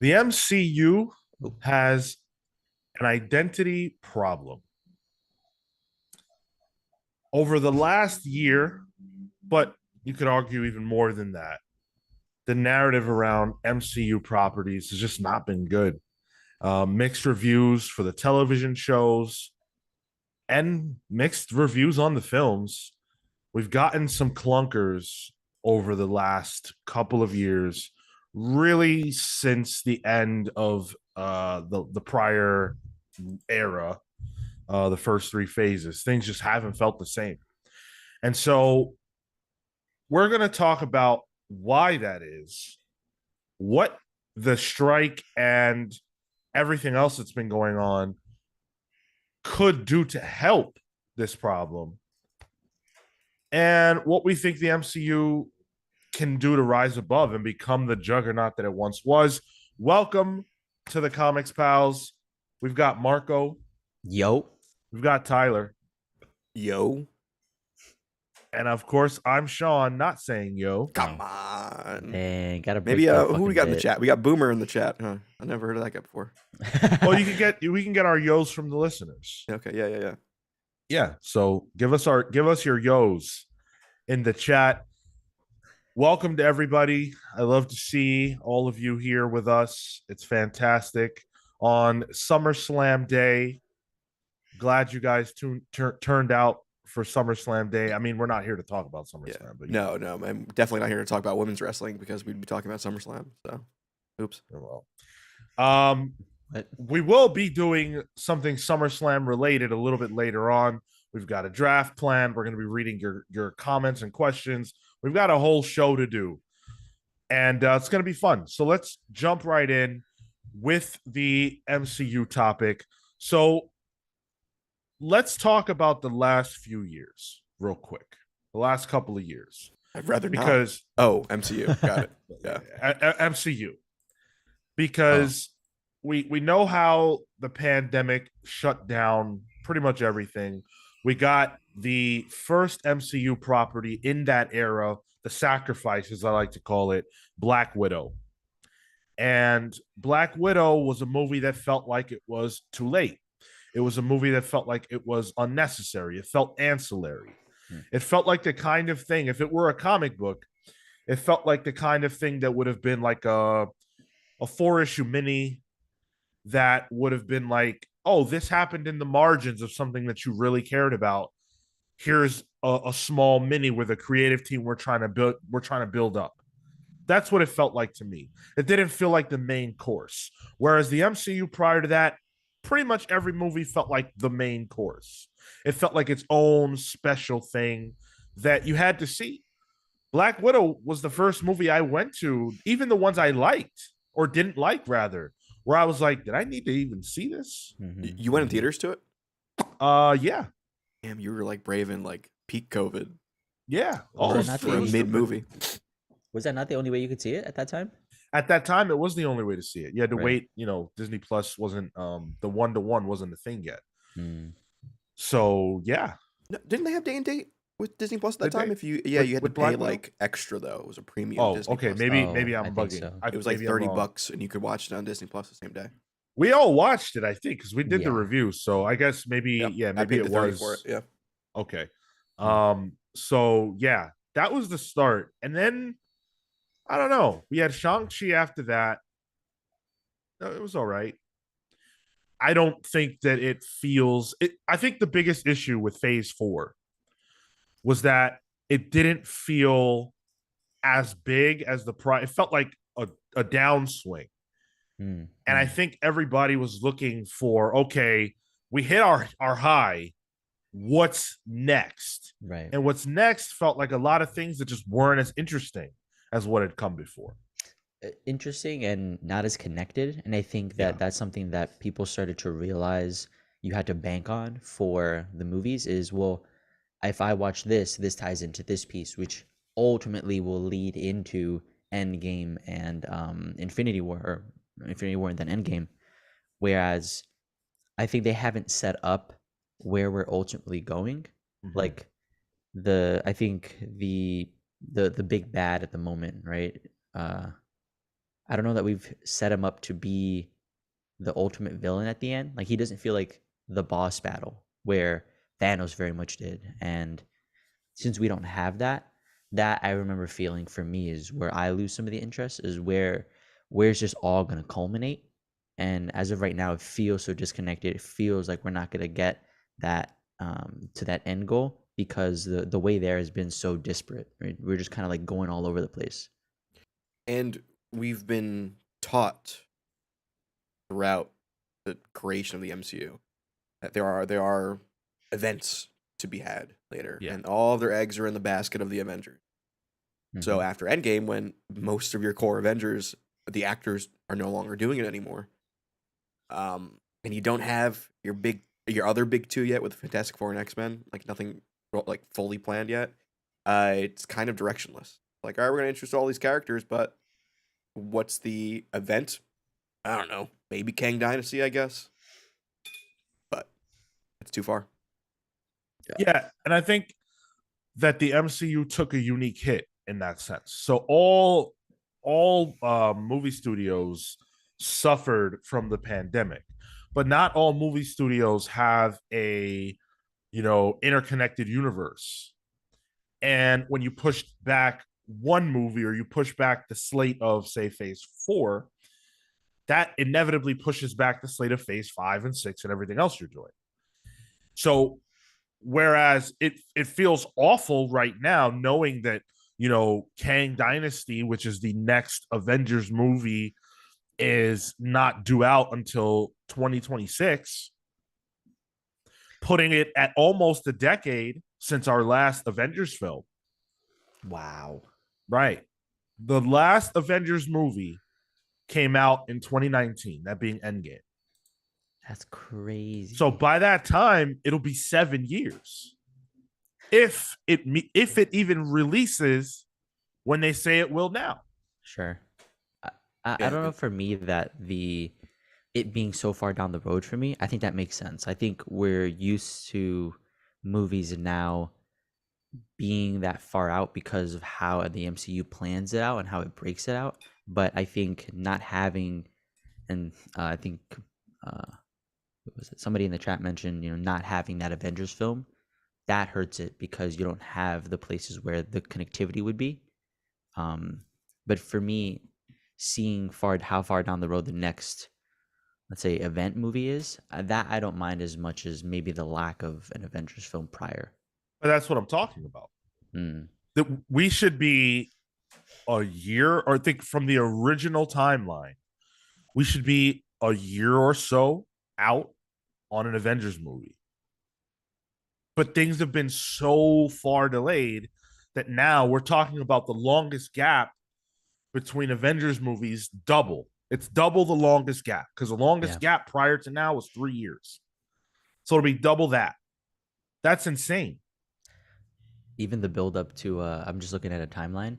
The MCU has an identity problem. Over the last year, but you could argue even more than that, the narrative around MCU properties has just not been good. Mixed reviews for the television shows and mixed reviews on the films. We've gotten some clunkers over the last couple of years, really since the end of the prior era, the first three phases. Things just haven't felt the same. And so we're going to talk about why that is, what the strike and everything else that's been going on could do to help this problem, and what we think the MCU can do to rise above and become the juggernaut that it once was. Welcome to the Comics Pals. We've got Marco. Yo. We've got Tyler. Yo. And of course, I'm Sean, not saying yo. Come on. Dang, gotta Maybe who we got in the chat? We got Boomer in the chat. Huh? I never heard of that guy before. Well, we can get our yos from the listeners. Okay, yeah. Yeah. So give us your yos in the chat. Welcome to everybody. I love to see all of you here with us. It's fantastic on SummerSlam Day. Glad you guys turned out for SummerSlam Day. I mean, we're not here to talk about SummerSlam, but no, I'm definitely not here to talk about women's wrestling because we'd be talking about SummerSlam. So, oops. Well, we will be doing something SummerSlam related a little bit later on. We've got a draft plan. We're going to be reading your comments and questions. We've got a whole show to do, and it's going to be fun. So let's jump right in with the MCU topic. So let's talk about the last few years real quick. The last couple of years. I'd rather because not. Oh, MCU. Got it. Yeah. MCU. Because we know how the pandemic shut down pretty much everything. We got the first MCU property in that era, the sacrifice, as I like to call it, Black Widow. And Black Widow was a movie that felt like it was too late. It was a movie that felt like it was unnecessary. It felt ancillary. It felt like the kind of thing, if it were a comic book, it felt like the kind of thing that would have been like a 4-issue mini that would have been like, oh, this happened in the margins of something that you really cared about. Here's a small mini with a creative team we're trying to build up. That's what it felt like to me. It didn't feel like the main course. Whereas the MCU prior to that, pretty much every movie felt like the main course. It felt like its own special thing that you had to see. Black Widow was the first movie I went to, even the ones I liked or didn't like, rather, where I was like, did I need to even see this? Mm-hmm. You went in theaters to it? Yeah. Damn, you were like brave in like peak COVID. Yeah. For a mid movie. Was that not the only way you could see it at that time? At that time, it was the only way to see it. You had to wait. Disney Plus wasn't the 1-to-1 wasn't a thing yet. So yeah. No, didn't they have day and date with Disney Plus at that time? You had to pay like extra though. It was a premium. Oh, Disney okay. Plus. Maybe I'm bugging. So. It was like $30, and you could watch it on Disney Plus the same day. We all watched it, I think, because we did the review. So I guess maybe maybe it was for it. Yeah. Okay. So yeah, that was the start, and then I don't know. We had Shang-Chi after that. It was all right. I don't think that it feels it. I think the biggest issue with Phase 4 was that it didn't feel as big as the prior. It felt like a downswing. And I think everybody was looking for, okay, we hit our high. What's next? Right. And what's next felt like a lot of things that just weren't as interesting as what had come before. Interesting and not as connected. And I think that that's something that people started to realize you had to bank on for the movies is, well, if I watch this ties into this piece, which ultimately will lead into Endgame and Infinity War and then Endgame. Whereas I think they haven't set up where we're ultimately going. Like I think the big bad at the moment, right? I don't know that we've set him up to be the ultimate villain at the end. Like he doesn't feel like the boss battle where Thanos very much did. And since we don't have that, that I remember feeling for me is where I lose some of the interest is where's this all gonna culminate. And as of right now, it feels so disconnected. It feels like we're not gonna get that to that end goal because the way there has been so disparate. Right? We're just kind of like going all over the place. And we've been taught throughout the creation of the MCU that there are events to be had later, Yeah. and all of their eggs are in the basket of the Avengers. So Mhm. after Endgame, when most of your core Avengers, the actors are no longer doing it anymore, and you don't have your other big two yet with Fantastic Four and X-Men, like nothing like fully planned yet. It's kind of directionless. Like, all right, we're gonna introduce all these characters, but what's the event? I don't know. Maybe Kang Dynasty, I guess, but it's too far. Yeah, and I think that the MCU took a unique hit in that sense. So all movie studios suffered from the pandemic, but not all movie studios have a interconnected universe. And when you push back one movie or you push back the slate of say Phase 4, that inevitably pushes back the slate of Phase 5 and 6 and everything else you're doing. So whereas it feels awful right now knowing that Kang Dynasty, which is the next Avengers movie, is not due out until 2026, putting it at almost a decade since our last Avengers film. Wow. Right. The last Avengers movie came out in 2019, that being Endgame. That's crazy. So by that time, it'll be 7 years. If it even releases when they say it will now. Sure. I Yeah, don't know for me that it being so far down the road for me, I think that makes sense. I think we're used to movies now being that far out because of how the MCU plans it out and how it breaks it out. But I think not having, and I think what was it? Somebody in the chat mentioned, not having that Avengers film, that hurts it because you don't have the places where the connectivity would be. But for me, seeing how far down the road the next, let's say, event movie is, that I don't mind as much as maybe the lack of an Avengers film prior. But that's what I'm talking about. Mm. That we should be a year, or I think from the original timeline, we should be a year or so out on an Avengers movie. But things have been so far delayed that now we're talking about the longest gap between Avengers movies double. It's double the longest gap because the longest gap prior to now was 3 years. So it'll be double that. That's insane. Even the build up to, I'm just looking at a timeline.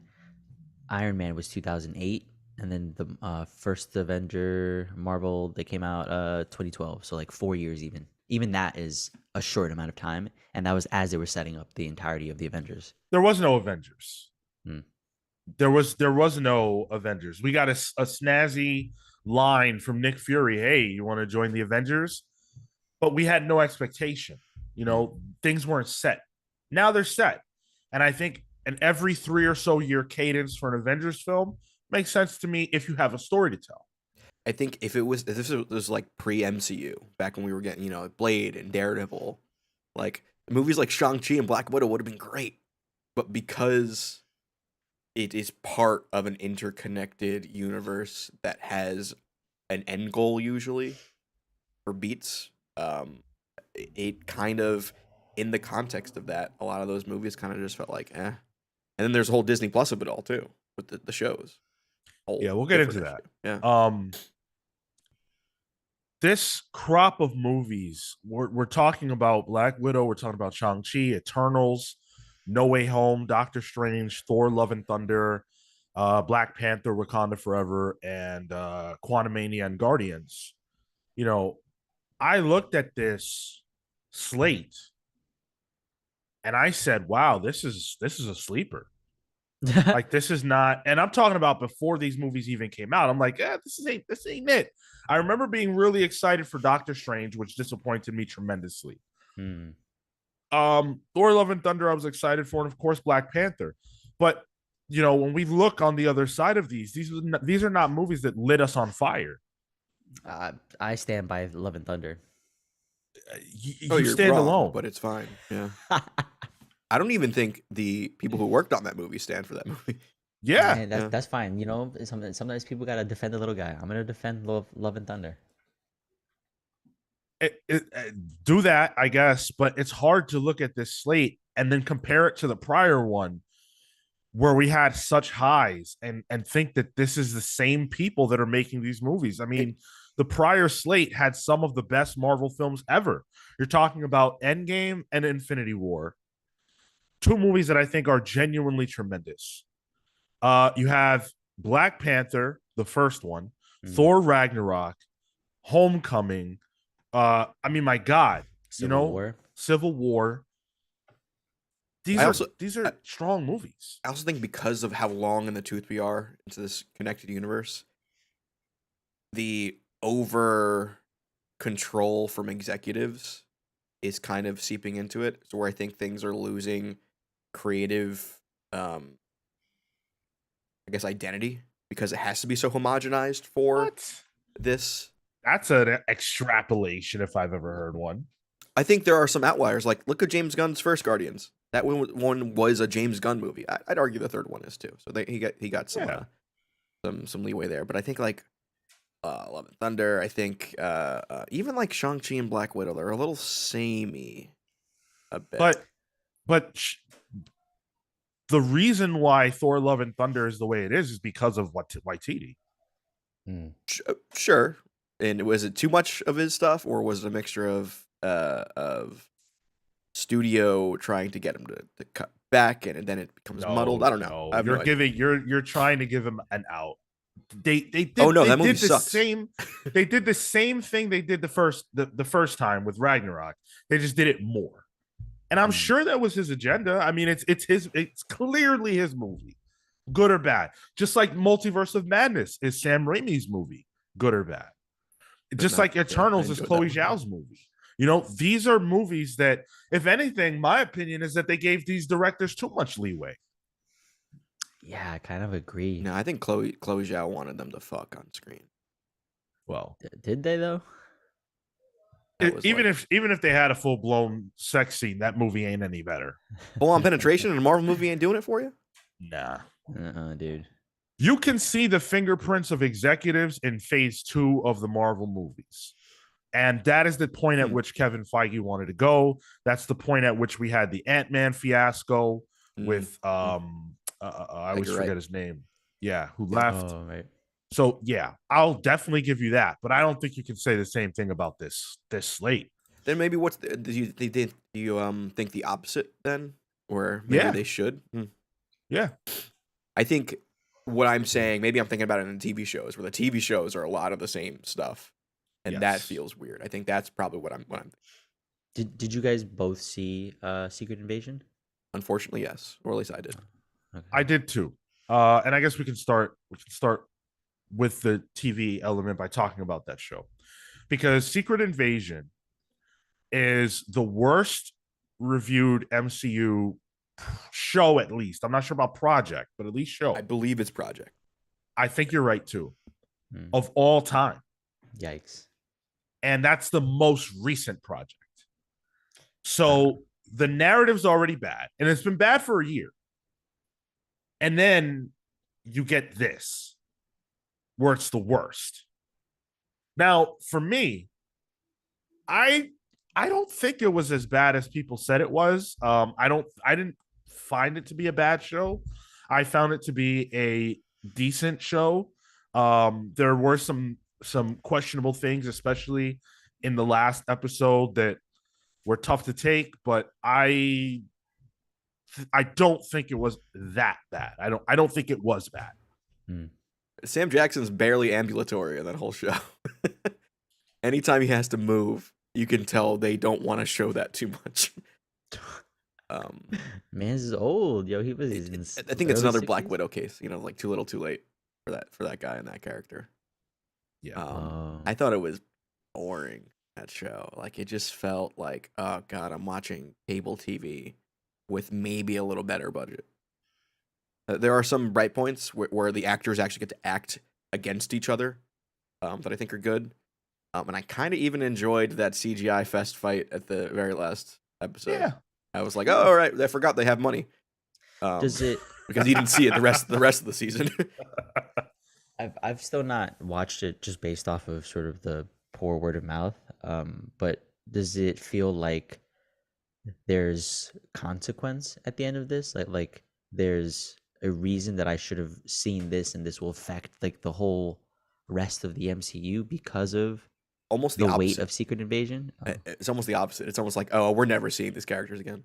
Iron Man was 2008, and then the first Avenger Marvel, they came out 2012. So like 4 years even. Even that is a short amount of time, and that was as they were setting up the entirety of the Avengers. There was no Avengers. There was no Avengers. We got a snazzy line from Nick Fury. Hey, you want to join the Avengers? But we had no expectation. Things weren't set. Now they're set. And I think an every 3 or so year cadence for an Avengers film makes sense to me if you have a story to tell. I think if this was like pre-MCU, back when we were getting, Blade and Daredevil, like movies like Shang-Chi and Black Widow would have been great. But because it is part of an interconnected universe that has an end goal usually for beats, it kind of, in the context of that, a lot of those movies kind of just felt like, eh. And then there's a whole Disney Plus of it all too, with the shows. Yeah, we'll get into that. Yeah. This crop of movies, we're talking about Black Widow, we're talking about Shang-Chi, Eternals, No Way Home, Doctor Strange, Thor: Love and Thunder, Black Panther, Wakanda Forever, and Quantumania and Guardians. I looked at this slate and I said, wow, this is a sleeper. Like this is not, and I'm talking about before these movies even came out. I'm like, this ain't it. I remember being really excited for Doctor Strange, which disappointed me tremendously. Hmm. Thor: Love and Thunder, I was excited for, and of course Black Panther. But when we look on the other side of these are not movies that lit us on fire. I stand by Love and Thunder. You you're stand wrong, alone, but it's fine. Yeah. I don't even think the people who worked on that movie stand for that movie. Yeah, Man, that's fine. Sometimes people gotta defend the little guy. I'm gonna defend Love and Thunder. Do that, I guess. But it's hard to look at this slate and then compare it to the prior one, where we had such highs, and think that this is the same people that are making these movies. I mean, the prior slate had some of the best Marvel films ever. You're talking about Endgame and Infinity War, two movies that I think are genuinely tremendous. You have Black Panther, the first one, Thor Ragnarok, Homecoming. I mean, my God, Civil War. These are strong movies. I also think because of how long in the tooth we are into this connected universe, the over control from executives is kind of seeping into it. So where I think things are losing creative, I guess, identity because it has to be so homogenized for this. That's an extrapolation if I've ever heard one. I think there are some outliers. Like, look at James Gunn's first Guardians. That one was a James Gunn movie. I'd argue the third one is too. So he got some leeway there. But I think like Love and Thunder. I think even like Shang-Chi and Black Widow, they're a little samey a bit. But the reason why Thor: Love and Thunder is the way it is because of Waititi. Sure. And was it too much of his stuff, or was it a mixture of studio trying to get him to cut back, and then it becomes muddled? I don't know. You're trying to give him an out. They did. Oh no, that movie did the sucks. same. They did the same thing they did the first time with Ragnarok. They just did it more, and I'm sure that was his agenda. I mean, it's clearly his movie, good or bad. Just like Multiverse of Madness is Sam Raimi's movie, good or bad. Just like Eternals is Chloe Zhao's movie. These are movies that, if anything, my opinion is that they gave these directors too much leeway. Yeah, I kind of agree. No, I think Chloe Zhao wanted them to fuck on screen. Well, did they though? Even if they had a full blown sex scene, that movie ain't any better. Full on penetration in a Marvel movie ain't doing it for you? Nah, dude. You can see the fingerprints of executives in phase 2 of the Marvel movies. And that is the point at which Kevin Feige wanted to go. That's the point at which we had the Ant-Man fiasco with I always forget his name. Yeah, who left. Oh, right. So yeah, I'll definitely give you that, but I don't think you can say the same thing about this slate. Then maybe do you think the opposite then, or maybe they should? Yeah, I think what I'm saying, maybe I'm thinking about it in TV shows, where the TV shows are a lot of the same stuff, and that feels weird. I think that's probably what I'm thinking. Did you guys both see Secret Invasion? Unfortunately, yes, or at least I did. Okay. I did too. And I guess we can start with the TV element by talking about that show, because Secret Invasion is the worst reviewed MCU show, at least. I'm not sure about project, but at least show. I believe it's project. I think you're right too. Of all time. Yikes. And that's the most recent project. So the narrative's already bad, and it's been bad for a year. And then you get this, where it's the worst. Now, for me, I don't think it was as bad as people said it was. I didn't find it to be a bad show. I found it to be a decent show. There were some questionable things, especially in the last episode, that were tough to take, but I don't think it was that bad. I don't think it was bad. Sam Jackson's barely ambulatory in that whole show. Anytime he has to move, you can tell they don't want to show that too much. Man's old, yo. He was in I think it's early another Black 60s? Widow case. Like too little, too late for that guy and that character. Yeah. Oh. I thought it was boring, that show. Like it just felt like, oh god, I'm watching cable TV with maybe a little better budget. There are some bright points where the actors actually get to act against each other, that I think are good. And I kind of even enjoyed that CGI fest fight at the very last episode. Yeah. I was like, oh, all right, I forgot they have money. Does it? Because you didn't see it the rest of the season. I've still not watched it just based off of sort of the poor word of mouth. But does it feel like there's consequence at the end of this? Like there's a reason that I should have seen this, and this will affect like the whole rest of the MCU because of Almost the the weight opposite. of Secret Invasion. Oh. It's almost the opposite. It's almost like, oh, we're never seeing these characters again.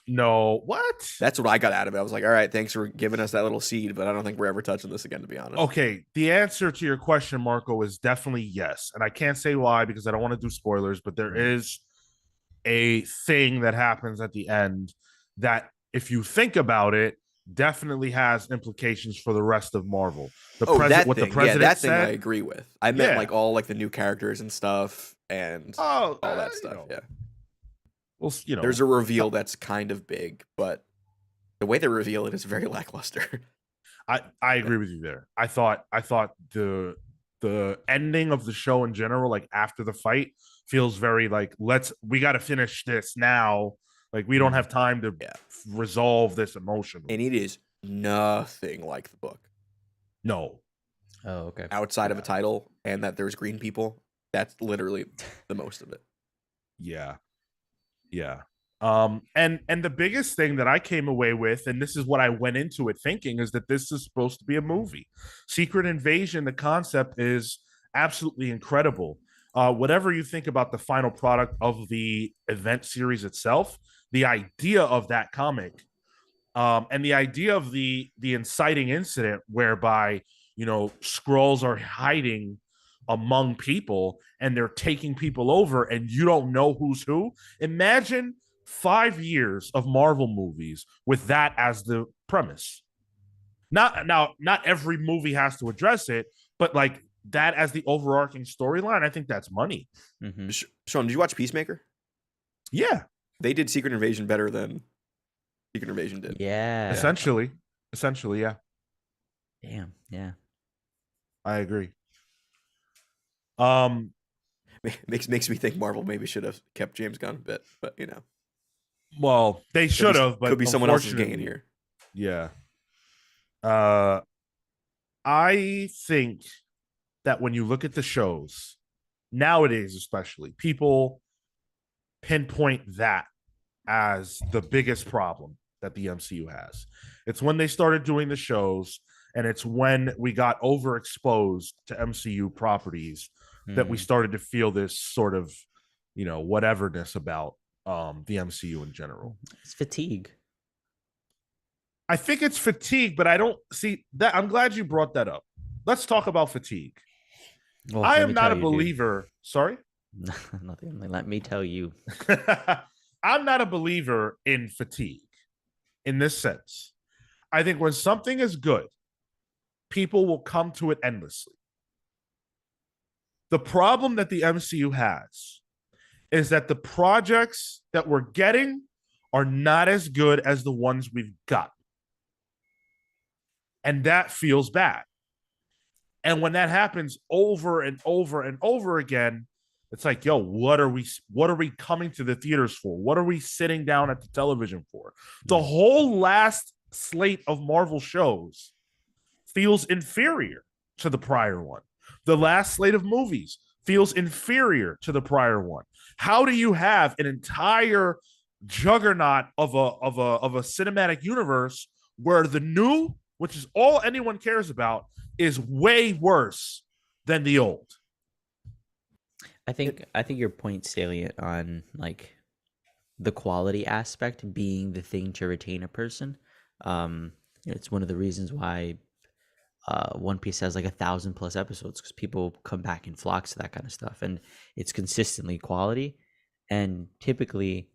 No, what? That's what I got out of it. I was like, all right, thanks for giving us that little seed, but I don't think we're ever touching this again, to be honest. Okay, the answer to your question, Marco, is definitely yes. And I can't say why because I don't want to do spoilers, but there is a thing that happens at the end that, if you think about it, definitely has implications for the rest of Marvel. That thing, that thing I agree with. I meant like all like the new characters and stuff and all that stuff. Yeah. Well, there's a reveal that's kind of big, but the way they reveal it is very lackluster. I agree with you there. I thought the ending of the show in general, like after the fight, feels very like we got to finish this now. Like we don't have time to resolve this emotionally. And it is nothing like the book. No. Oh, okay. Outside of a title and that there's green people, that's literally the most of it. Yeah. Yeah. And the biggest thing that I came away with, and this is what I went into it thinking, is that this is supposed to be a movie. Secret Invasion, the concept is absolutely incredible. Whatever you think about the final product of the event series itself, the idea of that comic, and the idea of the inciting incident whereby, Skrulls are hiding among people and they're taking people over and you don't know who's who. Imagine 5 years of Marvel movies with that as the premise. Not every movie has to address it, but like that as the overarching storyline, I think that's money. Mm-hmm. Sean, did you watch Peacemaker? Yeah. They did Secret Invasion better than Secret Invasion did. Yeah. Essentially, yeah. Damn, yeah. I agree. Makes me think Marvel maybe should have kept James Gunn a bit, but well, they should have, but could be someone else's gain here. Yeah. I think that when you look at the shows nowadays, especially, people pinpoint that as the biggest problem that the MCU has. It's when they started doing the shows, and it's when we got overexposed to MCU properties that we started to feel this sort of, whateverness about the MCU in general. It's fatigue. I think it's fatigue, but I don't see that. I'm glad you brought that up. Let's talk about fatigue. Well, I am not a believer. Dude. Sorry? Nothing. Let me tell you. I'm not a believer in fatigue in this sense. I think when something is good, people will come to it endlessly. The problem that the MCU has is that the projects that we're getting are not as good as the ones we've got. And that feels bad. And when that happens over and over and over again, it's like, yo, what are we coming to the theaters for? What are we sitting down at the television for? The whole last slate of Marvel shows feels inferior to the prior one. The last slate of movies feels inferior to the prior one. How do you have an entire juggernaut of a cinematic universe where the new, which is all anyone cares about, is way worse than the old? I think your point's salient on like the quality aspect being the thing to retain a person. It's one of the reasons why One Piece has like 1,000+ episodes, because people come back in flocks to that kind of stuff, and it's consistently quality. And typically,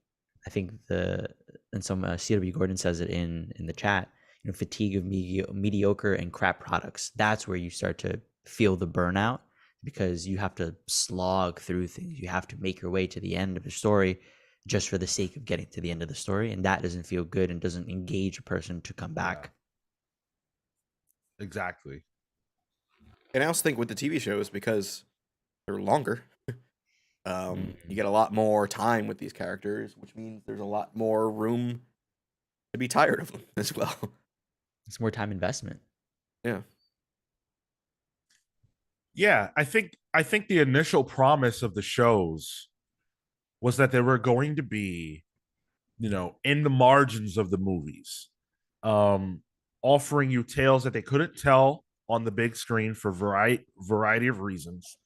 I think and some CW Gordon says it in the chat. Fatigue of mediocre and crap products. That's where you start to feel the burnout, because you have to slog through things. You have to make your way to the end of the story just for the sake of getting to the end of the story, and that doesn't feel good and doesn't engage a person to come back. Exactly. And I also think with the TV shows, because they're longer, you get a lot more time with these characters, which means there's a lot more room to be tired of them as well. It's more time investment. Yeah. Yeah, I think the initial promise of the shows was that they were going to be, in the margins of the movies, offering you tales that they couldn't tell on the big screen for variety of reasons,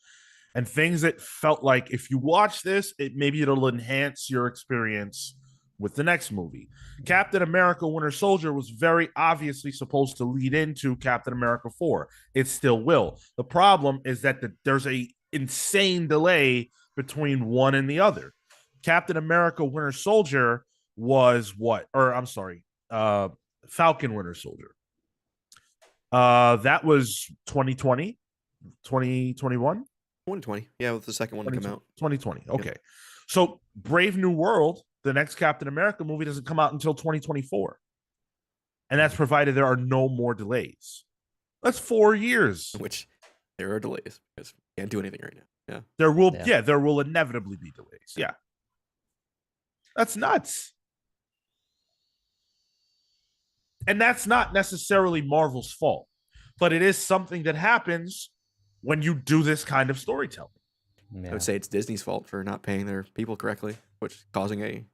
and things that felt like if you watch this, maybe it'll enhance your experience with the next movie. Captain America Winter Soldier was very obviously supposed to lead into Captain America 4. It still will. The problem is that there's a insane delay between one and the other. Captain America Winter Soldier was Falcon Winter Soldier. That was 2020, 2021. 2020. Yeah, with the second one to come out. 2020. Okay. Yep. So Brave New World, the next Captain America movie, doesn't come out until 2024. And that's provided there are no more delays. That's 4 years. Which there are delays because we can't do anything right now. Yeah. There will inevitably be delays. Yeah. That's nuts. And that's not necessarily Marvel's fault, but it is something that happens when you do this kind of storytelling. Yeah. I would say it's Disney's fault for not paying their people correctly, which is causing a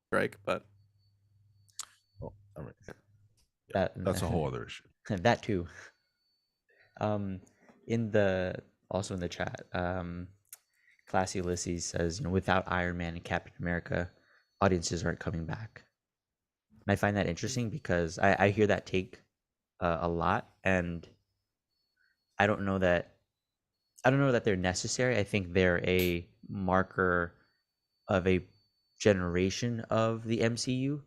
strike, but that's a whole other issue. That too. In the chat, Classy Ulysses says, without Iron Man and Captain America, audiences aren't coming back. And I find that interesting because I hear that take a lot, and I don't know that they're necessary. I think they're a marker of a generation of the MCU,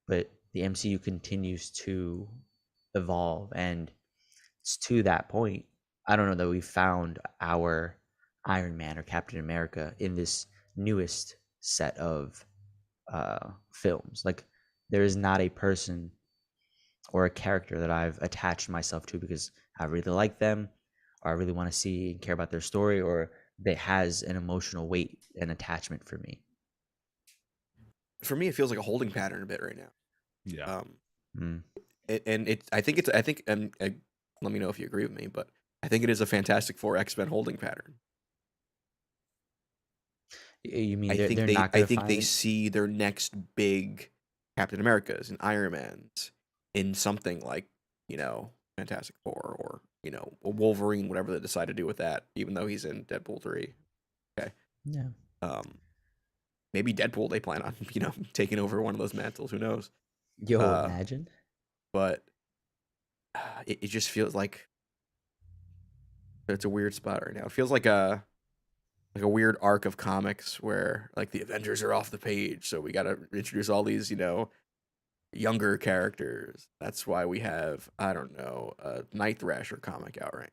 but the MCU continues to evolve, and it's to that point. I don't know that we found our Iron Man or Captain America in this newest set of films. Like, there is not a person or a character that I've attached myself to because I really like them, or I really want to see and care about their story, or that has an emotional weight and attachment for me. For me, it feels like a holding pattern a bit right now. Yeah. I think let me know if you agree with me, but I think it is a Fantastic Four X-Men holding pattern. You mean they're not going to find... they see their next big Captain Americas and Iron Mans in something like, Fantastic Four or, Wolverine, whatever they decide to do with that, even though he's in Deadpool 3. Okay. Yeah. Maybe Deadpool they plan on, taking over one of those mantles. Who knows? Yo, imagine. But it just feels like it's a weird spot right now. It feels like a weird arc of comics where like the Avengers are off the page, so we got to introduce all these, younger characters. That's why we have, I don't know, a Night Thrasher comic out right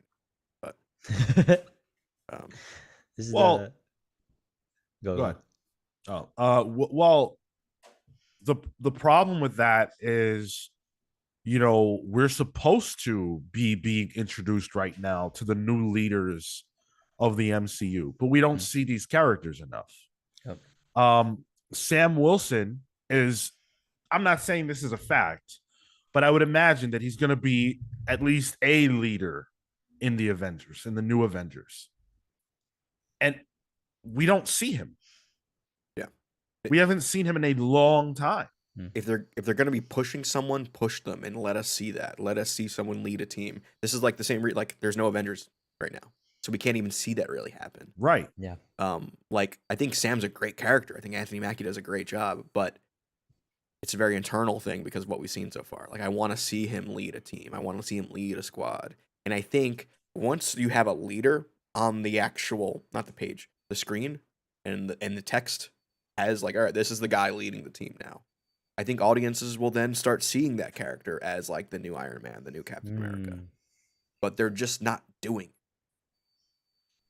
now. But this is go ahead. The problem with that is, we're supposed to be being introduced right now to the new leaders of the MCU, but we don't see these characters enough. Yep. Sam Wilson is, I'm not saying this is a fact, but I would imagine that he's going to be at least a leader in the Avengers, in the new Avengers. And we don't see him. Yeah. We haven't seen him in a long time. If they're going to be pushing someone, push them and let us see that. Let us see someone lead a team. This is like the same like there's no Avengers right now. So we can't even see that really happen. Right. Yeah. Like I think Sam's a great character. I think Anthony Mackie does a great job, but it's a very internal thing because of what we've seen so far. Like I want to see him lead a team. I want to see him lead a squad. And I think once you have a leader on the actual, not the page, the screen and the text as like, all right, this is the guy leading the team now. I think audiences will then start seeing that character as like the new Iron Man, the new Captain America. But they're just not doing.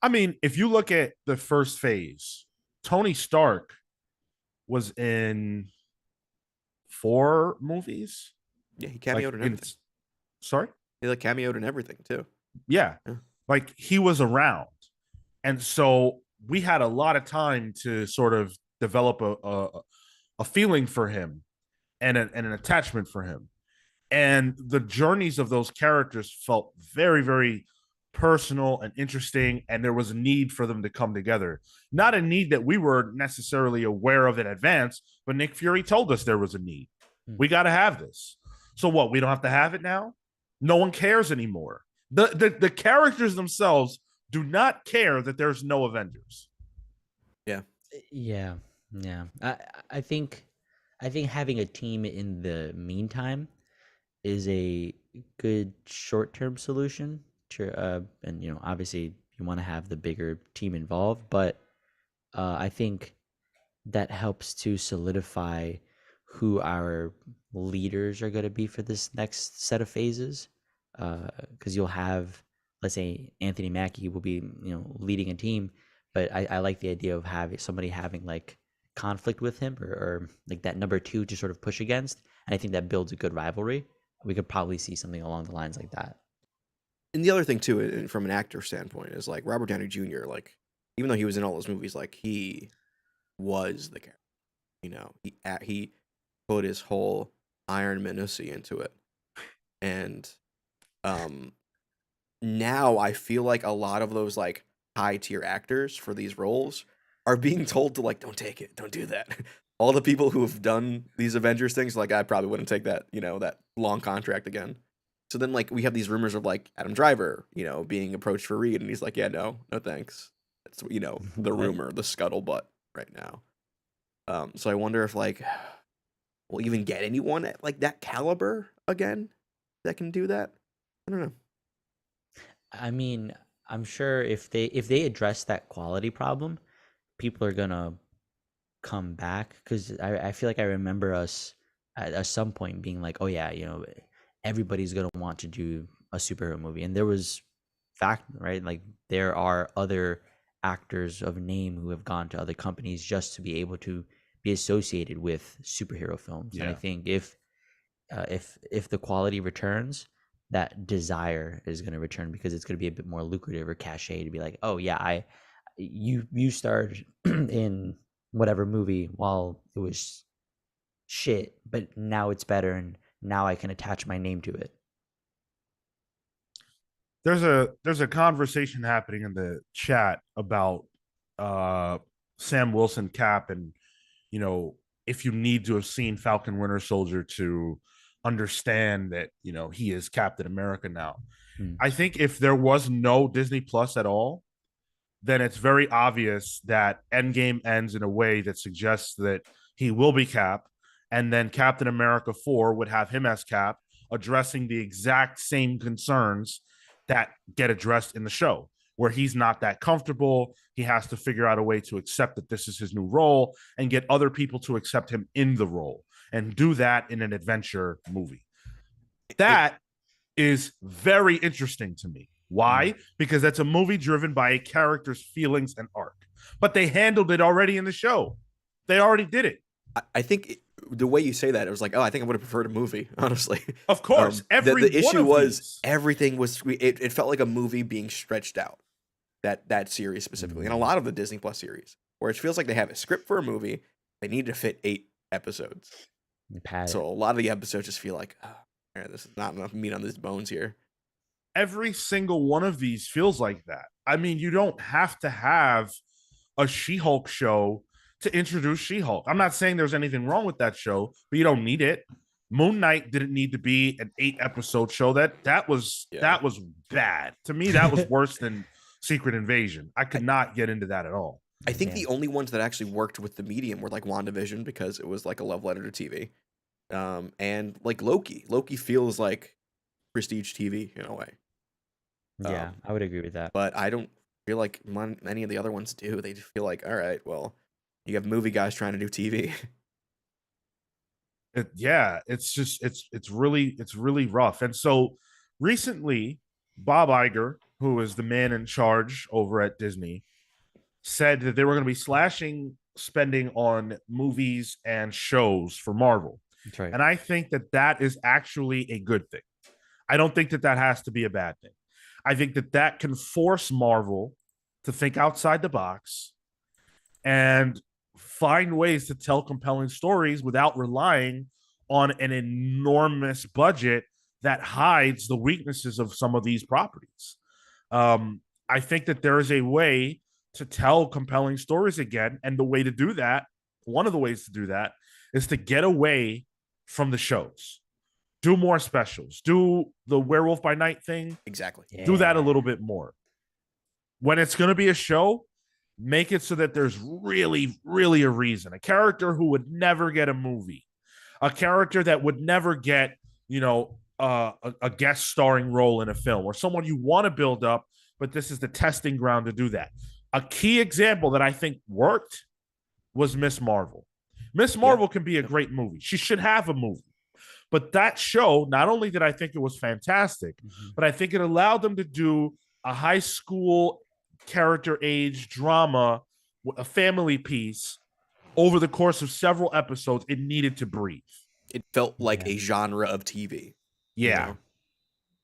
I mean, if you look at the first phase, Tony Stark was in 4 movies. Yeah, he cameoed in everything. Sorry? He like cameoed in everything too. Yeah. Like he was around. And so we had a lot of time to sort of develop a feeling for him and an attachment for him. And the journeys of those characters felt very, very personal and interesting. And there was a need for them to come together. Not a need that we were necessarily aware of in advance, but Nick Fury told us there was a need. We got to have this. So what? We don't have to have it now? No one cares anymore. The characters themselves do not care that there's no Avengers. Yeah. I think having a team in the meantime is a good short-term solution. And obviously you want to have the bigger team involved, but I think that helps to solidify who our leaders are going to be for this next set of phases. Because you'll have, let's say, Anthony Mackie will be leading a team, but I like the idea of somebody having like conflict with him or like that number 2 to sort of push against, and I think that builds a good rivalry. We could probably see something along the lines like that. And the other thing too, from an actor standpoint, is like Robert Downey Jr. Like, even though he was in all those movies, like he was the character. He put his whole Iron Man-ussy into it, and now I feel like a lot of those like high tier actors for these roles are being told to like, don't take it, don't do that. All the people who have done these Avengers things, like I probably wouldn't take that, that long contract again. So then like we have these rumors of like Adam Driver, being approached for Reed, and he's like, yeah, no thanks. That's the rumor, the scuttlebutt right now. So I wonder if like we'll even get anyone at like that caliber again that can do that. I don't know. I mean, I'm sure if they address that quality problem, people are gonna come back, because I feel like I remember us at some point being like, oh yeah, everybody's gonna want to do a superhero movie, and there was fact, right? Like there are other actors of name who have gone to other companies just to be able to be associated with superhero films. And I think if the quality returns, that desire is going to return, because it's going to be a bit more lucrative or cachet to be like, oh yeah, you starred in whatever movie while it was shit, but now it's better, and now I can attach my name to it. There's a conversation happening in the chat about Sam Wilson Cap, and if you need to have seen Falcon Winter Soldier to understand that he is Captain America now. I think if there was no Disney Plus at all, then it's very obvious that Endgame ends in a way that suggests that he will be Cap, and then Captain America 4 would have him as Cap, addressing the exact same concerns that get addressed in the show, where he's not that comfortable. He has to figure out a way to accept that this is his new role and get other people to accept him in the role, and do that in an adventure movie. That is very interesting to me. Why? Because that's a movie driven by a character's feelings and arc. But they handled it already in the show. They already did it. I think the way you say that, it was like, oh, I think I would have preferred a movie, honestly. Of course. The issue was everything was, it felt like a movie being stretched out, that series specifically, and a lot of the Disney Plus series, where it feels like they have a script for a movie, they need to fit 8 episodes. So a lot of the episodes just feel like, oh, this is not enough meat on these bones here. Every single one of these feels like that. I mean, you don't have to have a She-Hulk show to introduce She-Hulk. I'm not saying there's anything wrong with that show, but you don't need it. Moon Knight didn't need to be an 8-episode show. That was bad. To me, that was worse than Secret Invasion. I could not get into that at all. I think the only ones that actually worked with the medium were like WandaVision, because it was like a love letter to TV. And like Loki. Loki feels like prestige TV in a way. Yeah, I would agree with that. But I don't feel like many of the other ones do. They just feel like, all right, well, You have movie guys trying to do TV. It's really rough. And so recently, Bob Iger, who is the man in charge over at Disney, said that they were going to be slashing spending on movies and shows for Marvel. That's right. And I think that that is actually a good thing. I don't think that that has to be a bad thing. I think that that can force Marvel to think outside the box and find ways to tell compelling stories without relying on an enormous budget that hides the weaknesses of some of these properties. I think that there is a way to tell compelling stories again. And the way to do that, one of the ways to do that, is to get away from the shows. Do more specials. Do the Werewolf by Night thing. Exactly. Yeah. Do that a little bit more. When it's going to be a show, make it so that there's really, really a reason. A character who would never get a movie. A character that would never get, a guest starring role in a film, or someone you want to build up, but this is the testing ground to do that. A key example that I think worked was Miss Marvel. Miss Marvel can be a great movie. She should have a movie. But that show, not only did I think it was fantastic, but I think it allowed them to do a high school character age drama, a family piece over the course of several episodes. It needed to breathe. It felt like a genre of TV. Yeah. You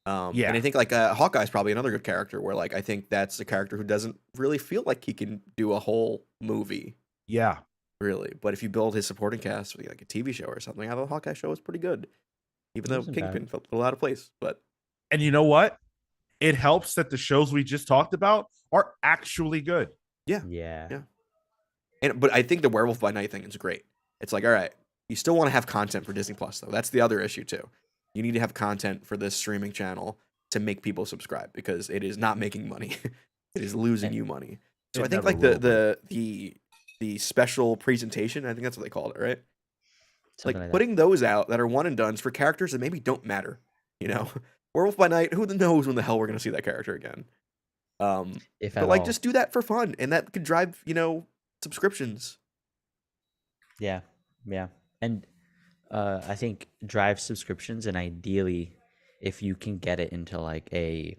know? And I think like Hawkeye's probably another good character where like I think that's a character who doesn't really feel like he can do a whole movie. Yeah. Really. But if you build his supporting cast with like a TV show or something, I thought the Hawkeye show was pretty good. Even though Kingpin felt a little out of place. And you know what? It helps that the shows we just talked about are actually good. Yeah. But I think the Werewolf by Night thing is great. It's like, all right, you still want to have content for Disney Plus, though. That's the other issue, too. You need to have content for this streaming channel to make people subscribe because it is not making money. It is losing you money. So I think like the special presentation, I think that's what they called it, right? Something like putting those out that are one and dones for characters that maybe don't matter. Werewolf by Night, who knows when the hell we're going to see that character again? But like, just do that for fun, and that could drive, subscriptions. Yeah, and I think drive subscriptions, and ideally, if you can get it into like a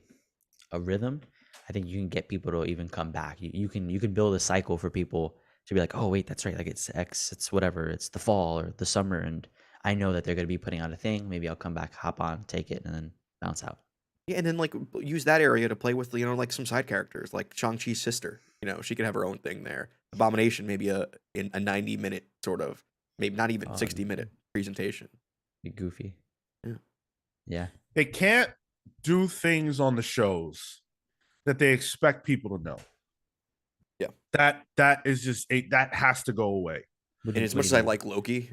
rhythm, I think you can get people to even come back. You can build a cycle for people to be like, oh wait, that's right, like it's whatever, it's the fall or the summer, and I know that they're going to be putting out a thing. Maybe I'll come back, hop on, take it, and then bounce out. Yeah, and then like use that area to play with, like some side characters, like Shang-Chi's sister. She could have her own thing there. Abomination, maybe a 90-minute sort of, maybe not even 60-minute presentation. Be goofy. Yeah. They can't do things on the shows that they expect people to know. Yeah. That is just that has to go away. And as much as I like Loki,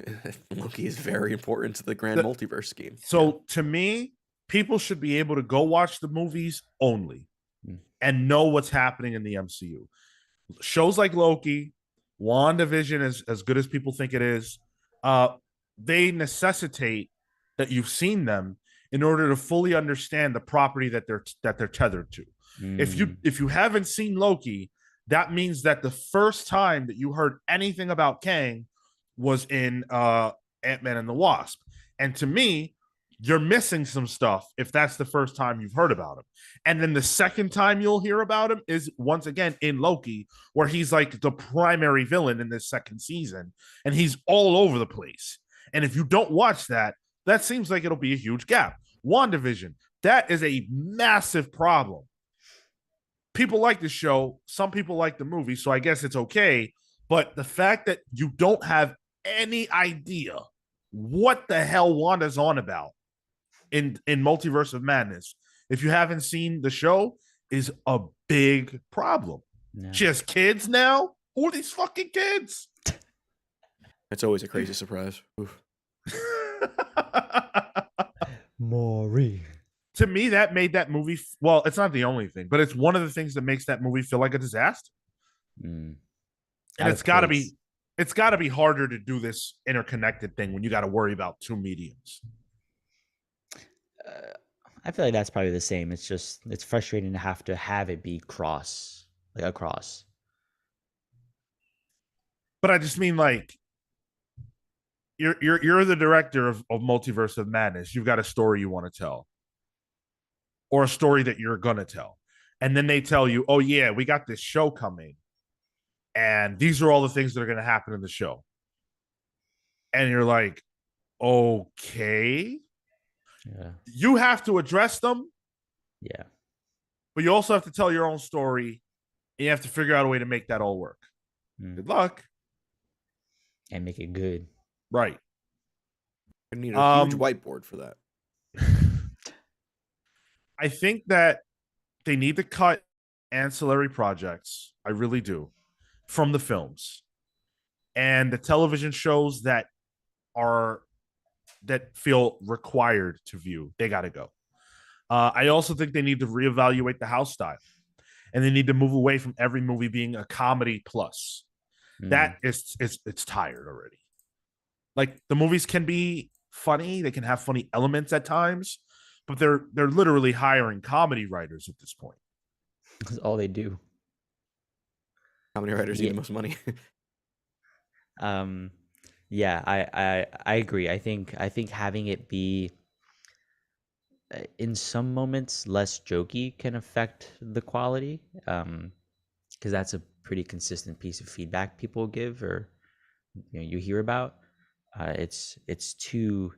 Loki is very important to the grand multiverse scheme. So to me, people should be able to go watch the movies only and know what's happening in the MCU. Shows like Loki, WandaVision, as good as people think it is, they necessitate that you've seen them in order to fully understand the property that they're tethered to. If you haven't seen Loki, that means that the first time that you heard anything about Kang was in Ant-Man and the Wasp. And to me, you're missing some stuff if that's the first time you've heard about him. And then the second time you'll hear about him is once again in Loki, where he's like the primary villain in this second season, and he's all over the place. And if you don't watch that, that seems like it'll be a huge gap. WandaVision, that is a massive problem. People like the show, some people like the movie, so I guess it's okay. But the fact that you don't have any idea what the hell Wanda's on about in Multiverse of Madness, if you haven't seen the show, is a big problem. No. She has kids now? Who are these fucking kids? It's always a crazy surprise. Maury. To me, that made that movie, well, it's not the only thing, but it's one of the things that makes that movie feel like a disaster. And it's got to be harder to do this interconnected thing when you got to worry about two mediums. I feel like that's probably the same. It's just, it's frustrating to have it be across. But I just mean like you're the director of Multiverse of Madness. You've got a story you want to tell, or a story that you're gonna tell, and then they tell you, "Oh yeah, we got this show coming, and these are all the things that are gonna happen in the show," and you're like, "Okay." Yeah. You have to address them, Yeah. but you also have to tell your own story, and you have to figure out a way to make that all work. Good luck. And make it good. Right. I need a huge whiteboard for that. I think that they need to cut ancillary projects. I really do. From the films. And the television shows that feel required to view, they got to go. I also think they need to reevaluate the house style, and they need to move away from every movie being a comedy plus. That is it's tired already. Like, the movies can be funny, they can have funny elements at times, but they're literally hiring comedy writers at this point. That's all they do. Comedy writers need the most money. Yeah, I agree. I think having it be in some moments less jokey can affect the quality, because that's a pretty consistent piece of feedback people give, or you hear about. It's too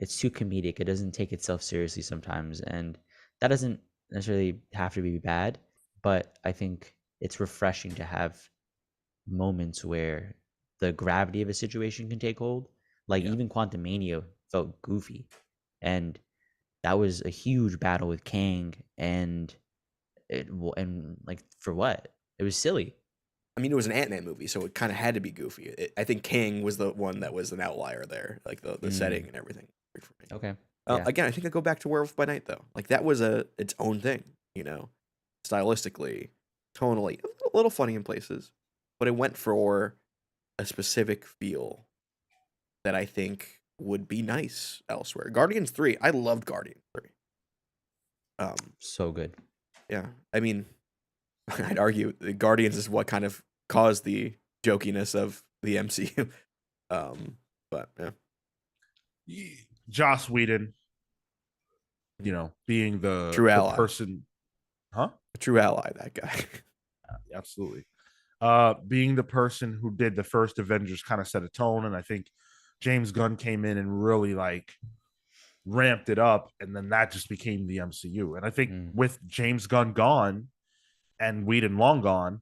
comedic. It doesn't take itself seriously sometimes, and that doesn't necessarily have to be bad, but I think it's refreshing to have moments where the gravity of a situation can take hold. Like, even Quantumania felt goofy, and that was a huge battle with Kang, and like, for what? It was silly. I mean, it was an Ant-Man movie, so it kind of had to be goofy. I think Kang was the one that was an outlier there, like the setting and everything. Okay. Again, I think I go back to Werewolf by Night, though. Like, that was its own thing, stylistically, tonally, a little funny in places, but it went for a specific feel that I think would be nice elsewhere. Guardians 3, I loved Guardians 3. So good. Yeah, I mean, I'd argue the Guardians is what kind of caused the jokiness of the MCU. But yeah, Joss Whedon, being the true ally person, huh? A true ally, that guy. Absolutely. Being the person who did the first Avengers kind of set a tone, and I think James Gunn came in and really like ramped it up, and then that just became the MCU. And I think with James Gunn gone and Whedon long gone,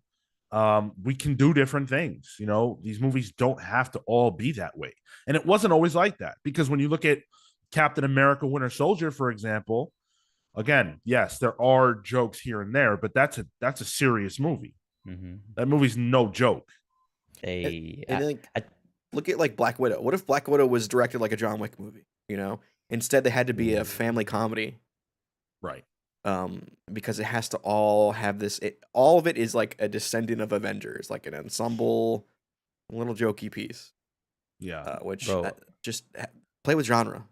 we can do different things. These movies don't have to all be that way, and it wasn't always like that, because when you look at Captain America: Winter Soldier, for example, again, yes, there are jokes here and there, but that's a serious movie. That movie's no joke. Look at like Black Widow. What if Black Widow was directed like a John Wick movie? Instead they had to be a family comedy, right? Because it has to all have this. All of it is like a descendant of Avengers, like an ensemble, little jokey piece. Yeah, which just play with genre.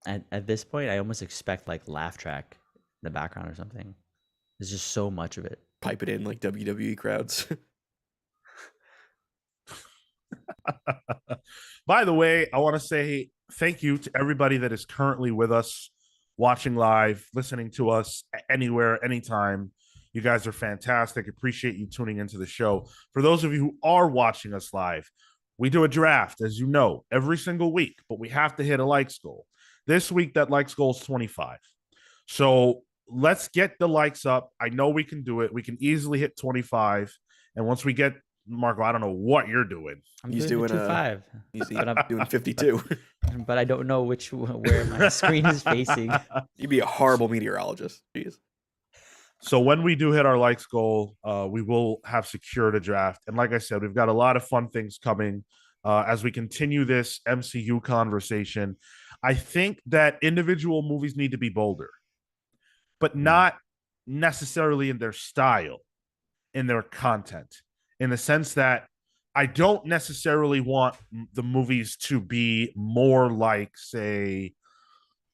At this point, I almost expect like laugh track in the background or something. There's just so much of it. Pipe it in like WWE crowds. By the way, I want to say thank you to everybody that is currently with us, watching live, listening to us anywhere, anytime. You guys are fantastic. Appreciate you tuning into the show. For those of you who are watching us live, we do a draft, as you know, every single week, but we have to hit a likes goal. This week, that likes goal is 25. So let's get the likes up. I know we can do it. We can easily hit 25. And once we get, Marco, I don't know what you're doing. He's doing 25. He's doing 52. But I don't know where my screen is facing. You'd be a horrible meteorologist. Jeez. So when we do hit our likes goal, we will have secured a draft. And like I said, we've got a lot of fun things coming as we continue this MCU conversation. I think that individual movies need to be bolder, but not necessarily in their style, in their content, in the sense that I don't necessarily want the movies to be more like, say,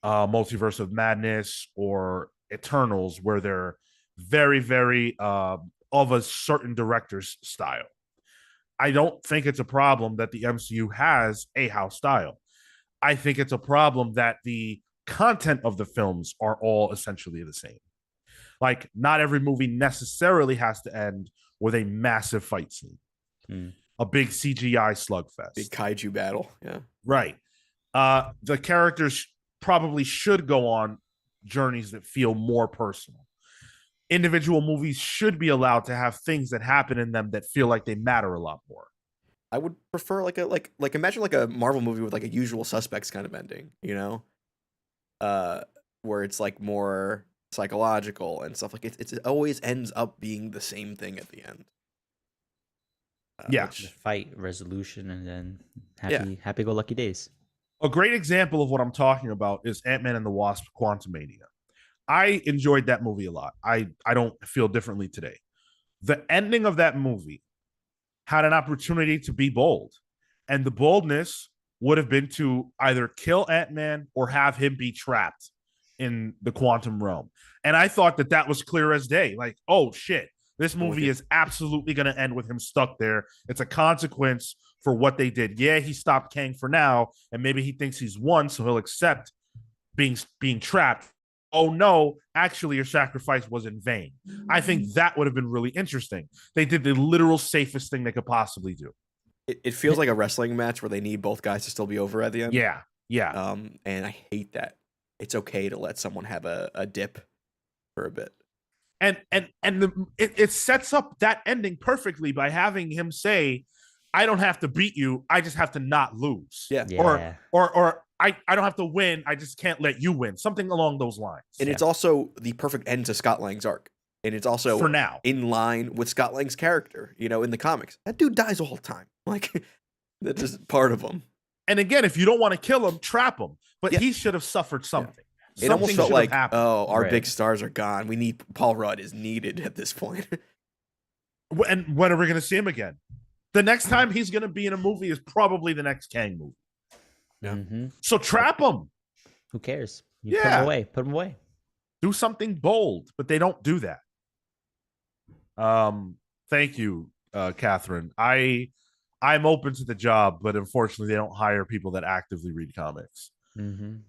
Multiverse of Madness or Eternals, where they're very, very of a certain director's style. I don't think it's a problem that the MCU has a house style. I think it's a problem that the content of the films are all essentially the same. Like, not every movie necessarily has to end with a massive fight scene, a big CGI slugfest, big kaiju battle. Yeah, right. The characters probably should go on journeys that feel more personal. Individual movies should be allowed to have things that happen in them that feel like they matter a lot more. I would prefer like imagine like a Marvel movie with like a Usual Suspects kind of ending, you know, where it's like more psychological and stuff. Like it always ends up being the same thing at the end. Yeah, the fight, resolution, and then happy go lucky days. A great example of what I'm talking about is Ant-Man and the Wasp: Quantumania. I enjoyed that movie a lot. I don't feel differently today. The ending of that movie had an opportunity to be bold, and the boldness would have been to either kill Ant-Man or have him be trapped in the quantum realm. And I thought that that was clear as day. Like, oh shit, this movie is absolutely going to end with him stuck there. It's a consequence for what they did. Yeah, he stopped Kang for now, and maybe he thinks he's won, so he'll accept being trapped. Oh no, actually your sacrifice was in vain. I think that would have been really interesting. They did the literal safest thing they could possibly do. It feels like a wrestling match where they need both guys to still be over at the end. Yeah. And I hate that. It's okay to let someone have a dip for a bit. And it sets up that ending perfectly by having him say, I don't have to beat you, I just have to not lose. Yeah. Or I don't have to win, I just can't let you win. Something along those lines. And it's also the perfect end to Scott Lang's arc. And it's also for now in line with Scott Lang's character, you know, in the comics. That dude dies all the time. Like, that's just part of him. And again, if you don't want to kill him, trap him. But he should have suffered something. Yeah. It almost felt like, our big stars are gone. We need Paul Rudd is needed at this point. And when are we going to see him again? The next time he's going to be in a movie is probably the next Kang movie. Yeah. So trap him. Who cares? You put him away. Put him away. Do something bold, but they don't do that. Thank you, Catherine. I'm open to the job, but unfortunately, they don't hire people that actively read comics.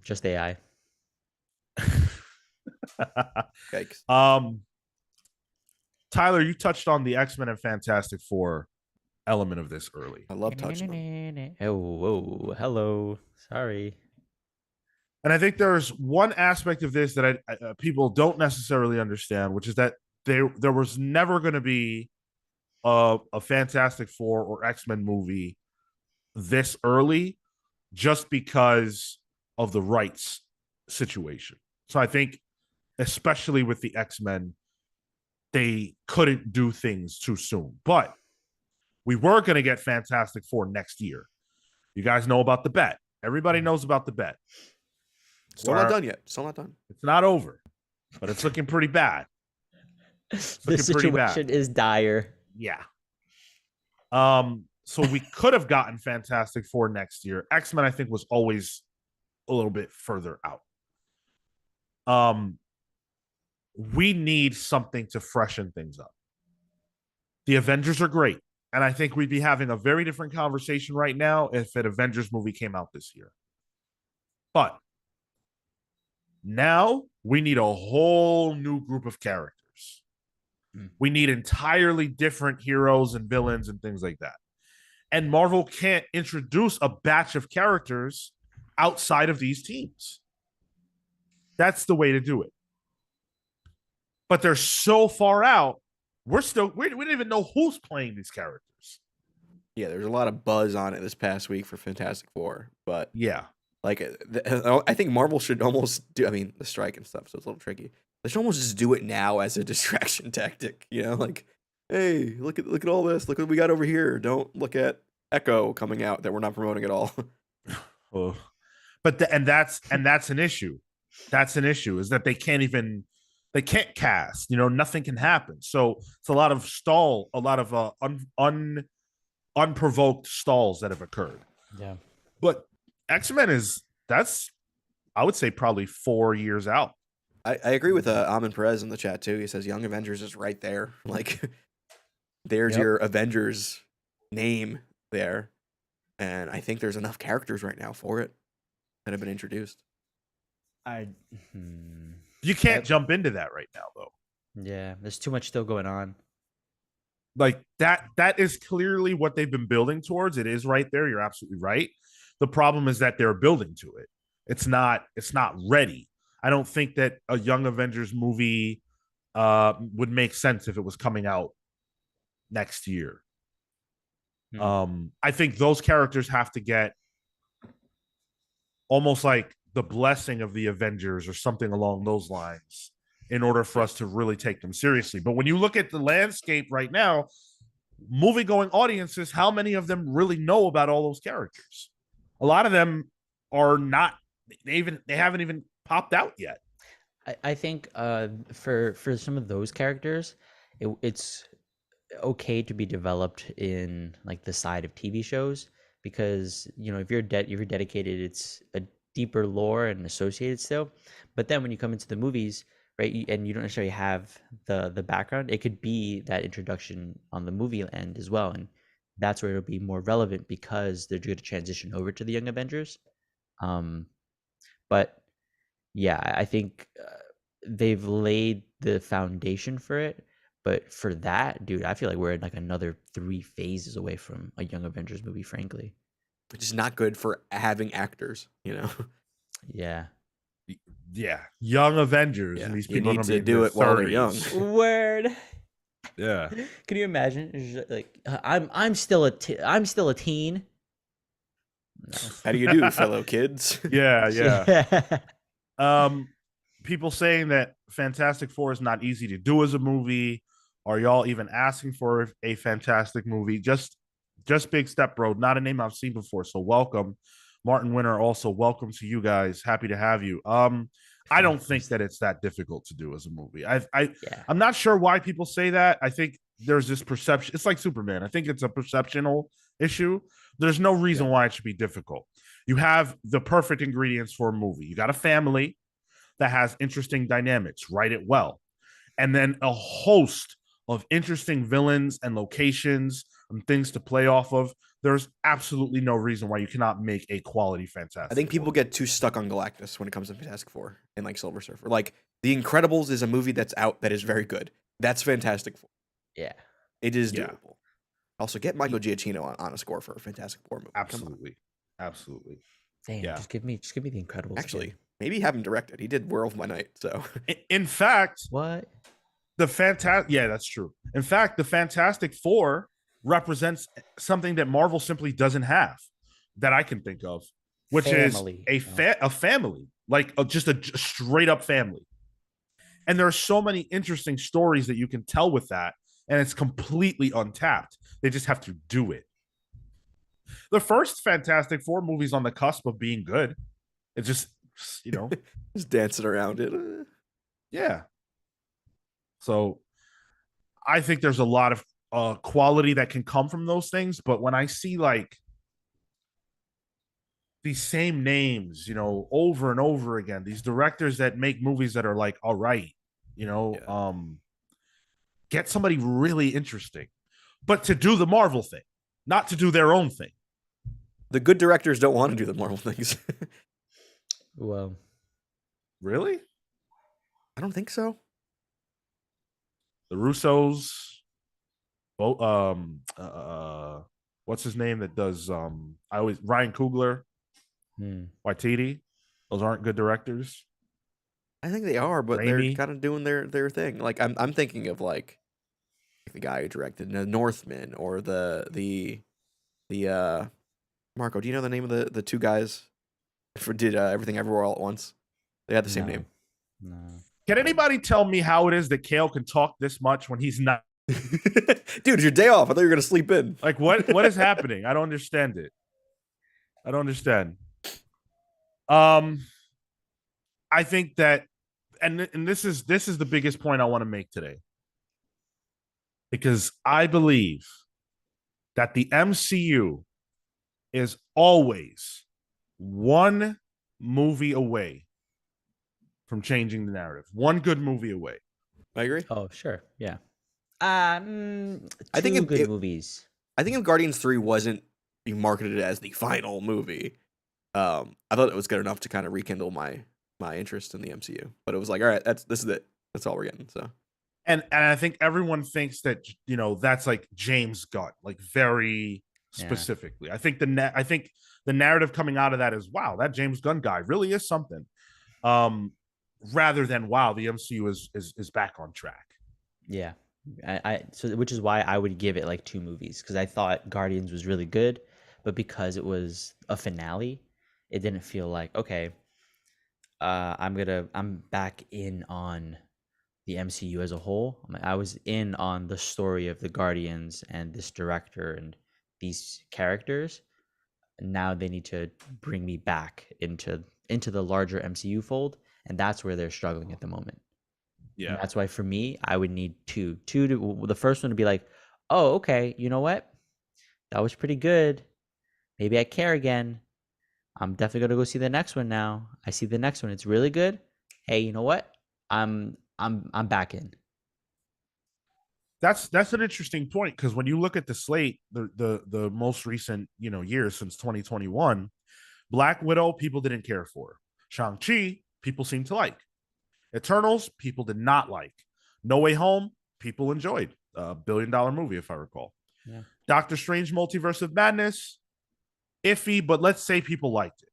Just AI. Yikes. Tyler, you touched on the X-Men and Fantastic Four element of this early. I love touching them. Oh, hello. Sorry. And I think there's one aspect of this that people don't necessarily understand, which is that there was never going to be a Fantastic Four or X-Men movie this early just because of the rights situation. So I think, especially with the X-Men, they couldn't do things too soon. But we were going to get Fantastic Four next year. You guys know about the bet. Everybody knows about the bet. Still not done yet. Still not done. It's not over, but it's looking pretty bad. The situation is dire. Yeah. So we could have gotten Fantastic Four next year. X-Men, I think, was always a little bit further out. We need something to freshen things up. The Avengers are great. And I think we'd be having a very different conversation right now if an Avengers movie came out this year. But now we need a whole new group of characters. We need entirely different heroes and villains and things like that. And Marvel can't introduce a batch of characters outside of these teams. That's the way to do it. But they're so far out, we don't even know who's playing these characters. Yeah, there's a lot of buzz on it this past week for Fantastic Four, but yeah, like I think Marvel should almost do. I mean, the strike and stuff, so it's a little tricky. They should almost just do it now as a distraction tactic. You know, like, hey, look at all this. Look what we got over here. Don't look at Echo coming out that we're not promoting at all. Oh. But that's an issue. That's an issue, is that they can't cast. You know, nothing can happen. So it's a lot of unprovoked stalls that have occurred. Yeah. But X-Men I would say probably 4 years out. I agree with Amin Perez in the chat too. He says Young Avengers is right there. Like, there's your Avengers name there, and I think there's enough characters right now for it that have been introduced. You can't jump into that right now, though. Yeah, there's too much still going on. Like that is clearly what they've been building towards. It is right there. You're absolutely right. The problem is that they're building to it. It's not ready. I don't think that a Young Avengers movie would make sense if it was coming out next year. I think those characters have to get almost like the blessing of the Avengers or something along those lines in order for us to really take them seriously. But when you look at the landscape right now, movie-going audiences, how many of them really know about all those characters? A lot of them are not. They haven't even popped out yet. I think for some of those characters, it's okay to be developed in like the side of TV shows, because if you're dedicated, it's a deeper lore and associated still. But then when you come into the movies, right, and you don't necessarily have the background, it could be that introduction on the movie end as well, and that's where it'll be more relevant because they're going to transition over to the Young Avengers. But yeah, I think they've laid the foundation for it. But for that, dude, I feel like we're in like another 3 phases away from a Young Avengers movie, frankly. Which is not good for having actors, Yeah. Yeah, Young Avengers, and these people need to do it while they're young. Word. Yeah. Can you imagine? Like, I'm still a teen. No. How do you do, fellow kids? Yeah. People saying that Fantastic Four is not easy to do as a movie. Are y'all even asking for a fantastic movie? Just Big Step Bro, not a name I've seen before. So welcome. Martin Winter, also welcome to you guys. Happy to have you. I don't think that it's that difficult to do as a movie. I'm not sure why people say that. I think there's this perception. It's like Superman. I think it's a perceptional issue. There's no reason why it should be difficult. You have the perfect ingredients for a movie. You got a family that has interesting dynamics. Write it well. And then a host of interesting villains and locations and things to play off of. There's absolutely no reason why you cannot make a quality Fantastic I think people Four. get too stuck on Galactus when it comes to Fantastic Four and like Silver Surfer. Like The Incredibles is a movie that's out that is very good. That's Fantastic Four. Yeah. It is doable. Also, get Michael Giacchino on a score for a Fantastic Four movie. Absolutely. Damn, just give me The Incredibles. Actually, again. maybe have him direct it. He did Werewolf by Night, so. In fact, what? Yeah, that's true. In fact, the Fantastic Four represents something that Marvel simply doesn't have that I can think of, which family. Is a family, like just a straight up family. And there are so many interesting stories that you can tell with that, and it's completely untapped. They just have to do it. The first Fantastic Four movie's on the cusp of being good. It's just, just dancing around it. Yeah. So I think there's a lot of quality that can come from those things. But when I see like these same names, over and over again, these directors that make movies that are like, all right, get somebody really interesting, but to do the Marvel thing, not to do their own thing. The good directors don't want to do the Marvel things. Well, really? I don't think so. The Russos, what's his name that does Ryan Coogler, Waititi, those aren't good directors. I think they are, but they're kind of doing their thing. Like I'm thinking of like the guy who directed The Northman or the Marco, do you know the name of the two guys did Everything Everywhere All at Once? They had the same name. No. Can anybody tell me how it is that Kale can talk this much when he's not? Dude, it's your day off. I thought you were going to sleep in. Like, what is happening? I don't understand it. I don't understand. I think that, and this is the biggest point I want to make today, because I believe that the MCU is always one movie away from changing the narrative. One good movie away. I agree. Oh, sure. Yeah. I think good movies. I think if Guardians 3 wasn't being marketed as the final movie, I thought it was good enough to kind of rekindle my interest in the MCU. But it was like, all right, this is it. That's all we're getting. So, and I think everyone thinks that that's like James Gunn, like very specifically. I think the narrative coming out of that is, wow, that James Gunn guy really is something. Rather than, wow, the MCU is back on track. Yeah. So which is why I would give it like 2 movies, because I thought Guardians was really good, but because it was a finale, it didn't feel like, okay, I'm back in on the MCU as a whole. I was in on the story of the Guardians and this director and these characters. Now they need to bring me back into the larger MCU fold, and that's where they're struggling at the moment. Yeah. And that's why for me, I would need two to the first one to be like, oh, okay, you know what? That was pretty good. Maybe I care again. I'm definitely gonna go see the next one now. I see the next one. It's really good. Hey, you know what? I'm back in. That's an interesting point, because when you look at the slate, the most recent years since 2021, Black Widow people didn't care for. Shang-Chi people seem to like. Eternals people did not like. No Way Home people enjoyed. $1 billion movie, if I recall. Yeah. Doctor Strange Multiverse of Madness, iffy, but let's say people liked it.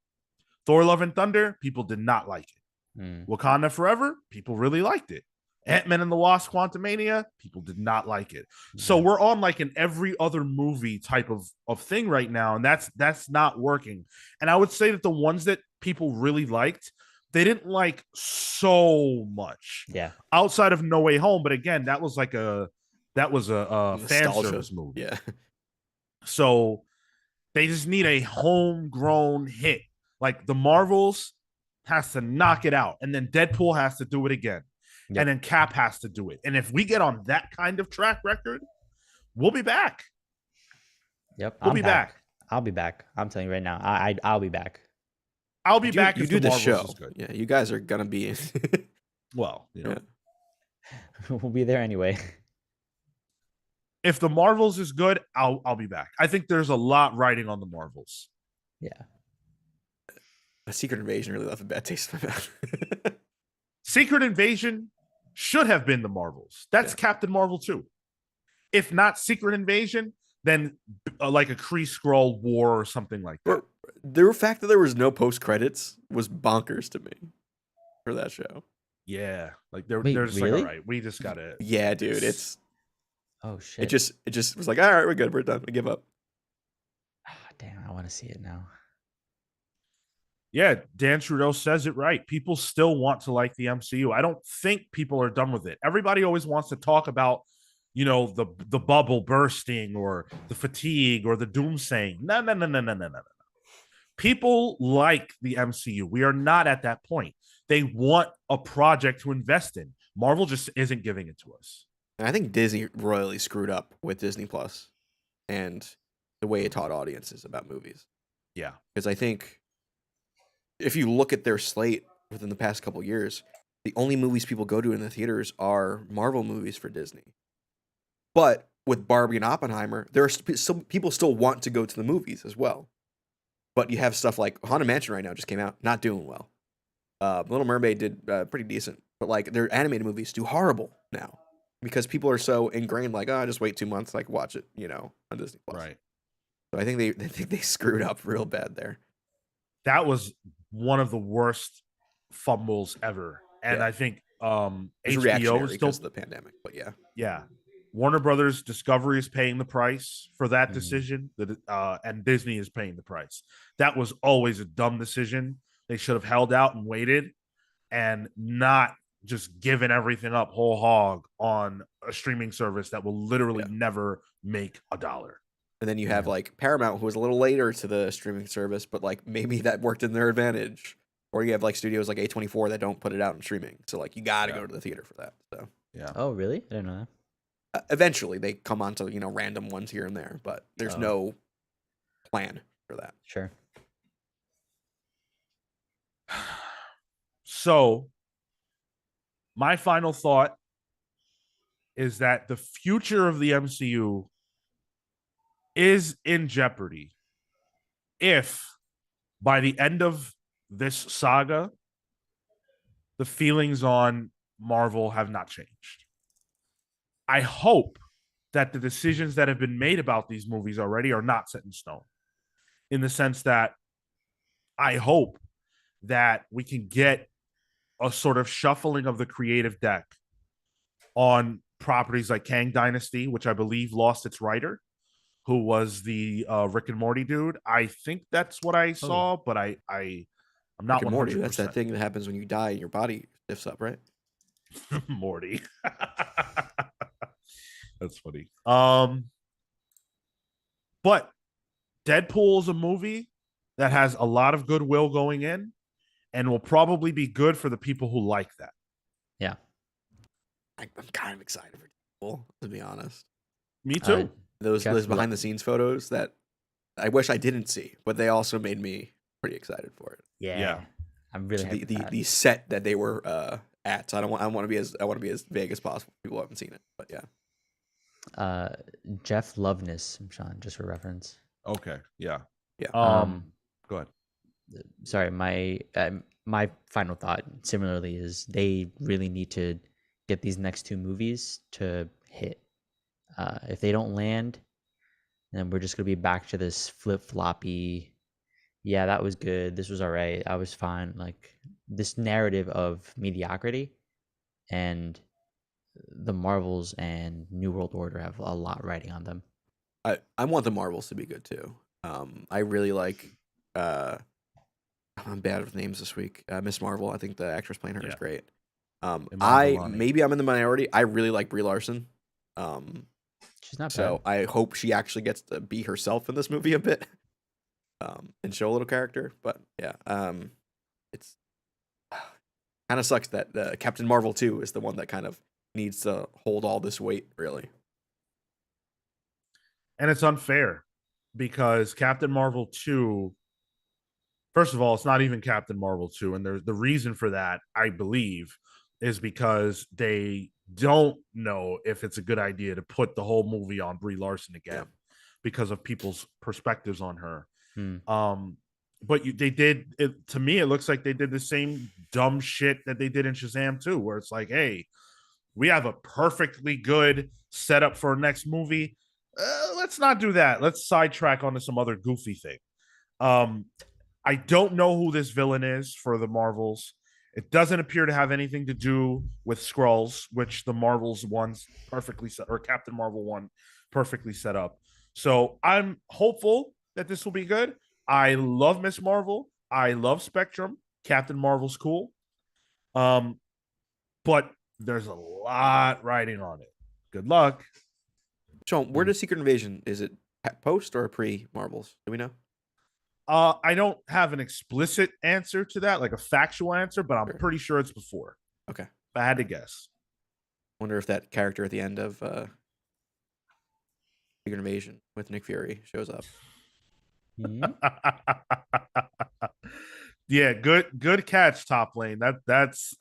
Thor Love and Thunder people did not like it. Wakanda Forever people really liked it. Ant-Man and the Wasp Quantumania people did not like it. So we're on like an every other movie type of thing right now, and that's not working. And I would say that the ones that people really liked, they didn't like so much. Yeah. Outside of No Way Home, but again, that was a fan service movie. Yeah. So they just need a homegrown hit. Like the Marvels has to knock it out, and then Deadpool has to do it again. Yep. And then Cap has to do it. And if we get on that kind of track record, we'll be back. Yep. We'll be back. I'll be back. I'm telling you right now. I'll be back. I'll be back. You if do the Marvels show. Is good. Yeah, you guys are gonna be in. Well, we'll be there anyway. If the Marvels is good, I'll be back. I think there's a lot riding on the Marvels. Yeah. A Secret Invasion really left a bad taste in my mouth. Secret Invasion should have been the Marvels. That's Captain Marvel 2. If not Secret Invasion, then like a Kree Skrull war or something like that. The fact that there was no post credits was bonkers to me for that show. Yeah, like they're just really? like, all right, we just gotta. Yeah, dude, it's. Oh shit! It just was like, all right, we're good, we're done, we give up. Damn, I want to see it now. Yeah, Dan Trudeau says it right. People still want to like the MCU. I don't think people are done with it. Everybody always wants to talk about, the bubble bursting or the fatigue or the doomsaying. No. People like the MCU. We are not at that point. They want a project to invest in. Marvel just isn't giving it to us. And I think Disney royally screwed up with Disney Plus and the way it taught audiences about movies. Yeah. Because I think if you look at their slate within the past couple years, the only movies people go to in the theaters are Marvel movies for Disney. But with Barbie and Oppenheimer, there are some people still want to go to the movies as well. But you have stuff like Haunted Mansion right now just came out, not doing well. Little Mermaid did pretty decent, but like their animated movies do horrible now because people are so ingrained. Like, oh, just wait 2 months, like watch it, on Disney Plus. Right. So I think they screwed up real bad there. That was one of the worst fumbles ever, and I think HBO is still because of the pandemic. But yeah. Warner Brothers Discovery is paying the price for that decision, and Disney is paying the price. That was always a dumb decision. They should have held out and waited and not just given everything up whole hog on a streaming service that will literally never make $1. And then you have like Paramount, who was a little later to the streaming service, but like maybe that worked in their advantage. Or you have like studios like A24 that don't put it out in streaming. So like you got to go to the theater for that. So yeah. Oh, really? I didn't know that. Eventually, they come on to random ones here and there, but there's no plan for that. Sure. So, my final thought is that the future of the MCU is in jeopardy if by the end of this saga, the feelings on Marvel have not changed. I hope that the decisions that have been made about these movies already are not set in stone, in the sense that I hope that we can get a sort of shuffling of the creative deck on properties like Kang Dynasty, which I believe lost its writer, who was the Rick and Morty dude. I think that's what I saw, but I'm not Rick and 100%. Morty, that's that thing that happens when you die and your body stiffs up, right? Morty. That's funny. But Deadpool is a movie that has a lot of goodwill going in and will probably be good for the people who like that. Yeah. I'm kind of excited for Deadpool, to be honest. Me too. Those behind the scenes photos that I wish I didn't see, but they also made me pretty excited for it. Yeah. I'm really happy the set that they were at. So I want to be as vague as possible. People haven't seen it, but yeah. Jeff Loveness, Sean, just for reference. Okay. Yeah. Yeah. Go ahead. Sorry, my final thought similarly is they really need to get these next two movies to hit. If they don't land, then we're just gonna be back to this flip-floppy. Yeah, that was good. This was all right. I was fine. Like this narrative of mediocrity, and the Marvels and New World Order have a lot riding on them. I want the Marvels to be good too. I really like. I'm bad with names this week. Miss Marvel. I think the actress playing her is great. Maybe I'm in the minority. I really like Brie Larson. She's not bad. So I hope she actually gets to be herself in this movie a bit, and show a little character. But yeah, it's kind of sucks that Captain Marvel 2 is the one that kind of needs to hold all this weight, really. And it's unfair because Captain Marvel 2, first of all, it's not even Captain Marvel 2. And the reason for that, I believe, is because they don't know if it's a good idea to put the whole movie on Brie Larson again because of people's perspectives on her. But they did it, to me, it looks like they did the same dumb shit that they did in Shazam 2, where it's like, hey, we have a perfectly good setup for our next movie. Let's not do that. Let's sidetrack onto some other goofy thing. I don't know who this villain is for the Marvels. It doesn't appear to have anything to do with Skrulls, which the Marvels one's perfectly set, or Captain Marvel 1 perfectly set up. So I'm hopeful that this will be good. I love Miss Marvel. I love Spectrum. Captain Marvel's cool. But there's a lot riding on it. Good luck. Sean, where does Secret Invasion? Is it post or pre Marvels? Do we know? I don't have an explicit answer to that, like a factual answer, but I'm pretty sure it's before. Okay. If I had to guess. Wonder if that character at the end of Secret Invasion with Nick Fury shows up. Yeah, good catch, Top Lane. That's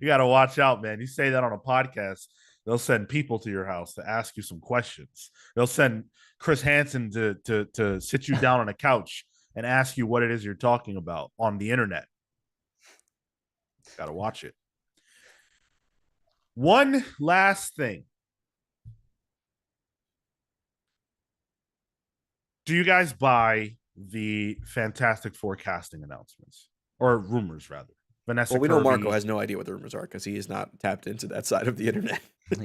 you got to watch out, man. You say that on a podcast, they'll send people to your house to ask you some questions. They'll send Chris Hansen to sit you down on a couch and ask you what it is you're talking about on the internet. Got to watch it. One last thing. Do you guys buy the Fantastic Four casting announcements or rumors, rather? Vanessa Well, we Kirby, know Marco has no idea what the rumors are because he is not tapped into that side of the internet.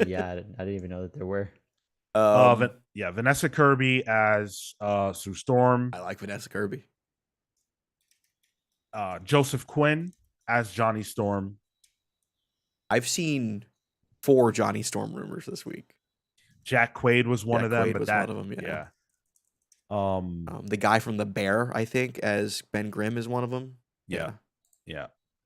Yeah, I didn't even know that there were. Vanessa Kirby as Sue Storm. I like Vanessa Kirby. Joseph Quinn as Johnny Storm. I've seen 4 Johnny Storm rumors this week. Jack Quaid was one of them. Quaid was one of them. Yeah. The guy from The Bear, I think, as Ben Grimm is one of them. Yeah.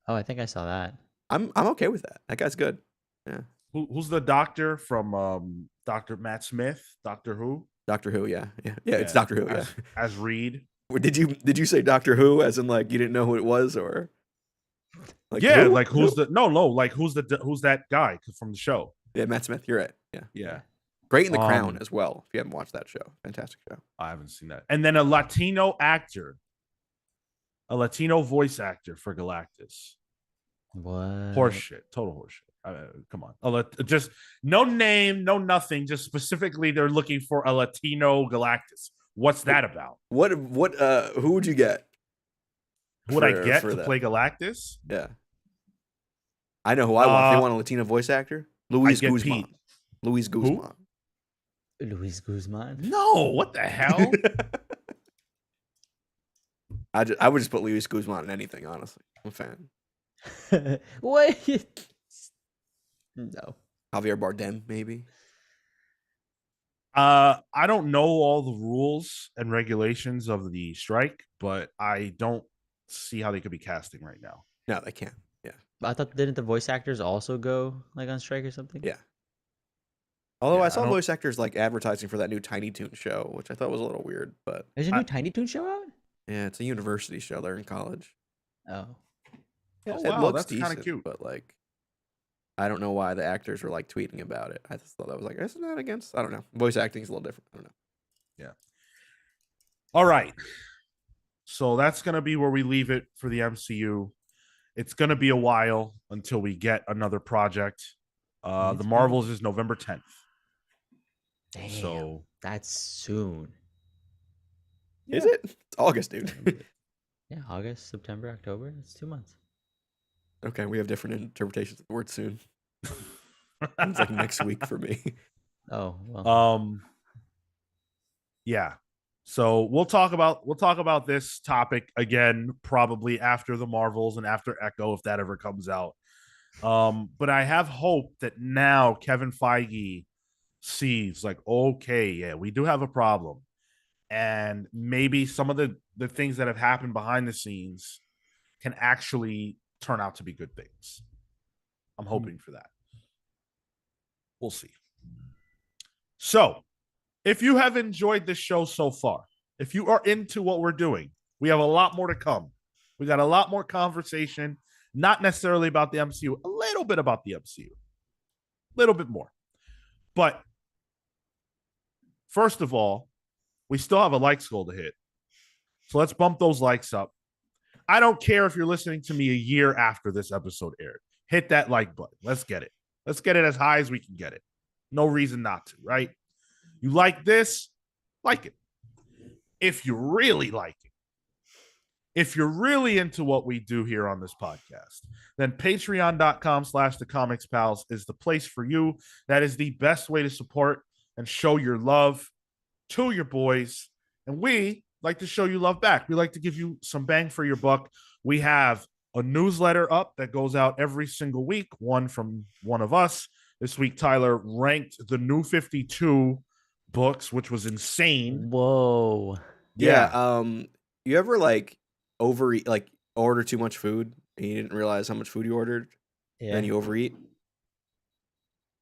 Oh, I think I saw that. I'm okay with that. That guy's good. Yeah. Who's the doctor from Dr. Matt Smith? Doctor Who? Doctor Who, yeah. It's Doctor Who, yeah. As Reed. Did you say Doctor Who as in like you didn't know who it was, or like who? Like who's that guy from the show? Yeah, Matt Smith. You're right. Yeah. Great in The Crown as well. If you haven't watched that show, fantastic show. I haven't seen that. And then a Latino actor, a Latino voice actor for Galactus. What? Horseshit, total horseshit. Come on, just no name, no nothing. Just specifically, they're looking for a Latino Galactus. What's that about? What? Who would you get? Who would I get to play Galactus? Yeah, I know who I want. They want a Latino voice actor. Luis Guzman. Luis Guzman. Who? Luis Guzman? No, what the hell? I would just put Luis Guzman in anything. Honestly, I'm a fan. What? No. Javier Bardem, maybe. I don't know all the rules and regulations of the strike, but I don't see how they could be casting right now. No, they can't. Yeah. I thought, didn't the voice actors also go like on strike or something? Yeah. Although I saw voice actors like advertising for that new Tiny Toon show, which I thought was a little weird, but there's a new Tiny Toon show out? Yeah, it's a university show. They're in college. Oh. Yeah, it looks that's kind of cute, but like, I don't know why the actors were like tweeting about it. I just thought that was like, isn't that against? I don't know. Voice acting is a little different. I don't know. Yeah. All right. So that's gonna be where we leave it for the MCU. It's gonna be a while until we get another project. The Marvels is November 10th. Damn, so that's soon. Is it? It's August, dude. Yeah, August, September, October. It's 2 months. Okay, we have different interpretations of the word soon. It's like next week for me. Oh, well. Yeah. So we'll talk about this topic again probably after the Marvels and after Echo if that ever comes out. But I have hope that now Kevin Feige sees like, okay, yeah, we do have a problem. And maybe some of the things that have happened behind the scenes can actually turn out to be good things. I'm hoping for that. We'll see. So, if you have enjoyed this show so far, if you are into what we're doing, we have a lot more to come. We got a lot more conversation, not necessarily about the MCU, a little bit about the MCU, a little bit more. But first of all, we still have a likes goal to hit. So let's bump those likes up. I don't care if you're listening to me a year after this episode aired. Hit that like button. Let's get it. Let's get it as high as we can get it. No reason not to, right? You like this? Like it. If you really like it, if you're really into what we do here on this podcast, then patreon.com/thecomicspals is the place for you. That is the best way to support and show your love to your boys. And we like to show you love back. We like to give you some bang for your buck. We have a newsletter up that goes out every single week, one from one of us. This week, Tyler ranked the New 52 books, which was insane. Whoa. Yeah. You ever like overeat, like order too much food and you didn't realize how much food you ordered? Yeah. Then you overeat?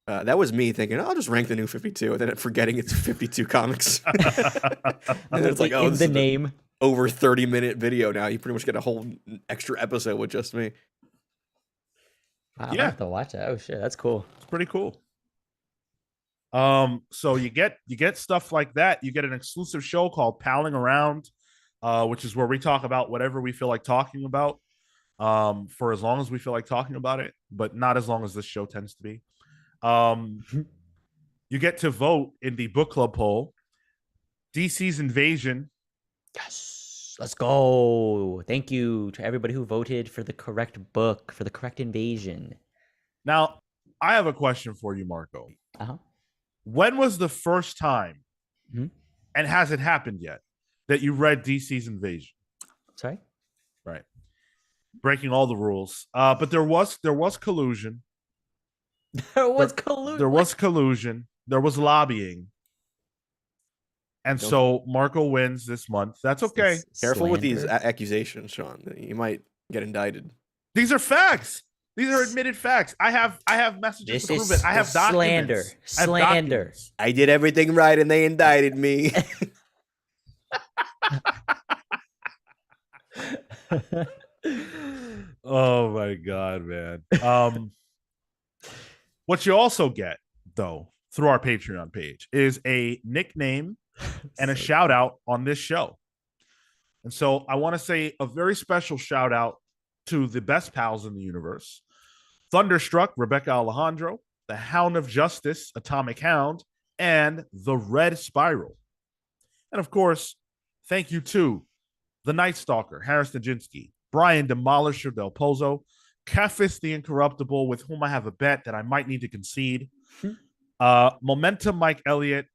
That was me thinking, I'll just rank the New 52, and then forgetting it's 52 comics. And then it's like, oh, in the name. Over 30-minute video now. You pretty much get a whole extra episode with just me. Wow, yeah. I have to watch that. Oh shit, that's cool. It's pretty cool. So you get stuff like that. You get an exclusive show called Palling Around, which is where we talk about whatever we feel like talking about, for as long as we feel like talking about it, but not as long as this show tends to be. You get to vote in the book club poll. DC's Invasion. Yes, let's go. Thank you to everybody who voted for the correct book, for the correct invasion. Now, I have a question for you, Marco. Uh-huh. When was the first time, and has it happened yet, that you read DC's Invasion? Sorry? Right. Breaking all the rules. But there was collusion. There was collusion. There was collusion. There was lobbying. And so Marco wins this month. That's okay. Careful with these accusations, Sean. You might get indicted. These are facts. These are admitted facts. I have messages to prove it. I have documents. Slander. I did everything right and they indicted me. Oh my God, man. What you also get, though, through our Patreon page is a nickname and a shout out on this show. And so I want to say a very special shout out to the best pals in the universe. Thunderstruck, Rebecca Alejandro, the Hound of Justice, Atomic Hound, and the Red Spiral. And of course, thank you to the Night Stalker, Harris Nijinsky, Brian Demolisher Del Pozo, Kefis the Incorruptible, with whom I have a bet that I might need to concede, Momentum Mike Elliott,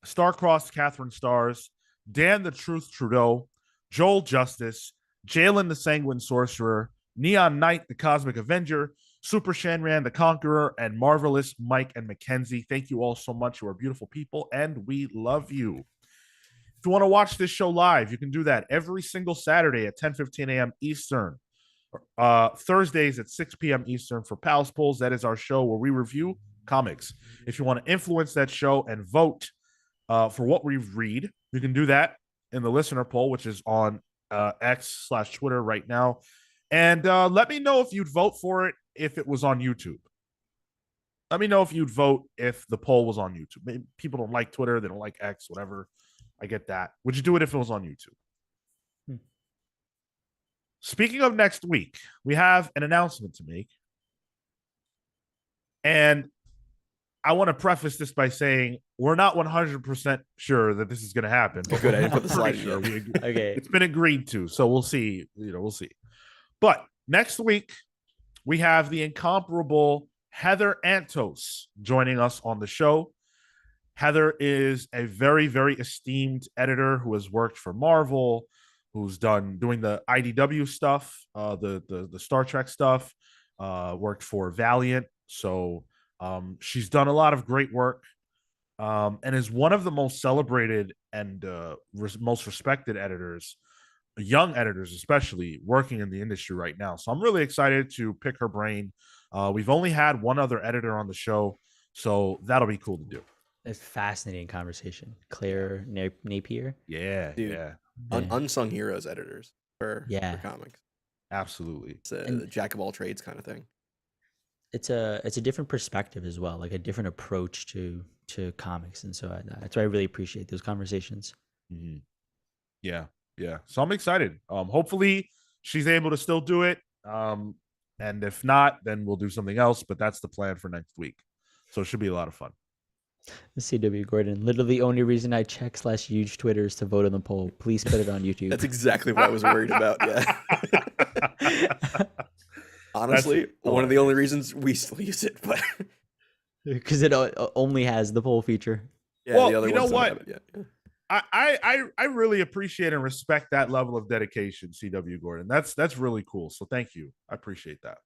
Starcrossed Catherine Stars, Dan the Truth Trudeau, Joel Justice, Jalen the Sanguine Sorcerer, Neon Knight the Cosmic Avenger, Super Shanran the Conqueror, and Marvelous Mike and Mackenzie. Thank you all so much. You are beautiful people, and we love you. If you want to watch this show live, you can do that every single Saturday at 10:15 a.m. Eastern. Thursdays at 6 p.m. Eastern for Pals Polls. That is our show where we review comics. If you want to influence that show and vote for what we read, you can do that in the listener poll, which is on X/Twitter right now. And let me know if you'd vote for it if it was on YouTube. Let me know if you'd vote if the poll was on YouTube. Maybe people don't like Twitter, they don't like X, whatever. I get that. Would you do it if it was on YouTube? Speaking of next week, we have an announcement to make. And I want to preface this by saying we're not 100% sure that this is going to happen. But Good, I didn't put the slide sure in. Okay. It's been agreed to, so we'll see. We'll see. But next week, we have the incomparable Heather Antos joining us on the show. Heather is a very, very esteemed editor who has worked for Marvel, who's doing the IDW stuff, the Star Trek stuff, worked for Valiant. So she's done a lot of great work, and is one of the most celebrated and most respected editors, young editors especially, working in the industry right now. So I'm really excited to pick her brain. We've only had one other editor on the show, so that'll be cool to do. It's fascinating conversation. Claire Napier. Yeah, Dude. yeah. Unsung heroes editors for comics. Absolutely. It's a jack of all trades kind of thing. It's a different perspective as well, like a different approach to comics, and so that's why I really appreciate those conversations. Mm-hmm. Yeah. So I'm excited. Hopefully she's able to still do it. And if not, then we'll do something else. But that's the plan for next week. So it should be a lot of fun. CW Gordon, literally the only reason I check /huge Twitter is to vote on the poll. Please put it on YouTube. That's exactly what I was worried about. Yeah. Honestly, one of the only reasons we still use it, but because it only has the poll feature. Yeah, well, the other you know ones don't what? have it yet. I really appreciate and respect that level of dedication, CW Gordon. That's really cool. So thank you. I appreciate that.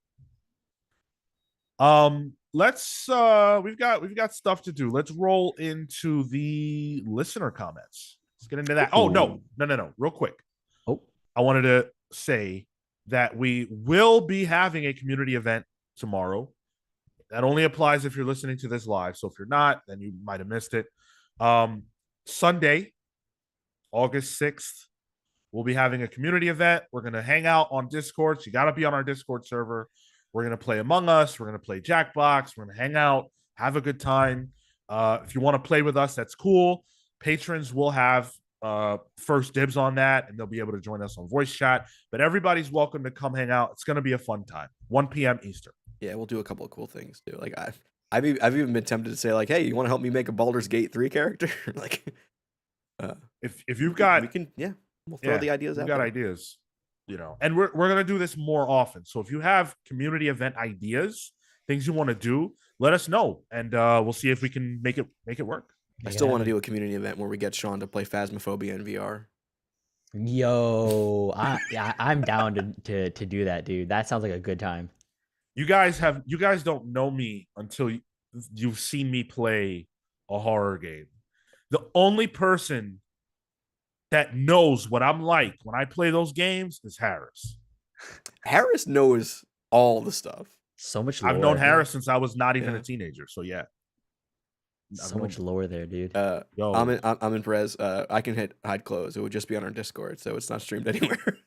Let's we've got stuff to do. Let's roll into the listener comments. Let's get into that. Oh, no. Real quick. Oh, I wanted to say that we will be having a community event tomorrow. That only applies if you're listening to this live. So if you're not, then you might have missed it. Sunday, August 6th, we'll be having a community event. We're going to hang out on Discord. So you got to be on our Discord server. We're going to play Among Us. We're going to play Jackbox. We're going to hang out, have a good time. If you want to play with us, that's cool. Patrons will have first dibs on that, and they'll be able to join us on voice chat. But everybody's welcome to come hang out. It's going to be a fun time. 1 p.m. Eastern. Yeah, we'll do a couple of cool things too. Like I've even been tempted to say like, hey, you want to help me make a Baldur's Gate 3 character? Like, if you've got, we can, we'll throw the ideas out. We've got ideas, and we're gonna do this more often. So if you have community event ideas, things you want to do, let us know, and we'll see if we can make it work. I still want to do a community event where we get Sean to play Phasmophobia in VR. Yo, I'm down to do that, dude. That sounds like a good time. You guys don't know me until you've seen me play a horror game. The only person that knows what I'm like when I play those games is Harris. Harris knows all the stuff. So much lore. I've known Harris since I was not even a teenager. So yeah. So much lore there, dude. I'm in Perez. I can hide clothes. It would just be on our Discord, so it's not streamed anywhere.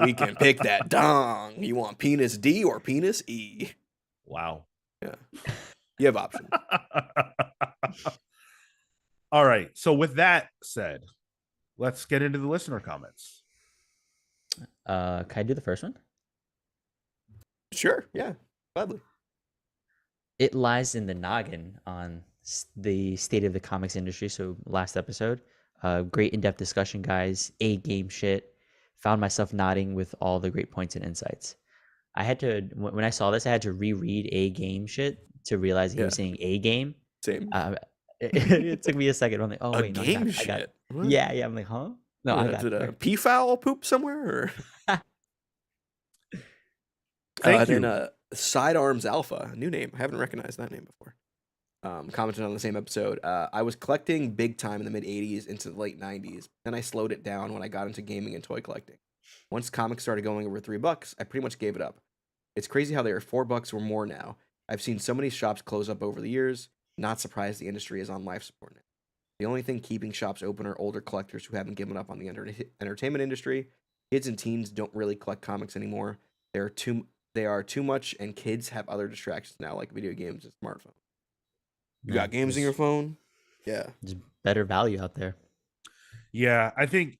We can pick that dong. You want penis D or penis E? Wow. Yeah. You have options. All right. So with that said, let's get into the listener comments. Can I do the first one? Sure. Yeah. Gladly. It lies in the noggin on the state of the comics industry. So last episode, great in-depth discussion, guys. A game shit. Found myself nodding with all the great points and insights. I had to, when I saw this, I had to reread A game shit to realize he was saying A game. Same. It took me a second. I'm like, oh wait, no, I got it. What? Yeah. I'm like, huh? No, I got it. Did it. a peafowl poop somewhere? Or? Thank you. Then Sidearms Alpha, a new name. I haven't recognized that name before. Commented on the same episode. I was collecting big time in the mid 80s into the late 90s. Then I slowed it down when I got into gaming and toy collecting. Once comics started going over $3, I pretty much gave it up. It's crazy how they are $4 or more now. I've seen so many shops close up over the years. Not surprised the industry is on life support now. The only thing keeping shops open are older collectors who haven't given up on the entertainment industry. Kids and teens don't really collect comics anymore. They are too much, and kids have other distractions now, like video games and smartphones. You got games in your phone? Yeah. There's better value out there. Yeah, I think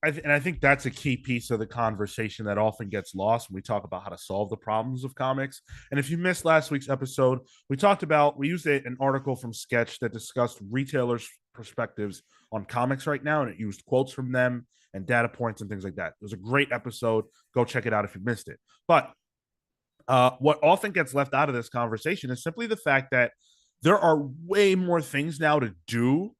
that's a key piece of the conversation that often gets lost when we talk about how to solve the problems of comics. And if you missed last week's episode, we used an article from Sketch that discussed retailers' perspectives on comics right now, and it used quotes from them and data points and things like that. It was a great episode. Go check it out if you missed it. But what often gets left out of this conversation is simply the fact that there are way more things now to do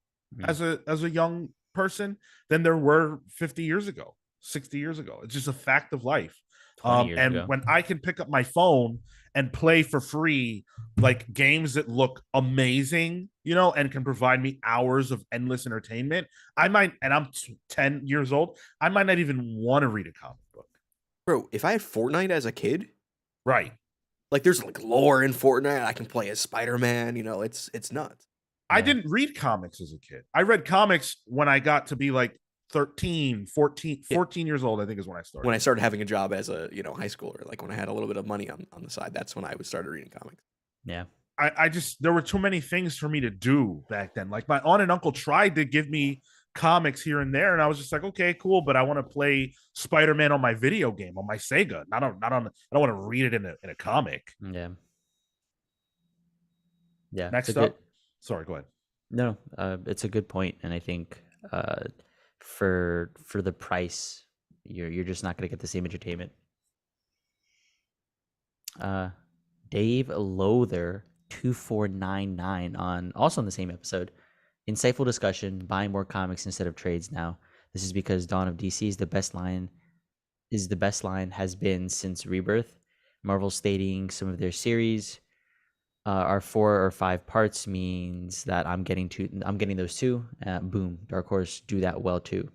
as a young person than there were 50 years ago, 60 years ago. It's just a fact of life. And when I can pick up my phone and play for free, like games that look amazing, and can provide me hours of endless entertainment, and I'm 10 years old, I might not even want to read a comic book. Bro, if I had Fortnite as a kid, right? Like there's like lore in Fortnite. I can play as Spider-Man. It's nuts. I didn't read comics as a kid. I read comics when I got to be like 13, 14 years old, I think is when I started. When I started having a job as a, high schooler, like when I had a little bit of money on the side, that's when I started reading comics. Yeah. There were too many things for me to do back then. Like my aunt and uncle tried to give me comics here and there, and I was just like, okay, cool, but I want to play Spider-Man on my video game, on my Sega. I don't want to read it in a comic. Yeah. Yeah. Next up. Sorry, go ahead. No, it's a good point, and I think for the price, you're just not going to get the same entertainment. Dave Loather 2499 on the same episode. Insightful discussion, buying more comics instead of trades now. This is because Dawn of DC is the best line has been since Rebirth. Marvel stating some of their series are 4 or 5 parts means that I'm getting those too. Boom, Dark Horse do that well too.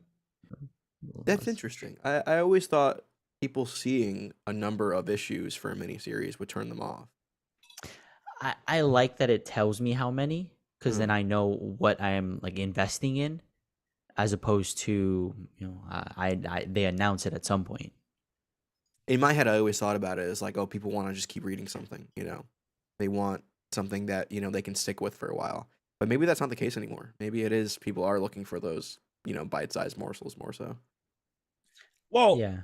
That's interesting. I always thought people seeing a number of issues for a miniseries would turn them off. I like that it tells me how many, because then I know what I am like investing in, as opposed to they announce it at some point. In my head, I always thought about it as like, oh, people want to just keep reading something, They want something that, they can stick with for a while. But maybe that's not the case anymore. Maybe it is. People are looking for those, bite-sized morsels more so. Well, yeah.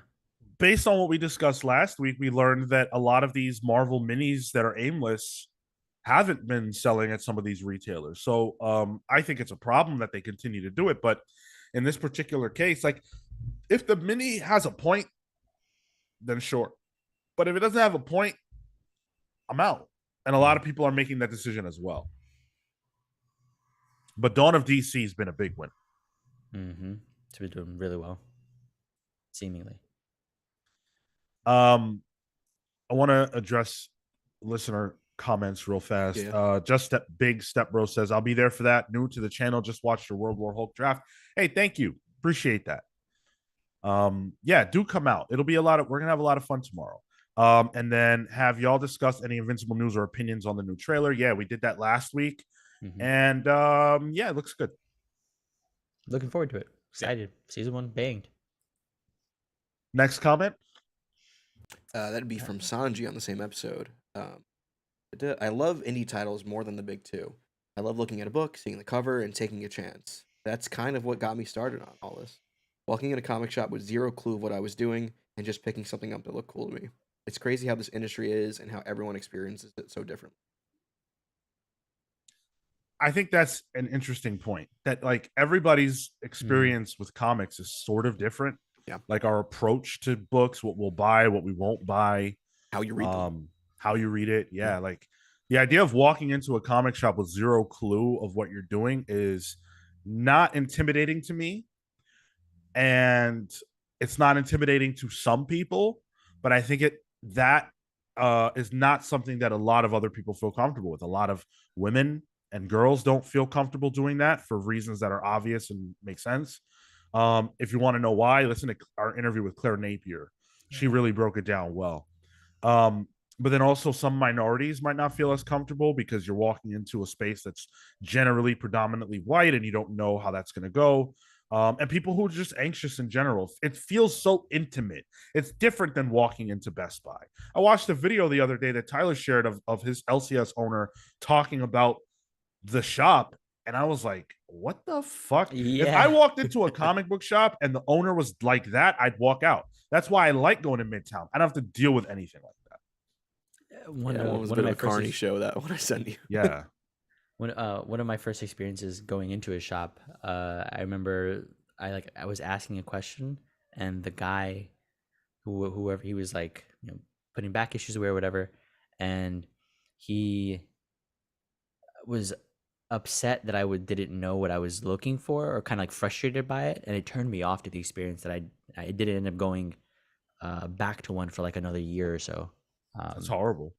Based on what we discussed last week, we learned that a lot of these Marvel minis that are aimless haven't been selling at some of these retailers. So I think it's a problem that they continue to do it. But in this particular case, like if the mini has a point, then sure. But if it doesn't have a point, I'm out. And a lot of people are making that decision as well. But Dawn of DC has been a big win. Mm-hmm. It's been doing really well, seemingly. I want to address listener comments real fast. Yeah. Big Step Bro says, I'll be there for that. New to the channel, just watched your World War Hulk draft. Hey, thank you. Appreciate that. Yeah, do come out. We're gonna have a lot of fun tomorrow. And then have y'all discussed any Invincible news or opinions on the new trailer? Yeah, we did that last week. Mm-hmm. And yeah, it looks good. Looking forward to it. Excited. Yeah. Season 1 banged. Next comment. That'd be from Sanji on the same episode. I love indie titles more than the big two. I love looking at a book, seeing the cover, and taking a chance. That's kind of what got me started on all this. Walking in a comic shop with zero clue of what I was doing and just picking something up that looked cool to me. It's crazy how this industry is and how everyone experiences it so different. I think that's an interesting point, that like everybody's experience with comics is sort of different. Yeah. Like our approach to books, what we'll buy, what we won't buy, How you read them. how you read it. Yeah. Like the idea of walking into a comic shop with zero clue of what you're doing is not intimidating to me. And it's not intimidating to some people, but I think that is not something that a lot of other people feel comfortable with. A lot of women and girls don't feel comfortable doing that for reasons that are obvious and make sense. If you want to know why, listen to our interview with Claire Napier. She really broke it down well. But then also some minorities might not feel as comfortable because you're walking into a space that's generally predominantly white and you don't know how that's going to go. And people who are just anxious in general. It feels so intimate. It's different than walking into Best Buy. I watched a video the other day that Tyler shared of his LCS owner talking about the shop, and I was like, what the fuck? Yeah. If I walked into a comic book shop and the owner was like that, I'd walk out. That's why I like going to Midtown. I don't have to deal with anything like that. One was a bit of a Carney show, that one I sent you. Yeah. One of my first experiences going into a shop, I remember I was asking a question, and the guy, whoever he was, like, putting back issues away or whatever, and he was upset that I didn't know what I was looking for, or kind of like frustrated by it, and it turned me off to the experience that I didn't end up going back to one for like another year or so. That's horrible.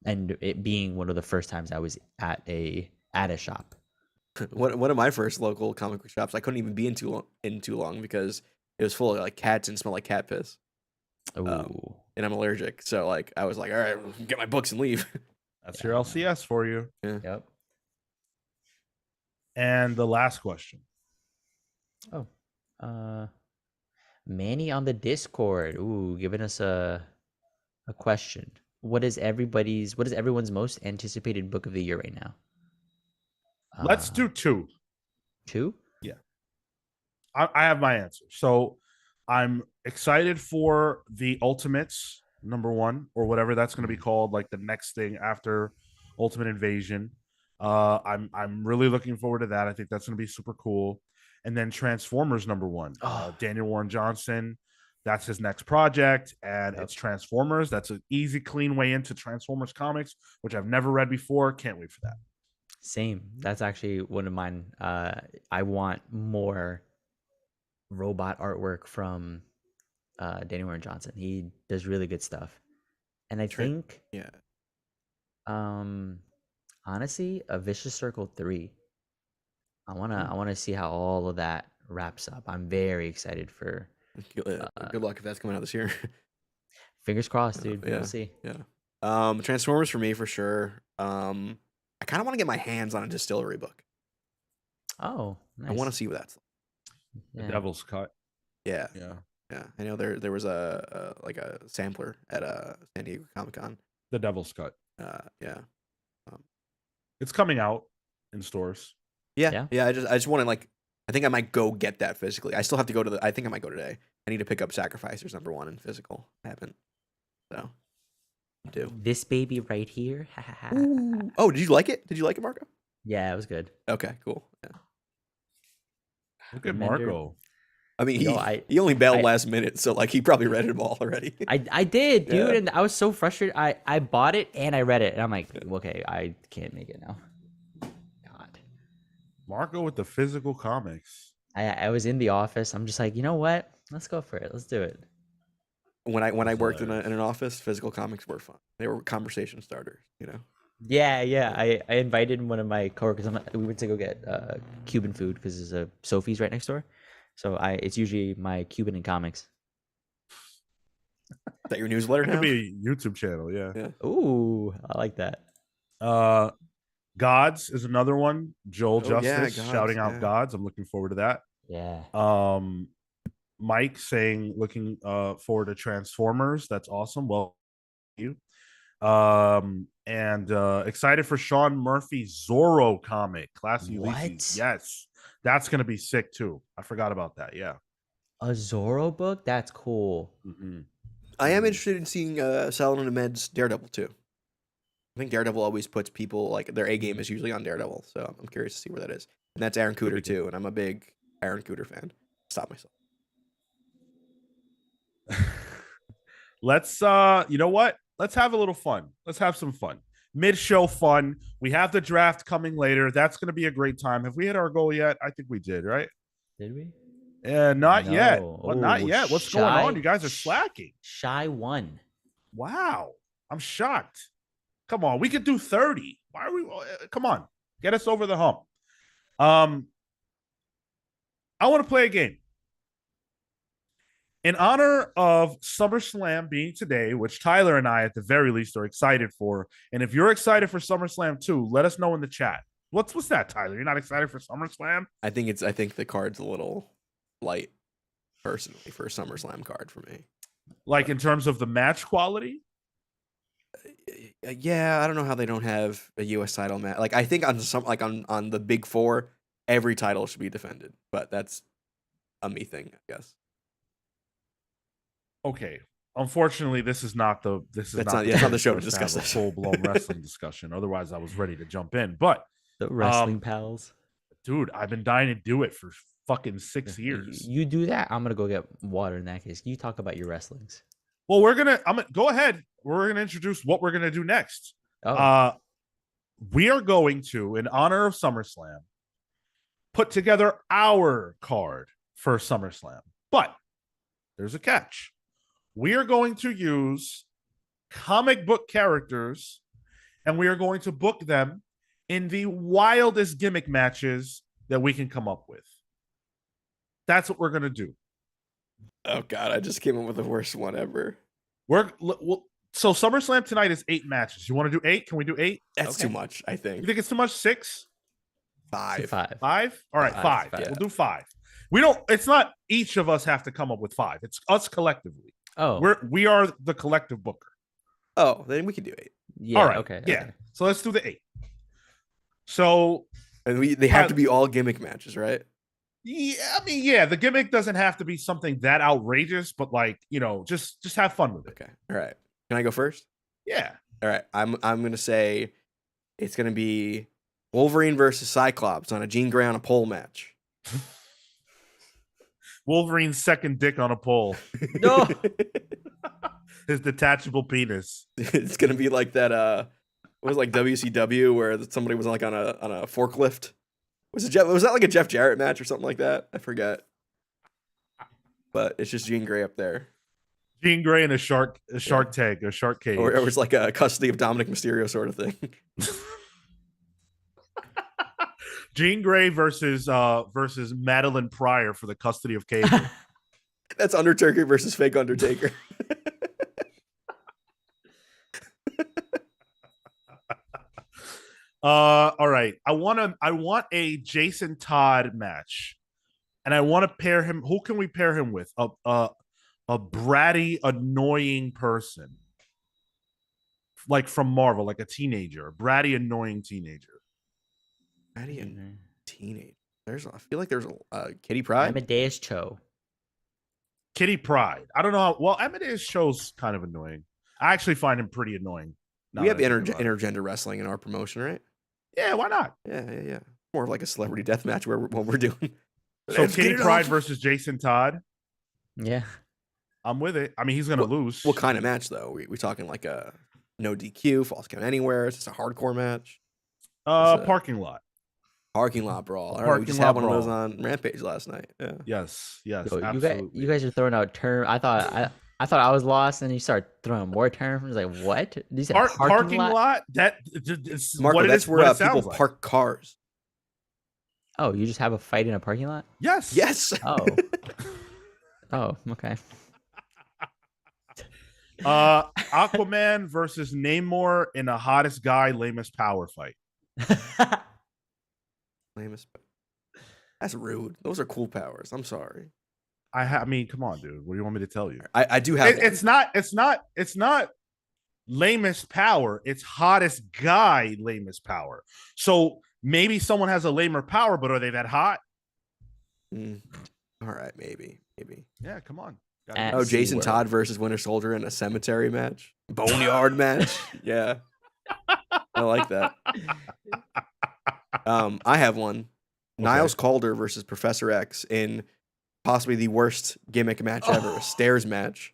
And it being one of the first times I was at a shop. One of my first local comic book shops, I couldn't even be in too long because it was full of like cats and smelled like cat piss. Oh. And I'm allergic, so like I was like, all right, get my books and leave. That's your LCS for you. Yeah. Yep. And the last question. Manny on the Discord. Ooh, giving us a question. What is everyone's most anticipated book of the year right now? Let's do two. Two? Yeah. I have my answer. So I'm excited for the Ultimates #1, or whatever that's going to be called, like the next thing after Ultimate Invasion. I'm really looking forward to that. I think that's going to be super cool. And then Transformers #1. Daniel Warren Johnson, that's his next project, and it's Transformers. That's an easy, clean way into Transformers comics, which I've never read before. Can't wait for that. Same. That's actually one of mine. I want more robot artwork from Daniel Warren Johnson. He does really good stuff. And I think honestly, a Vicious Circle 3. I wanna see how all of that wraps up. I'm very excited for good luck if that's coming out this year. Fingers crossed, dude. We'll see. Yeah. Transformers for me for sure. I kind of want to get my hands on a Distillery book. Oh, nice. I want to see what that's like. The Devil's Cut. Yeah. I know there was a sampler at San Diego Comic-Con. The Devil's Cut. Yeah. It's coming out in stores. Yeah. I just want to, like, I think I might go get that physically. I still have to go I think I might go today. I need to pick up Sacrificers #1 in physical. I haven't. So. Do. This baby right here. Oh, did you like it? Did you like it, Marco? Yeah, it was good. Okay, cool. Yeah. Look at Marco. I mean, he only bailed last minute, so like he probably read it all already. I did, dude, and I was so frustrated. I bought it and I read it, and I'm like, okay, I can't make it now. God. Marco with the physical comics. I was in the office. I'm just like, you know what? Let's go for it. Let's do it. When I worked in an office, physical comics were fun. They were conversation starters, you know. Yeah. I invited one of my coworkers. We went to go get Cuban food because there's a Sophie's right next door. So it's usually my Cuban and comics. Is that your newsletter now? It could be a YouTube channel, yeah. Ooh, I like that. Gods is another one. Joel Justice Gods, shouting out Gods. I'm looking forward to that. Yeah. Mike saying looking forward to Transformers. That's awesome. Well, you. And excited for Sean Murphy's Zorro comic, Class Ulysses. What? Yes, that's gonna be sick too. I forgot about that. Yeah. A Zorro book? That's cool. Mm-hmm. I am interested in seeing Saladin Ahmed's Daredevil too. I think Daredevil always puts people like their A game is usually on Daredevil, so I'm curious to see where that is. And that's Aaron Cooter too, and I'm a big Aaron Cooter fan. Stop myself. Let's you know what? Let's have a little fun. Let's have some fun. Mid-show fun. We have the draft coming later. That's going to be a great time. Have we hit our goal yet? I think we did, right? Did we? Not yet. No. Well, not Ooh, yet. What's going on? You guys are slacking. Shy one. Wow. I'm shocked. Come on. We could do 30. Why are we? Come on. Get us over the hump. I want to play a game. In honor of SummerSlam being today, which Tyler and I, at the very least, are excited for. And if you're excited for SummerSlam too, let us know in the chat. What's that, Tyler? You're not excited for SummerSlam? I think the card's a little light, personally, for a SummerSlam card for me. Like in terms of the match quality? Yeah, I don't know how they don't have a U.S. title match. Like I think on the Big Four, every title should be defended, but that's a me thing, I guess. Okay. Unfortunately, this is not the show to discuss a full-blown wrestling discussion. Otherwise, I was ready to jump in. But the wrestling pals. Dude, I've been dying to do it for fucking 6 years. You do that, I'm gonna go get water in that case. You talk about your wrestlings. Well, I'm gonna go ahead. We're gonna introduce what we're gonna do next. Oh. We are going to, in honor of SummerSlam, put together our card for SummerSlam. But there's a catch. We are going to use comic book characters, and we are going to book them in the wildest gimmick matches that we can come up with. That's what we're going to do. Oh, God, I just came up with the worst one ever. So SummerSlam tonight is 8 matches. You want to do 8? Can we do 8? That's too much, I think. You think it's too much? 6? 5. 5? All right, 5. Yeah. We'll do 5. It's not each of us have to come up with 5. It's us collectively. Oh. We are the collective booker. Oh, then we can do 8. Yeah. All right. Okay. Yeah. Okay. So let's do the 8. So and they have to be all gimmick matches, right? Yeah, I mean, yeah, the gimmick doesn't have to be something that outrageous, but like, just have fun with it. Okay. All right. Can I go first? Yeah. All right. I'm gonna say it's gonna be Wolverine versus Cyclops on a Jean Grey on a pole match. Wolverine's second dick on a pole. No. His detachable penis. It's gonna be like that. It was like WCW where somebody was like on a forklift. Was that like a Jeff Jarrett match or something like that? I forget. But it's just Jean Grey up there. Jean Grey in a shark tank, a shark cage. Or it was like a custody of Dominic Mysterio sort of thing. Jean Grey versus Madeline Pryor for the custody of Cable. That's Undertaker versus fake Undertaker. All right. I want a Jason Todd match, and I want to pair him. Who can we pair him with? A bratty, annoying person, like from Marvel, like a teenager, a bratty, annoying teenager. Bratty and teenager. I feel like there's a Kitty Pryde. Amadeus Cho. Kitty Pryde. I don't know. Well, Amadeus Cho's kind of annoying. I actually find him pretty annoying. We have intergender wrestling in our promotion, right? Yeah, why not? Yeah. More of like a celebrity death match what we're doing. So Kitty Pryde versus Jason Todd. Yeah. I'm with it. I mean, he's gonna lose. What kind of match though? We talking like a no DQ, false count anywhere? It's just a hardcore match. Parking lot. Parking lot brawl. All right, we just had one of those on Rampage last night. Yeah. Yes. Yo, absolutely. You guys are throwing out terms. I thought I was lost, and you start throwing more terms. Like what? You said parking lot? Marco, that's where people park cars. Oh, you just have a fight in a parking lot? Yes. Oh. Oh, okay. Aquaman versus Namor in a hottest guy, lamest power fight. Lamest. That's rude. Those are cool powers. I'm sorry. I mean, come on, dude. What do you want me to tell you? I do have. It's not lamest power. It's hottest guy lamest power. So maybe someone has a lamer power, but are they that hot? All right, maybe. Yeah, come on. Oh, Jason Todd versus Winter Soldier in a cemetery match, boneyard match. Yeah, I like that. I have one. Okay. Niles Calder versus Professor X in possibly the worst gimmick match ever, a stairs match.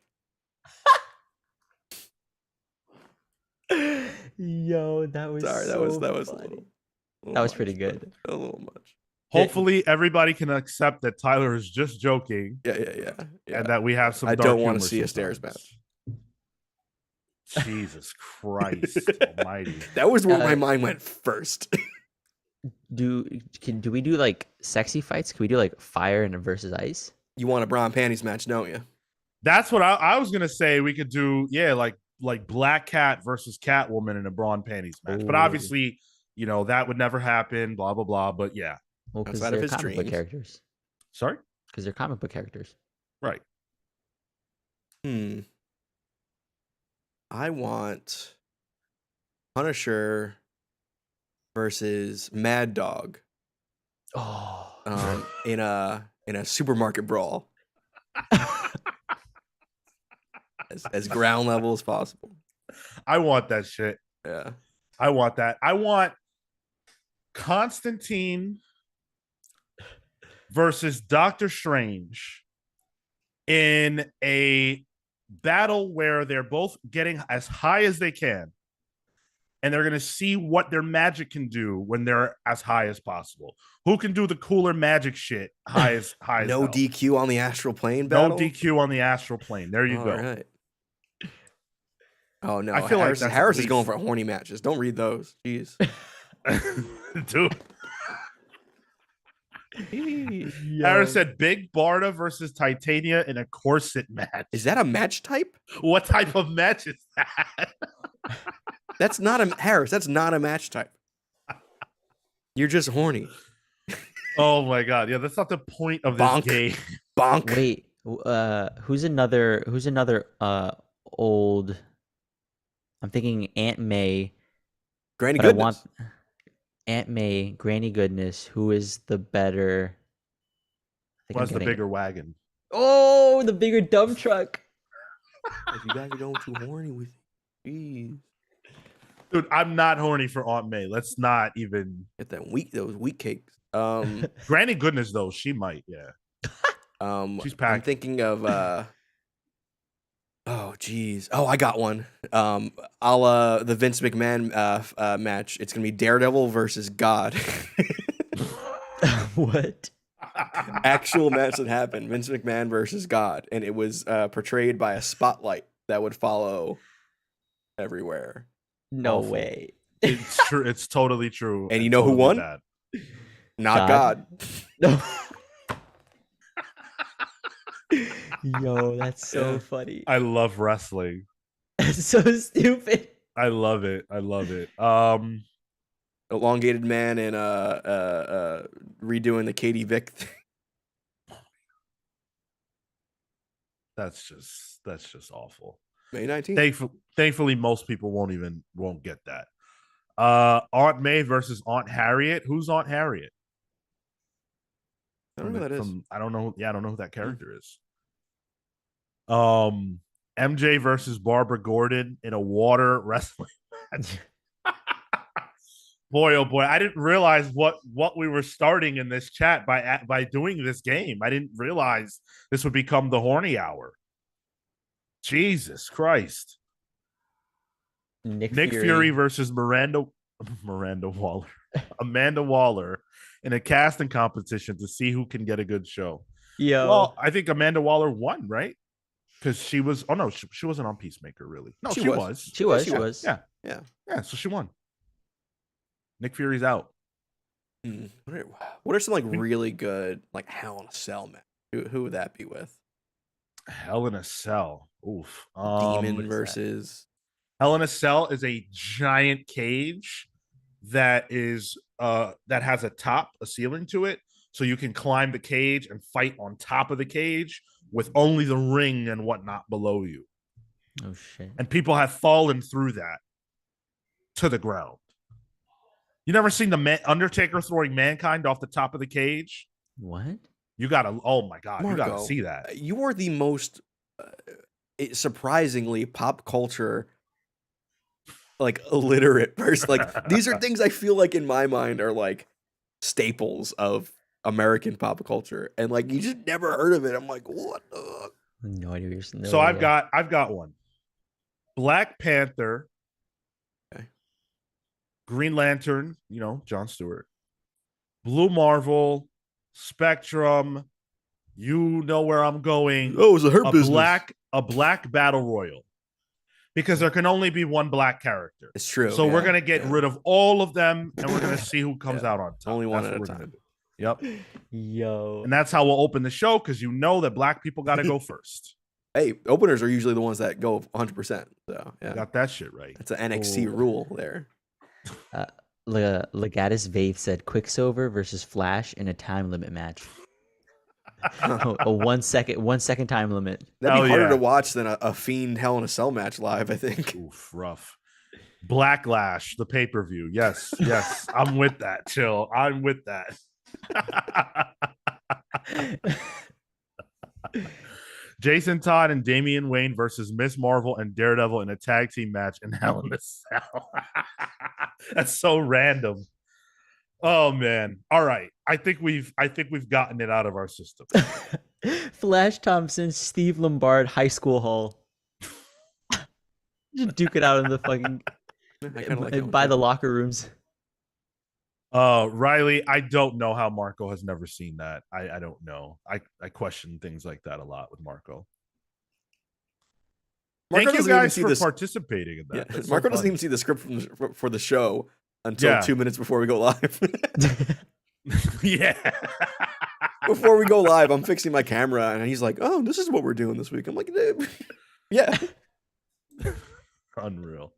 Yo, that was that was a little that was pretty good. A little much. Hopefully, everybody can accept that Tyler is just joking. Yeah. And that we have some. I don't want to see a stairs match. Jesus Christ Almighty! That was where my mind went first. Do we do like sexy fights? Can we do like fire and versus ice? You want a bra and panties match, don't you? That's what I was gonna say. We could do, like Black Cat versus Catwoman in a bra and panties match. Ooh. But obviously, that would never happen. Blah blah blah. But yeah, well, because they're comic book characters. Sorry, because they're comic book characters. Right. I want Punisher versus Mad Dog. In a supermarket brawl. as ground level as possible. I want that shit. Yeah. I want that. I want Constantine versus Doctor Strange in a battle where they're both getting as high as they can, and they're going to see what their magic can do when they're as high as possible. Who can do the cooler magic shit high as no as DQ on the astral plane battle? No DQ on the astral plane. There you go. Right. Oh no, I feel Harris is going for horny matches. Don't read those. Jeez. Dude. Harris said Big Barda versus Titania in a corset match. Is that a match type? What type of match is that? That's not a Harris. That's not a match type. You're just horny. Oh my god! Yeah, that's not the point of this game. Bonk. Wait, who's another old? I'm thinking Aunt May. Granny Goodness. Aunt May, Granny Goodness. Who is the better? What's the bigger wagon? Oh, the bigger dump truck. If you guys are going too horny with it, jeez. Dude, I'm not horny for Aunt May. Let's not even get those wheat cakes. Granny Goodness though, she might, yeah. She's packed. I'm thinking of oh geez. Oh, I got one. A la the Vince McMahon match. It's gonna be Daredevil versus God. What? Actual match that happened. Vince McMahon versus God, and it was portrayed by a spotlight that would follow everywhere. No way. It's true. It's totally true. And you know who won? Bad. Not God. No. Yo, that's so funny. I love wrestling. That's so stupid. I love it. Elongated man and redoing the Katie Vick thing. That's just awful. May 19th. Thankfully, most people won't get that. Aunt May versus Aunt Harriet. Who's Aunt Harriet? I don't know who that is. I don't know. Yeah, I don't know who that character is. MJ versus Barbara Gordon in a water wrestling match. Boy, oh boy! I didn't realize what we were starting in this chat by doing this game. I didn't realize this would become the horny hour. Jesus Christ! Nick Fury versus Amanda Waller in a casting competition to see who can get a good show. Yeah. Well, I think Amanda Waller won, right? Because she was. Oh no, she wasn't on Peacemaker, really. No, she was. She was. Yeah. So she won. Nick Fury's out. What are some really good Hell in a Cell match? Who would that be with? Hell in a Cell. Oof. Demon versus Hell in a Cell is a giant cage that is that has a ceiling to it, so you can climb the cage and fight on top of the cage with only the ring and whatnot below you. Oh shit. And people have fallen through that to the ground. You never seen the Undertaker throwing Mankind off the top of the cage? What? You gotta, oh my God, Marco, you gotta see that. You are the most surprisingly pop culture like illiterate person. Like these are things I feel like in my mind are like staples of American pop culture, and like you just never heard of it. I'm like, what the? No idea what you're saying. So I've got one. Black Panther, Okay. Green Lantern, Jon Stewart, Blue Marvel, Spectrum. You know where I'm going. Oh, it was her business. A black battle royal, because there can only be one black character. It's true. So we're gonna get rid of all of them, and we're gonna see who comes out on top. Only one that's at what a we're time. gonna do. Yep. Yo. And that's how we'll open the show, because you know that black people got to go first. Hey, openers are usually the ones that go 100%. So yeah, Got that shit right. It's an NXT rule there. Legatus Vaith said Quicksilver versus Flash in a time limit match. a 1 second time limit. That'd be harder to watch than a Fiend Hell in a Cell match live, I think. Oof, rough. Blacklash, the pay-per-view. Yes, I'm with that. Chill. I'm with that. Jason Todd and Damian Wayne versus Miss Marvel and Daredevil in a tag team match in Hell in a Cell. That's so random. Oh man. All right. I think we've gotten it out of our system. Flash Thompson, Steve Lombard, high school hall. Just duke it out in the fucking by the locker rooms. Riley, I don't know how Marco has never seen that. I don't know. I question things like that a lot with Marco. Thank you guys for participating in that. Yeah. Marco doesn't even see the script for the show until 2 minutes before we go live. Yeah. Before we go live, I'm fixing my camera, and he's like, "Oh, this is what we're doing this week." I'm like, "Yeah." Unreal.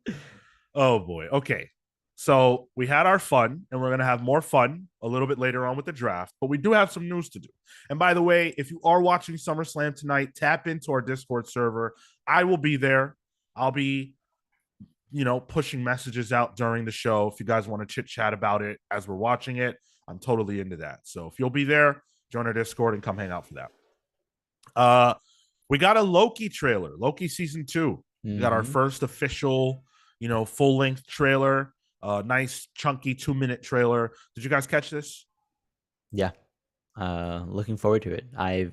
Oh boy. Okay. So we had our fun, and we're going to have more fun a little bit later on with the draft, but we do have some news to do. And by the way, if you are watching SummerSlam tonight, tap into our Discord server. I will be there. I'll be, pushing messages out during the show. If you guys want to chit chat about it as we're watching it, I'm totally into that. So if you'll be there, join our Discord and come hang out for that. We got a Loki trailer, Loki season 2. We got our first official, full length trailer. Nice chunky 2-minute trailer. Did you guys catch this? Yeah. Looking forward to it. I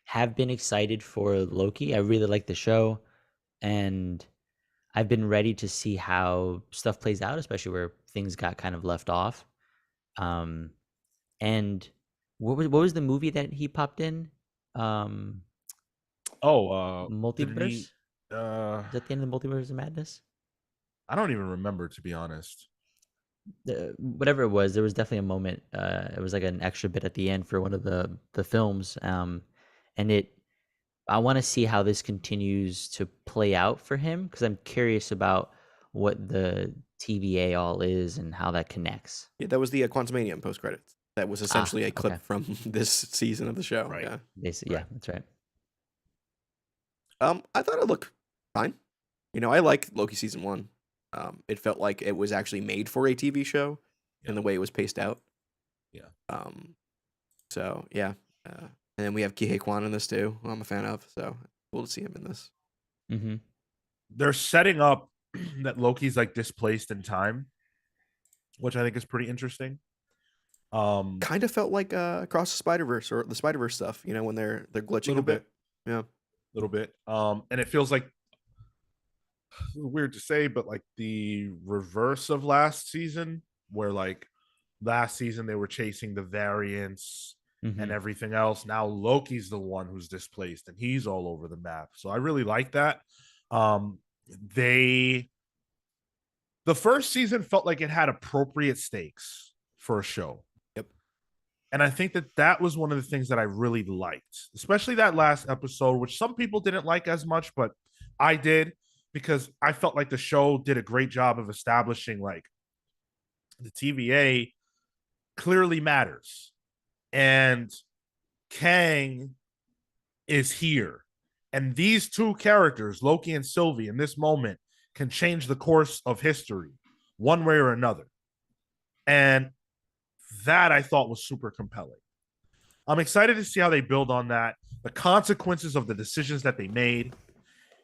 have been excited for Loki. I really like the show, and I've been ready to see how stuff plays out, especially where things got kind of left off. And what was the movie that he popped in? Multiverse? Is that the end of the Multiverse of Madness? I don't even remember, to be honest. Whatever it was, there was definitely a moment. It was like an extra bit at the end for one of the films, and I want to see how this continues to play out for him, because I'm curious about what the TVA all is and how that connects. Yeah, that was the Quantumania post credits. That was essentially a clip from this season of the show. Right. Yeah. Basically, yeah, that's right. I thought it looked fine. I like Loki season 1. It felt like it was actually made for a TV show in the way it was paced out. Yeah. So yeah. And then we have Kihei Kwan in this too, who I'm a fan of. So cool to see him in this. Mm-hmm. They're setting up that Loki's like displaced in time, which I think is pretty interesting. Kind of felt like Across the Spider-Verse or the Spider-Verse stuff, when they're glitching a bit. Yeah. A little bit. And it feels like, weird to say, but like the reverse of last season, where like last season they were chasing the variants and everything else. Now Loki's the one who's displaced, and he's all over the map. So I really like that. The first season felt like it had appropriate stakes for a show. Yep. And I think that was one of the things that I really liked, especially that last episode, which some people didn't like as much, but I did, because I felt like the show did a great job of establishing like the TVA clearly matters. And Kang is here. And these two characters, Loki and Sylvie, in this moment, can change the course of history one way or another. And that I thought was super compelling. I'm excited to see how they build on that, the consequences of the decisions that they made,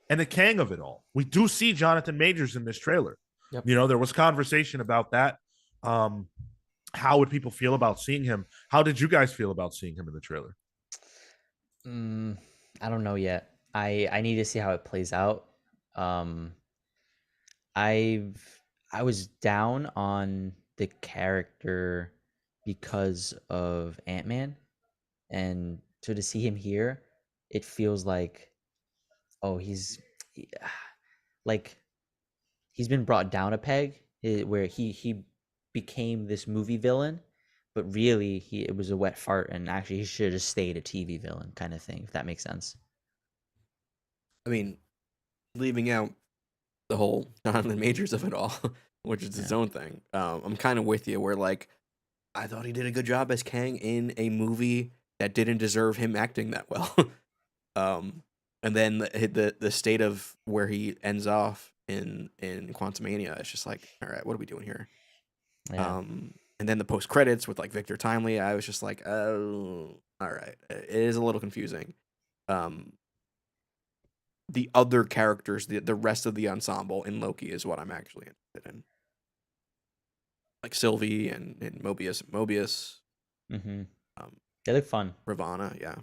and the Kang of it all. We do see Jonathan Majors in this trailer. Yep. You know, there was conversation about that. How would people feel about seeing him? How did you guys feel about seeing him in the trailer? I don't know yet. I need to see how it plays out. I was down on the character because of Ant-Man, and so to see him here, it feels like, oh, like he's been brought down a peg, where he became this movie villain, but really it was a wet fart, and actually he should have stayed a TV villain kind of thing, if that makes sense. I mean, leaving out the whole Jonathan Majors of it all, which is its own thing. I'm kind of with you where, like, I thought he did a good job as Kang in a movie that didn't deserve him acting that well. And then the state of where he ends off in Quantumania, it's just like, all right, what are we doing here? Yeah. And then the post credits with like Victor Timely, I was just like, oh, all right, it is a little confusing. The other characters, the rest of the ensemble in Loki is what I'm actually interested in, like Sylvie and Mobius. Mm-hmm. They look fun. Ravonna, yeah.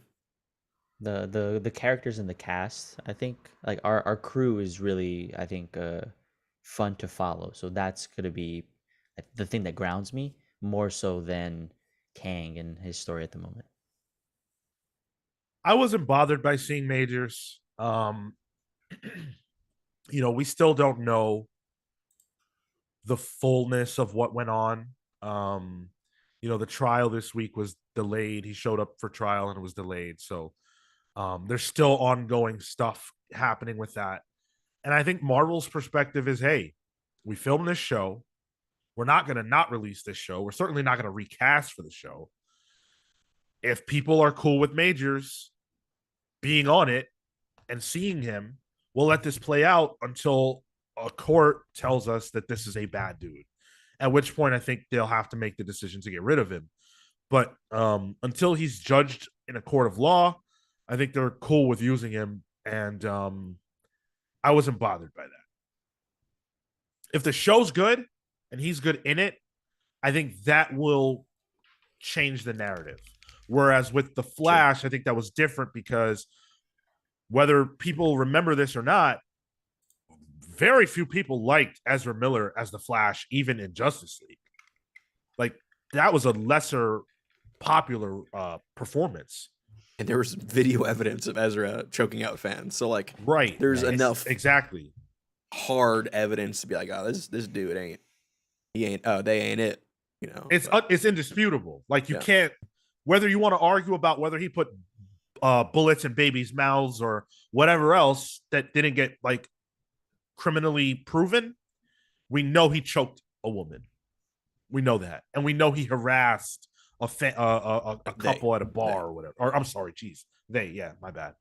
The characters in the cast, I think, like our crew is really, I think, fun to follow. So that's gonna be the thing that grounds me more so than Kang and his story at the moment. I wasn't bothered by seeing Majors. You know, we still don't know the fullness of what went on. You know, the trial this week was delayed. He showed up for trial and it was delayed. So there's still ongoing stuff happening with that. And I think Marvel's perspective is, hey, we filmed this show. We're not going to not release this show. We're certainly not going to recast for the show. If people are cool with Majors being on it and seeing him, we'll let this play out until a court tells us that this is a bad dude. At which point, I think they'll have to make the decision to get rid of him. But until he's judged in a court of law, I think they're cool with using him. And I wasn't bothered by that. If the show's good and he's good in it, I think that will change the narrative. Whereas with The Flash, I think that was different because whether people remember this or not, very few people liked Ezra Miller as the Flash, even in Justice League. Like, that was a lesser popular performance. And there was video evidence of Ezra choking out fans. So, like, right, there's enough exactly hard evidence to be like, oh, this dude ain't, they ain't it. You know, it's indisputable. Like, you can't, whether you want to argue about whether he put bullets in babies' mouths or whatever else that didn't get like criminally proven, we know he choked a woman. We know that, and we know he harassed a couple at a bar or whatever. Or I'm sorry, geez, my bad.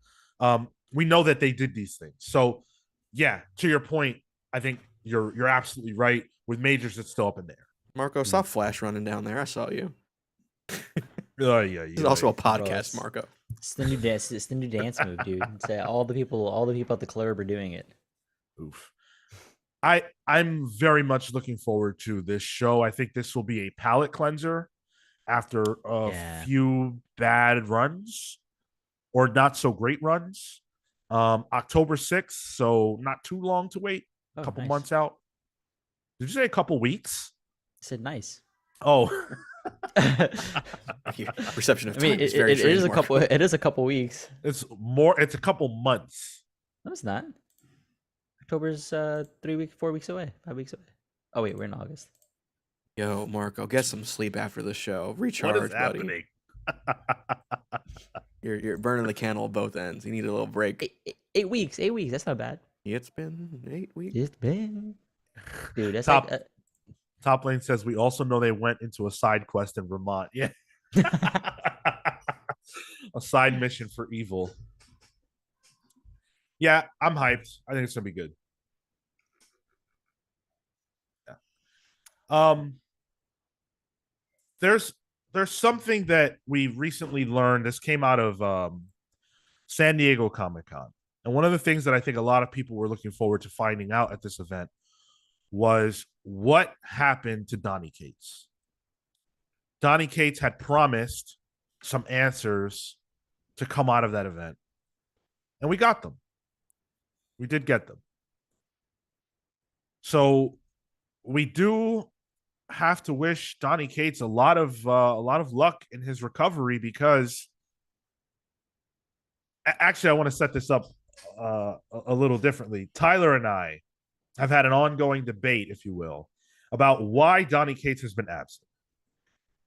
We know that they did these things. So, yeah, to your point, I think you're absolutely right. With Majors, it's still up in there. Marco, stop flash running down there. I saw you. Yeah. It's also a podcast, Marco. It's the new dance. It's the new dance move, dude. It's, all the people at the club are doing it. Oof. I'm very much looking forward to this show. I think this will be a palate cleanser after a few bad runs or not so great runs. October 6th, so not too long to wait. A couple months out. Did you say a couple weeks? I said nice. Oh. Perception of time is very it is a couple. It is a couple weeks. It's a couple months. No, it's not. October's 4 weeks away, 5 weeks away. Oh wait, we're in August. Yo, Marco, get some sleep after the show. Recharge, what is buddy. You're burning the candle at both ends. You need a little break. 8 weeks. 8 weeks. That's not bad. It's been 8 weeks. It's been. Dude, that's Top Lane says we also know they went into a side quest in Vermont. Yeah. A side mission for evil. Yeah, I'm hyped. I think it's gonna be good. Yeah. There's there's something that we recently learned. This came out of San Diego Comic-Con. And one of the things that I think a lot of people were looking forward to finding out at this event was what happened to Donny Cates. Donny Cates had promised some answers to come out of that event, and we got them. We did get them. So we do have to wish Donny Cates a lot of luck in his recovery, because actually I want to set this up a little differently. Tyler and I have had an ongoing debate, if you will, about why Donny Cates has been absent.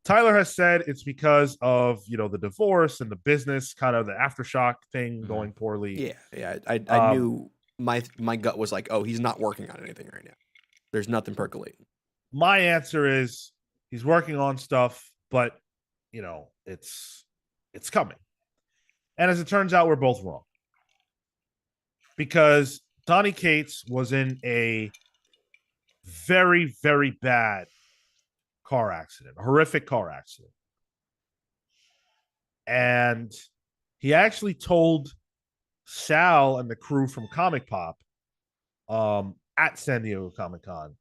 Tyler has said it's because of, the divorce and the business, kind of the aftershock thing going poorly. Yeah. I knew my gut was like, oh, he's not working on anything right now. There's nothing percolating. My answer is he's working on stuff, but it's coming. And as it turns out, we're both wrong, because Donny Cates was in a very, very bad car accident, a horrific car accident. And he actually told Sal and the crew from Comic Pop at San Diego Comic-Con,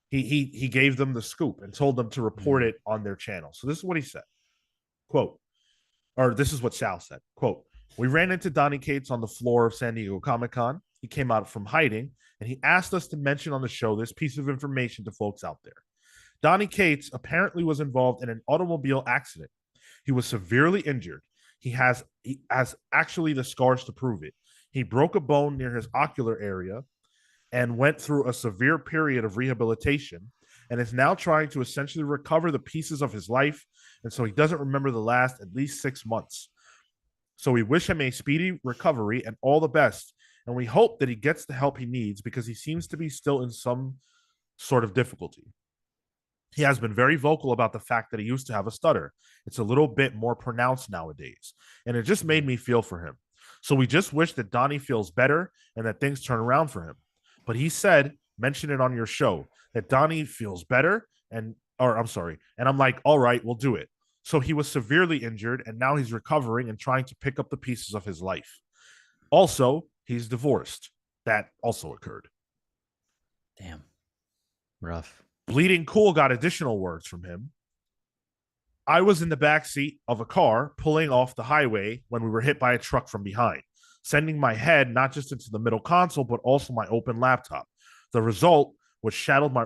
he gave them the scoop and told them to report it on their channel. So this is what he said. Quote, or this is what Sal said. Quote, we ran into Donny Cates on the floor of San Diego Comic-Con. He came out from hiding, and he asked us to mention on the show this piece of information to folks out there. Donny Cates apparently was involved in an automobile accident. He was severely injured. He has actually the scars to prove it. He broke a bone near his ocular area and went through a severe period of rehabilitation, and is now trying to essentially recover the pieces of his life. And so he doesn't remember the last at least 6 months. So we wish him a speedy recovery and all the best. And we hope that he gets the help he needs, because he seems to be still in some sort of difficulty. He has been very vocal about the fact that he used to have a stutter. It's a little bit more pronounced nowadays, and it just made me feel for him. So we just wish that Donny feels better and that things turn around for him. But he said, mention it on your show, that Donny feels better, and I'm like, all right, we'll do it. So he was severely injured, and now he's recovering and trying to pick up the pieces of his life. Also, he's divorced. That also occurred. Damn. Rough. Bleeding Cool got additional words from him. I was in the back seat of a car pulling off the highway when we were hit by a truck from behind, sending my head not just into the middle console, but also my open laptop. The result was shattered my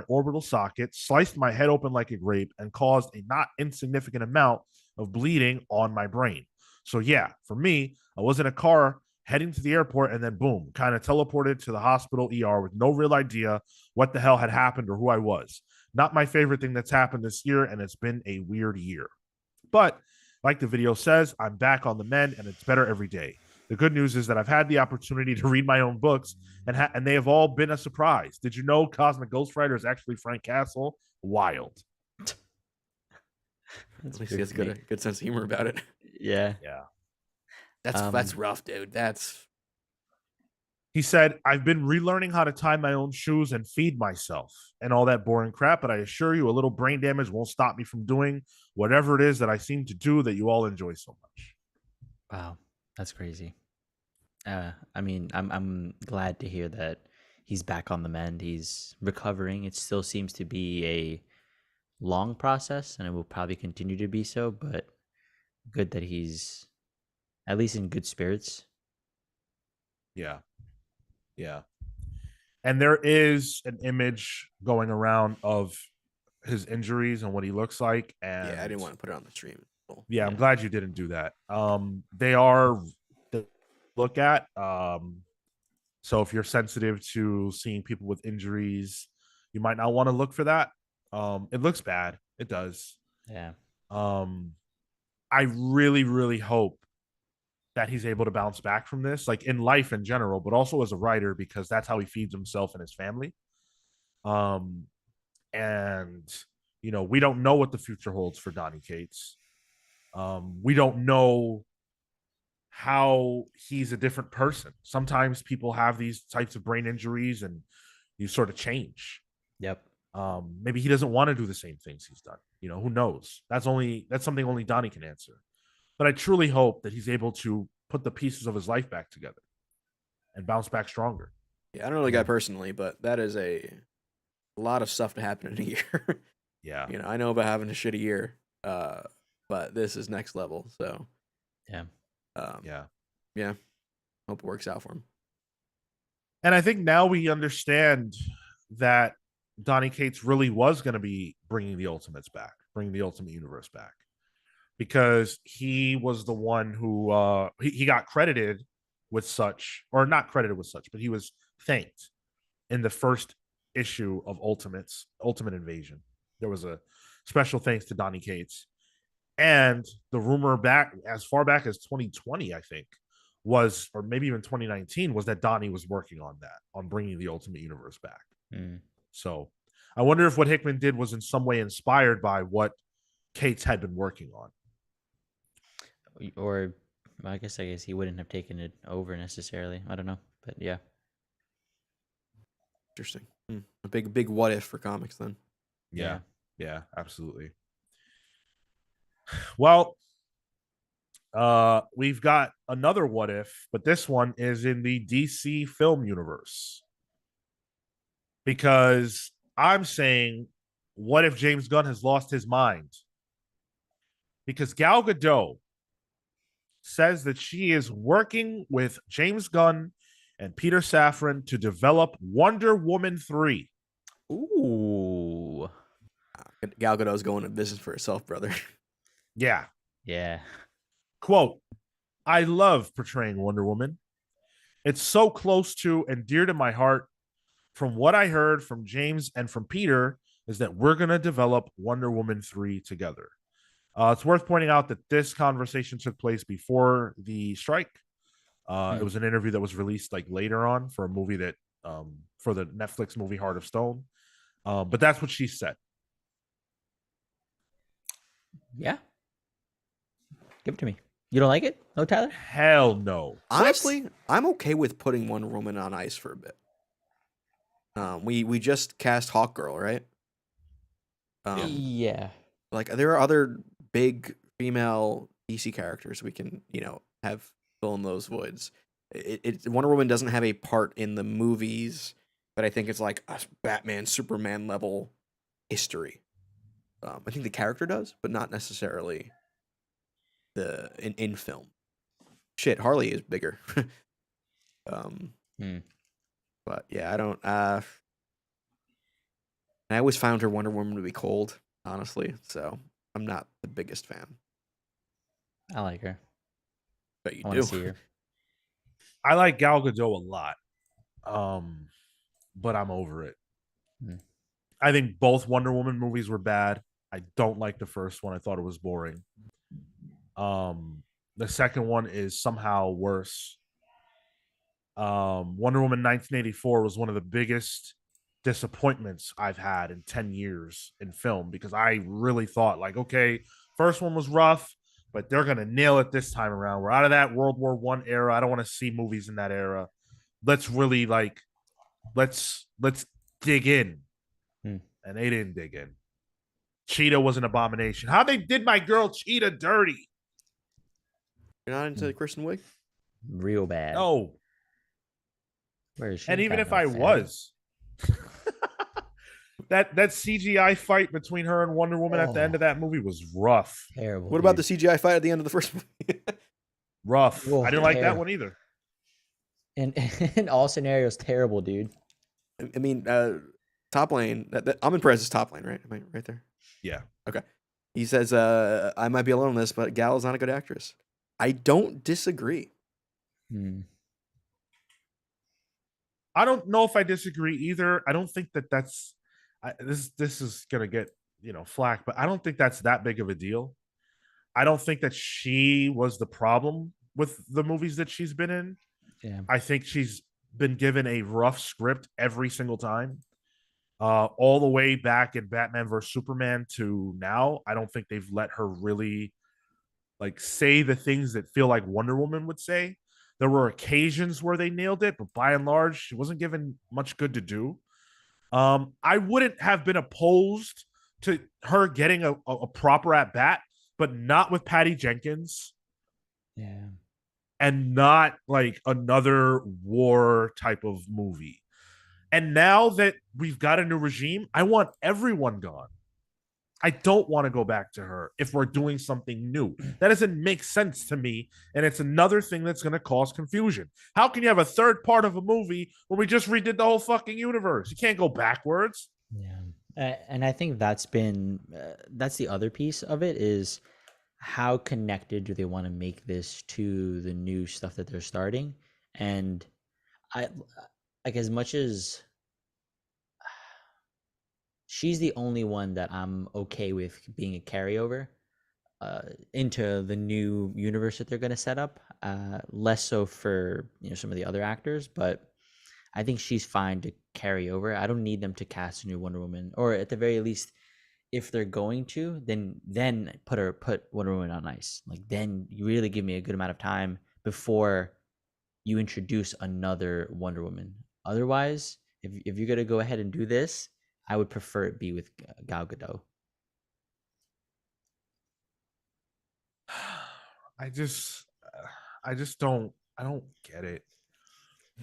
orbital socket, sliced my head open like a grape, and caused a not insignificant amount of bleeding on my brain. So yeah, for me, I was in a car heading to the airport, and then boom, kind of teleported to the hospital ER with no real idea what the hell had happened or who I was. Not my favorite thing that's happened this year, and it's been a weird year. But like the video says, I'm back on the mend, and it's better every day. The good news is that I've had the opportunity to read my own books, and they have all been a surprise. Did you know Cosmic Ghost Rider is actually Frank Castle? Wild. At least he has a good sense of humor about it. Yeah. That's rough, dude. He said, I've been relearning how to tie my own shoes and feed myself and all that boring crap, but I assure you a little brain damage won't stop me from doing whatever it is that I seem to do that you all enjoy so much. Wow, that's crazy. I mean, I'm glad to hear that he's back on the mend. He's recovering. It still seems to be a long process, and it will probably continue to be so, but good that he's at least in good spirits. Yeah. And there is an image going around of his injuries and what he looks like. And yeah, I didn't want to put it on the stream. Cool. Yeah, I'm glad you didn't do that. They are to look at. So if you're sensitive to seeing people with injuries, you might not want to look for that. It looks bad. It does. Yeah. I really, really hope that he's able to bounce back from this, like in life in general, but also as a writer, because that's how he feeds himself and his family. And we don't know what the future holds for Donny Cates. We don't know how he's a different person. Sometimes people have these types of brain injuries and you sort of change. Yep. Maybe he doesn't want to do the same things he's done. Who knows? That's something only Donnie can answer. But I truly hope that he's able to put the pieces of his life back together and bounce back stronger. Yeah, I don't know the guy personally, but that is a lot of stuff to happen in a year. Yeah. I know about having a shitty year, but this is next level. So, yeah. Yeah. Hope it works out for him. And I think now we understand that Donny Cates really was going to be bringing the Ultimates back, bringing the Ultimate Universe back, because he was the one who he got credited with such, or not credited with such, but he was thanked in the first issue of Ultimate Invasion. There was a special thanks to Donny Cates. And the rumor back as far back as 2020, I think, was, or maybe even 2019, was that Donny was working on that, on bringing the Ultimate Universe back. So I wonder if what Hickman did was in some way inspired by what Cates had been working on. Or I guess he wouldn't have taken it over necessarily. I don't know. But yeah. Interesting. A big what if for comics then. Yeah, absolutely. Well, we've got another what if, but this one is in the DC film universe. Because I'm saying, what if James Gunn has lost his mind? Because Gal Gadot says that she is working with James Gunn and Peter Safran to develop Wonder Woman 3. Ooh. Gal Gadot's going to business for herself, brother. Yeah. Yeah. Quote, I love portraying Wonder Woman. It's so close to and dear to my heart. From what I heard from James and from Peter is that we're going to develop Wonder Woman 3 together. It's worth pointing out that this conversation took place before the strike. It was an interview that was released like later on for a movie that for the Netflix movie Heart of Stone. But that's what she said. Yeah. Give it to me. You don't like it? No, Tyler? Hell no. Honestly, I'm okay with putting Wonder Woman on ice for a bit. We just cast Hawkgirl, right? Yeah. Like there are other big female DC characters we can, have fill in those voids. Wonder Woman doesn't have a part in the movies, but I think it's like a Batman, Superman level history. I think the character does, but not necessarily in film. Shit, Harley is bigger. But yeah, I don't. I always found her Wonder Woman to be cold, honestly. So I'm not the biggest fan. I like her. But you I do. See her. I like Gal Gadot a lot, but I'm over it. I think both Wonder Woman movies were bad. I don't like the first one. I thought it was boring. The second one is somehow worse. Wonder Woman 1984 was one of the biggest disappointments I've had in 10 years in film, because I really thought like, okay, first one was rough, but they're going to nail it this time around. We're out of that World War I era. I don't want to see movies in that era. Let's really let's dig in. And they didn't dig in. Cheetah was an abomination. How they did my girl Cheetah dirty. You're not into Kristen Wiig? Real bad. No. Where is she? And even if I was, that CGI fight between her and Wonder Woman at the end of that movie was rough. Terrible. What about the CGI fight at the end of the first movie? Rough. I didn't like that one either. In all scenarios, terrible, dude. I mean, Top Lane. I'm impressed. Is Top Lane, right? Am I right there? Yeah. Okay. He says, I might be alone on this, but Gal is not a good actress. I don't disagree. I don't know if I disagree either. I don't think that's this is gonna get flack, but I don't think that's that big of a deal. I don't think that she was the problem with the movies that she's been in. Yeah. I think she's been given a rough script every single time. All the way back in Batman vs Superman to now, I don't think they've let her really like say the things that feel like Wonder Woman would say. There were occasions where they nailed it, but by and large, she wasn't given much good to do. I wouldn't have been opposed to her getting a proper at bat, but not with Patty Jenkins. Yeah. And not like another war type of movie. And now that we've got a new regime, I want everyone gone. I don't want to go back to her if we're doing something new. That doesn't make sense to me. And it's another thing that's going to cause confusion. How can you have a third part of a movie when we just redid the whole fucking universe? You can't go backwards. Yeah. And I think that's the other piece of it is how connected do they want to make this to the new stuff that they're starting? And I like, as much as she's the only one that I'm okay with being a carryover into the new universe that they're going to set up. Less so for some of the other actors, but I think she's fine to carry over. I don't need them to cast a new Wonder Woman, or at the very least, if they're going to, then put Wonder Woman on ice. Like, then you really give me a good amount of time before you introduce another Wonder Woman. Otherwise, if you're gonna go ahead and do this, I would prefer it be with Gal Gadot. I don't get it.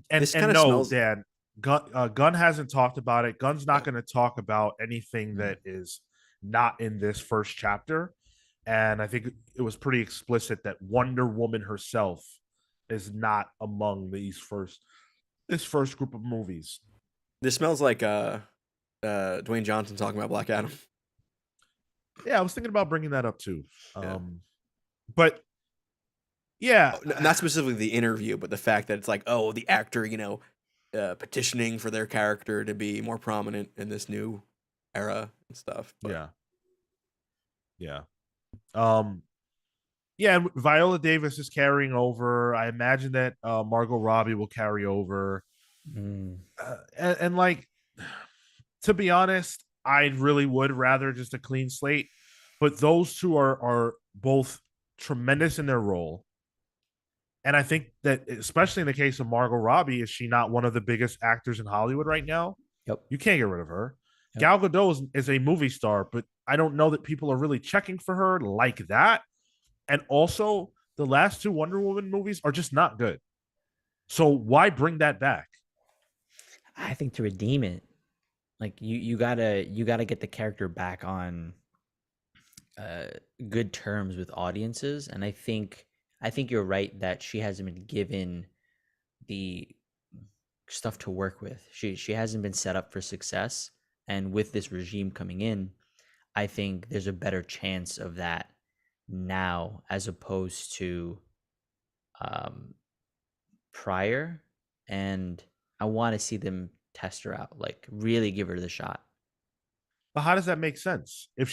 And This and kind of no, smells. Dan, Gunn hasn't talked about it. Gunn's not going to talk about anything that is not in this first chapter. And I think it was pretty explicit that Wonder Woman herself is not among this first group of movies. This smells like Dwayne Johnson talking about Black Adam. Yeah, I was thinking about bringing that up too. But yeah, not specifically the interview, but the fact that it's like, oh, the actor, petitioning for their character to be more prominent in this new era and stuff. But. Yeah. Yeah, Viola Davis is carrying over. I imagine that Margot Robbie will carry over. And like, to be honest, I really would rather just a clean slate. But those two are both tremendous in their role. And I think that, especially in the case of Margot Robbie, is she not one of the biggest actors in Hollywood right now? Yep. You can't get rid of her. Yep. Gal Gadot is a movie star, but I don't know that people are really checking for her like that. And also, the last two Wonder Woman movies are just not good. So why bring that back? I think to redeem it, like you gotta get the character back on good terms with audiences, and I think you're right that she hasn't been given the stuff to work with. She hasn't been set up for success, and with this regime coming in, I think there's a better chance of that now as opposed to prior. And I want to see them test her out, like really give her the shot. But how does that make sense? If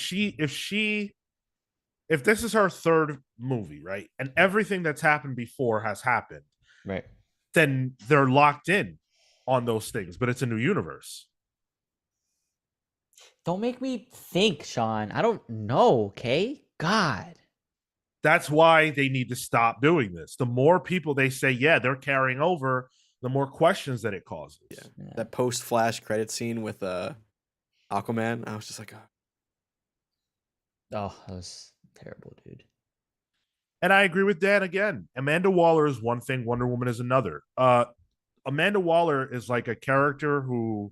this is her third movie, right, and everything that's happened before has happened, right, then they're locked in on those things. But it's a new universe. Don't make me think, Sean. I don't know. Okay, God. That's why they need to stop doing this. The more people they say, yeah, they're carrying over, the more questions that it causes. Yeah. That post-Flash credit scene with Aquaman, I was just like, oh, that was terrible, dude. And I agree with Dan again. Amanda Waller is one thing, Wonder Woman is another. Amanda Waller is like a character who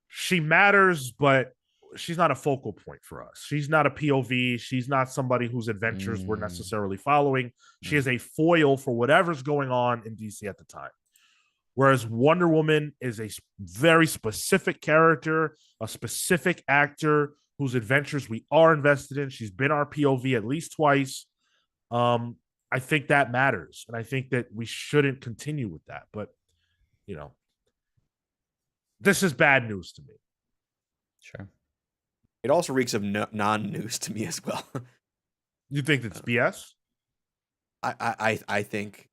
she matters, but she's not a focal point for us. She's not a POV. She's not somebody whose adventures we're necessarily following. She is a foil for whatever's going on in DC at the time. Whereas Wonder Woman is a very specific character, a specific actor whose adventures we are invested in. She's been our POV at least twice. I think that matters. And I think that we shouldn't continue with that. But, this is bad news to me. Sure. It also reeks of non-news to me as well. You think it's BS? I think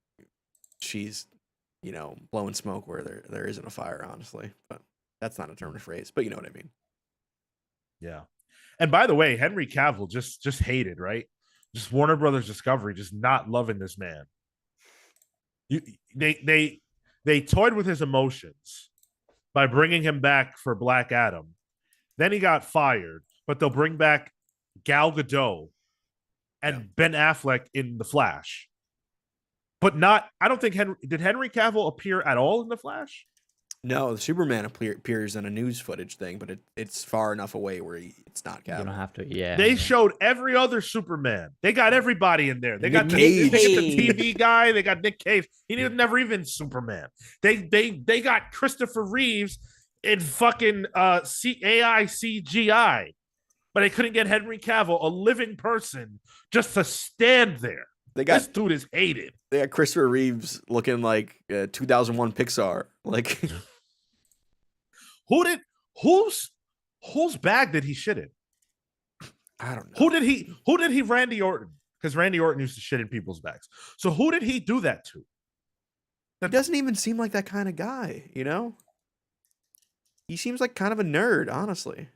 she's, blowing smoke where there isn't a fire, honestly. But that's not a term of phrase, but you know what I mean. Yeah. And by the way, Henry Cavill just hated, right? Just Warner Brothers Discovery just not loving this man. You, they toyed with his emotions by bringing him back for Black Adam. Then he got fired, but they'll bring back Gal Gadot and Ben Affleck in The Flash. But not, I don't think did Henry Cavill appear at all in The Flash? No, the Superman appears in a news footage thing, but it's far enough away where it's not Cavill. You don't have to, yeah. They showed every other Superman. They got everybody in there. They got Cage. the TV guy. They got Nick Cage. He was never even Superman. They got Christopher Reeves in fucking AI CGI, but they couldn't get Henry Cavill, a living person, just to stand there. This dude is hated. They got Christopher Reeves looking like 2001 Pixar. Like, whose bag did he shit in? I don't know. Who did he Randy Orton? Because Randy Orton used to shit in people's bags. So who did he do that to? That doesn't even seem like that kind of guy, you know? He seems like kind of a nerd, honestly.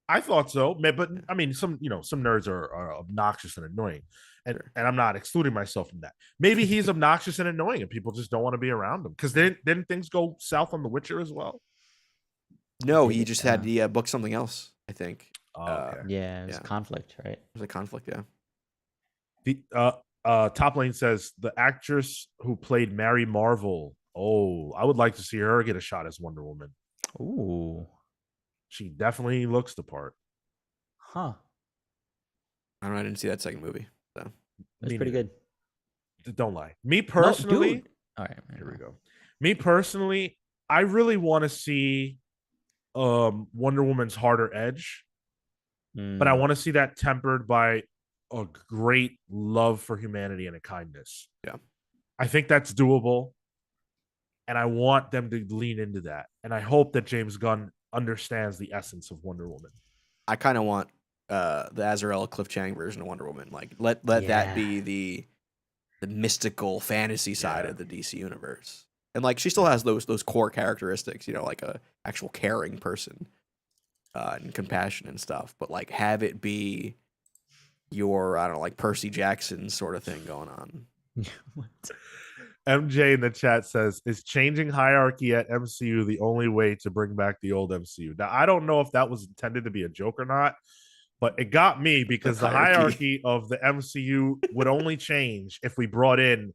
I thought so, but I mean, some nerds are obnoxious and annoying, and I'm not excluding myself from that. Maybe he's obnoxious and annoying, and people just don't want to be around him. Because didn't things go south on The Witcher as well? No, he just had to book something else, I think. Okay. Yeah, it was a conflict, right? It was a conflict, yeah. The Top Lane says the actress who played Mary Marvel. Oh, I would like to see her get a shot as Wonder Woman. Ooh. She definitely looks the part. Huh. I don't know. I didn't see that second movie. So it's pretty good. Don't lie. Me personally. No, all right. Here we go. Me personally, I really want to see Wonder Woman's harder edge. But I want to see that tempered by a great love for humanity and a kindness. Yeah. I think that's doable. And I want them to lean into that. And I hope that James Gunn understands the essence of Wonder Woman. I kind of want the Azrael Cliff Chang version of Wonder Woman. Like let that be the mystical fantasy side of the DC universe. And like she still has those core characteristics, you know, like a actual caring person and compassion and stuff. But like have it be your, I don't know, like Percy Jackson sort of thing going on. What? MJ in the chat says, is changing hierarchy at MCU the only way to bring back the old MCU? Now, I don't know if that was intended to be a joke or not, but it got me because the hierarchy of the MCU would only change if we brought in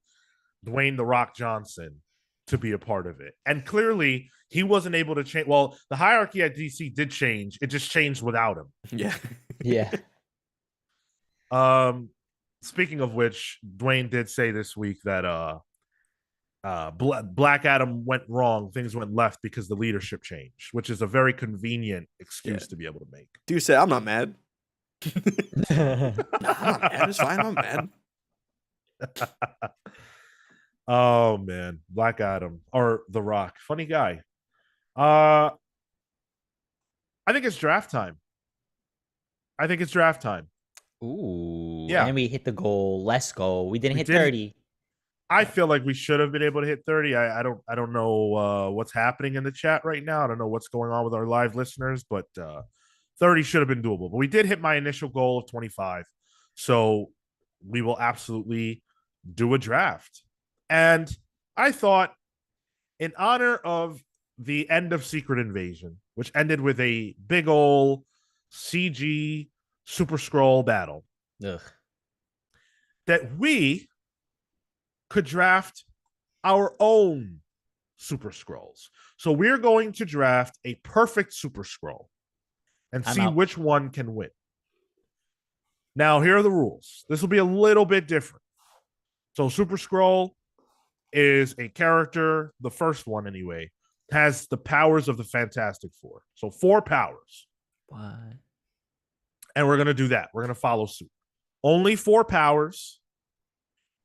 Dwayne "The Rock" Johnson to be a part of it. And clearly, he wasn't able to change. Well, the hierarchy at DC did change. It just changed without him. Yeah. Yeah. Speaking of which, Dwayne did say this week that Black Adam went wrong, things went left because the leadership changed, which is a very convenient excuse to be able to make. Dude said, I'm not mad. I'm not mad. It's fine. I'm mad. Oh man, Black Adam or The Rock, funny guy. I think it's draft time. Ooh. Yeah. And we hit the goal. Let's go. We didn't hit 30. I feel like we should have been able to hit 30. I don't know what's happening in the chat right now. I don't know what's going on with our live listeners, but 30 should have been doable. But we did hit my initial goal of 25. So we will absolutely do a draft. And I thought, in honor of the end of Secret Invasion, which ended with a big ol' CG Super Skrull battle, that we could draft our own Super Skrulls. So we're going to draft a perfect Super Skrull and see which one can win. Now, here are the rules. This will be a little bit different. So Super Skrull is a character, the first one anyway, has the powers of the Fantastic Four. So 4 powers. What? And we're going to do that. We're going to follow suit. Only 4 powers.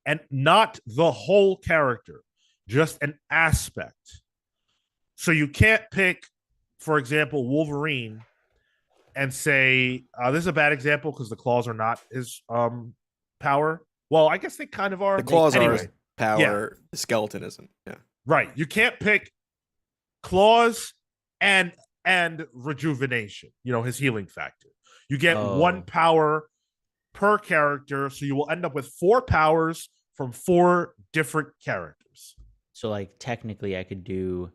And not the whole character, just an aspect. So you can't pick, for example, Wolverine and say, this is a bad example because the claws are not his power. Well, I guess they kind of are. The claws are his power. The skeleton isn't. Yeah. Right. You can't pick claws and rejuvenation, his healing factor. You get 1 power per character. So you will end up with 4 powers from 4 different characters. So like technically I could do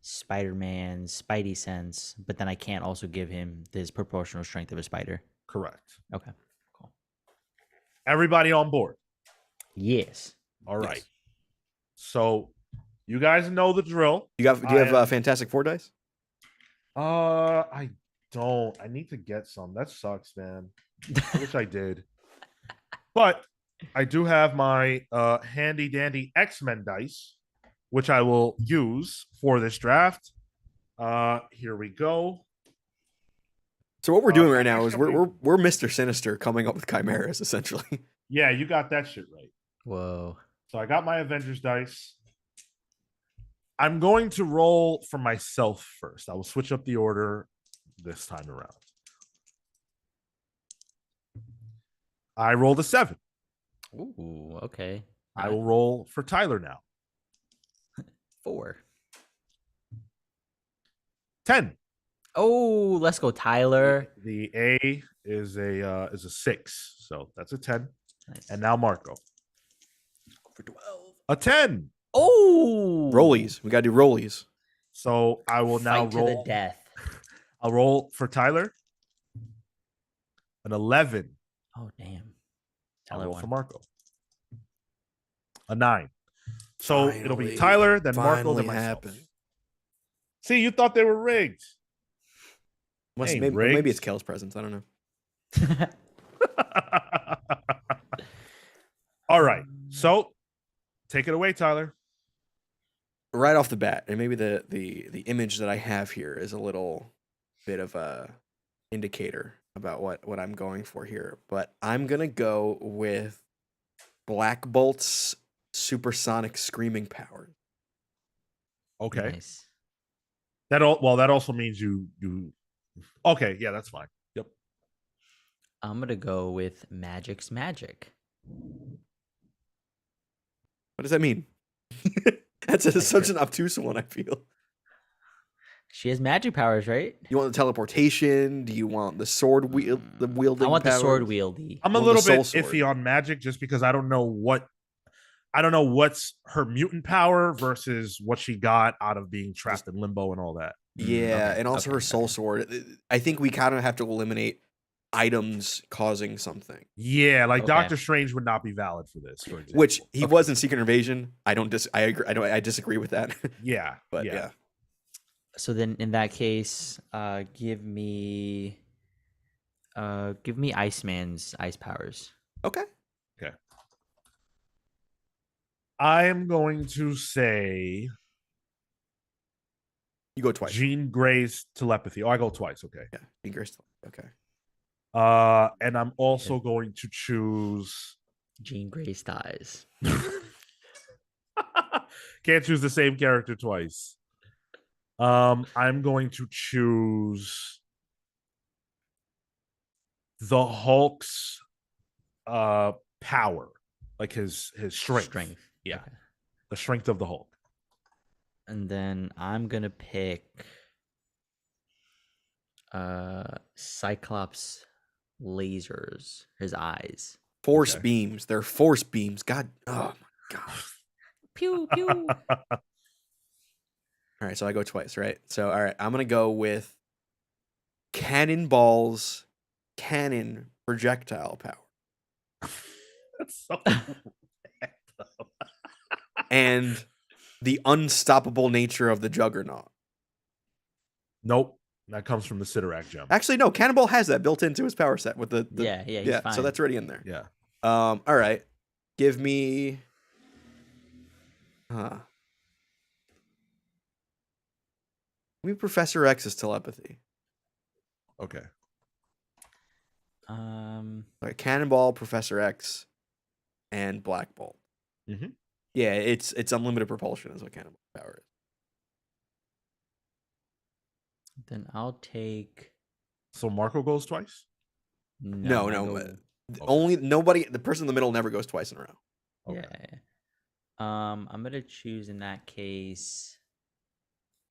Spider-Man's Spidey sense, but then I can't also give him this proportional strength of a spider. Correct. Okay, cool. Everybody on board? Yes. All right. Yes. So you guys know the drill. Do you have Fantastic Four dice? I don't. I need to get some. That sucks, man. I wish I did. But I do have my handy dandy X-Men dice, which I will use for this draft. Here we go. So what we're doing right now is we're Mr. Sinister coming up with chimeras, essentially. Yeah, you got that shit right. Whoa. So I got my Avengers dice. I'm going to roll for myself first. I will switch up the order this time around. I rolled a 7. Ooh, okay. I will roll for Tyler now. 4. 10. Oh, let's go, Tyler. The A is a 6, so that's a 10. Nice. And now Marco. For 12. A 10. Oh, Rollies. We gotta do rollies. So I will now Fight roll to the death. I'll roll for Tyler. An 11. Oh, damn. I'll Tyler roll won. for Marco. A 9. So it'll be Finally, Tyler, then Marco, then finally myself. happened. See, you thought they were rigged. Hey, Maybe it's Kel's presence. I don't know. All right. So take it away, Tyler. Right off the bat, and maybe the image that I have here is a little bit of a indicator about what I'm going for here. But I'm gonna go with Black Bolt's supersonic screaming power. Okay. Nice. That also means you okay, yeah, that's fine. Yep. I'm going to go with Magic's Magic. What does that mean? That's such an obtuse one, I feel. She has magic powers, right? You want the teleportation? Do you want the sword wielding? I want powers? the sword wieldy. I'm a Well, little the bit soul sword. iffy on magic just because I don't know what's her mutant power versus what she got out of being trapped in limbo and all that. Yeah, Okay, and also okay, her soul okay. sword. I think we kind of have to eliminate items causing something. Yeah, like Okay. Doctor Strange would not be valid for this, for example. Which he was in Secret Invasion. I agree. I disagree with that. Yeah, But yeah. yeah. So then in that case, give me Iceman's ice powers. Okay. I'm going to say You go twice. Jean Grey's telepathy. Oh, I go twice. Okay. Yeah. Jean Grey's okay. And I'm also going to choose. Jean Grey styes. Can't choose the same character twice. I'm going to choose the Hulk's power, like his strength. Yeah, Okay. the strength of the Hulk. And then I'm gonna pick Cyclops lasers, his eyes. Force Okay. beams. They're force beams. God. Oh my god. Pew pew. All right, so I go twice, right? So all right, I'm gonna go with Cannonball's cannon projectile power. That's so And the unstoppable nature of the Juggernaut. Nope. That comes from the Sidorak gem. Actually, no, Cannonball has that built into his power set with the yeah, he's fine. so that's already in there. Yeah. All right. Give me Give me Professor X's telepathy. Okay. All right, Cannonball, Professor X, and Black Bolt. Mhm. Yeah, it's unlimited propulsion is what Cannonball power is. Then I'll take. So Marco goes twice? No, I no. go- Okay. Only the person in the middle never goes twice in a row. Okay. Yeah. I'm gonna choose in that case.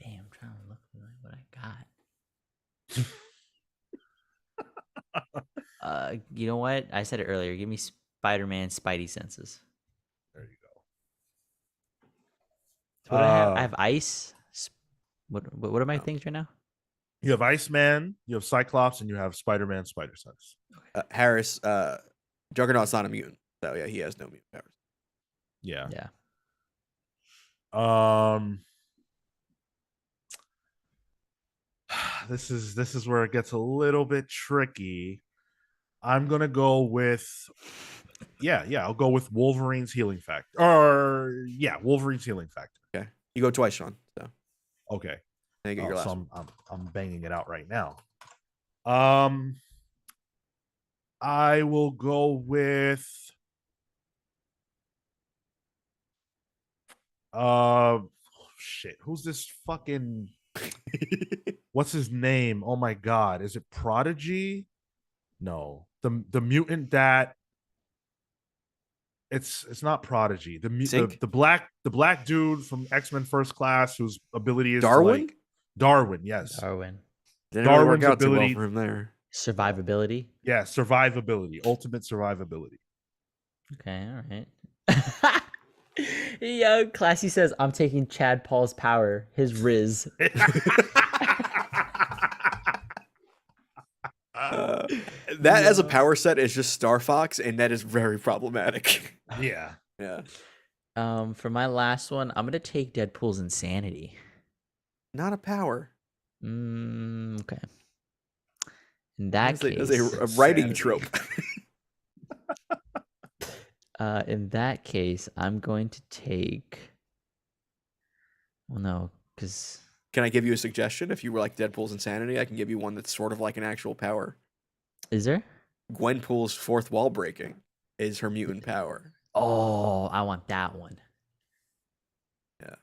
Damn, I'm trying to look what I got. You know what? I said it earlier. Give me Spider-Man Spidey senses. There you So what do I have? I have ice. What are my things right now? You have Iceman, you have Cyclops, and you have Spider-Man Spider Sense. Harris, Juggernaut's not a mutant, so yeah, he has no mutant powers. Yeah. Yeah. This is where it gets a little bit tricky. I'm gonna go with I'll go with Wolverine's healing factor. Wolverine's healing factor. Okay, you go twice, Sean. So okay, now you get your last. So I'm banging it out right now. I will go with shit. Who's this fucking? What's his name? Oh my god, is it Prodigy? No, the mutant that. It's not Prodigy. The black dude from X-Men First Class whose ability is Darwin. Darwin, yes. Darwin. Didn't really Darwin's work out ability too well for him there. Survivability. Yeah, survivability, ultimate survivability. Okay, all right. Yo, Classy says I'm taking Chad Paul's power, his Riz. That as a power set is just Star Fox, and that is very problematic. Yeah. For my last one, I'm gonna take Deadpool's insanity. Not a power. Okay. In that case, that's a writing trope. In that case, I'm going to take. Well, no, because. Can I give you a suggestion? If you were like Deadpool's insanity, I can give you one that's sort of like an actual power. Is there? Gwenpool's fourth wall breaking is her mutant power. Oh, I want that one. Yeah.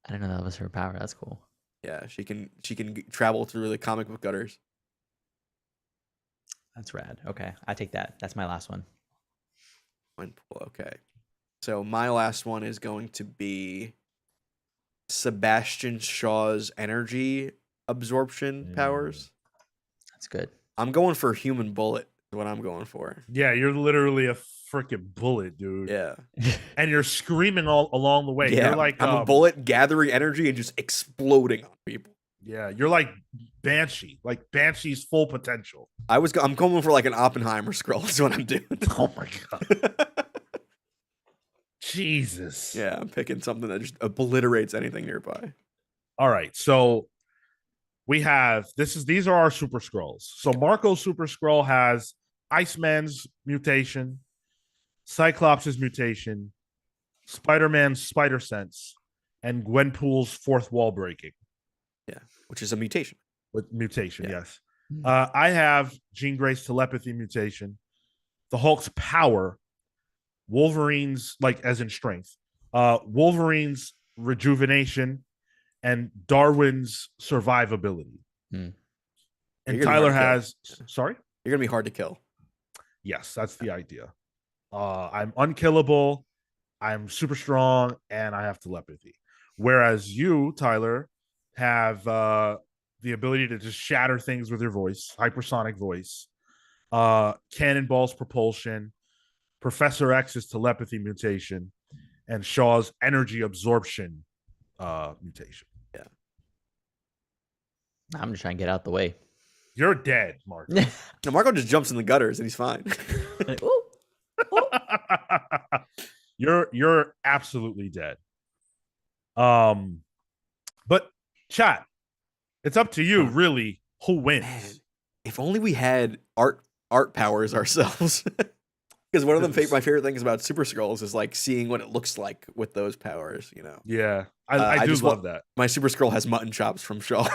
I didn't know that was her power. That's cool. Yeah, she can travel through the comic book gutters. That's rad. Okay, I take that. That's my last one. Gwenpool. Okay. So my last one is going to be Sebastian Shaw's energy absorption powers. That's good. I'm going for Human Bullet. Is what I'm going for. Yeah, you're literally a freaking bullet, dude. Yeah. And you're screaming all along the way. Yeah, You're like I'm a bullet gathering energy and just exploding on people. Yeah, you're like Banshee, like Banshee's full potential. I'm going for like an Oppenheimer Skrull. Is what I'm doing. Oh my god. Jesus. Yeah, I'm picking something that just obliterates anything nearby. All right, so we have these are our Super Skrulls. So Marco's Super Skrull has Iceman's mutation, Cyclops' mutation, Spider-Man's spider sense, and Gwenpool's fourth wall breaking. Yeah, which is a mutation. With mutation, yes. I have Jean Grey's telepathy mutation, the Hulk's power, Wolverine's, like as in strength, Wolverine's rejuvenation, and Darwin's survivability. And Tyler has, sorry? You're going to be hard to kill. Yes, that's the idea. I'm unkillable, I'm super strong, and I have telepathy. Whereas you, Tyler, have the ability to just shatter things with your voice, hypersonic voice, Cannonball's propulsion, Professor X's telepathy mutation, and Shaw's energy absorption mutation. Yeah. I'm just trying to get out the way. You're dead, Marco. No, Marco just jumps in the gutters and he's fine. Like, ooh. You're absolutely dead. But chat, it's up to you, really, who wins. Man, if only we had art powers ourselves. Because one of my favorite things about Super Skrulls is like seeing what it looks like with those powers, you know. Yeah, I do love that. My Super Skrull has mutton chops from Shaw.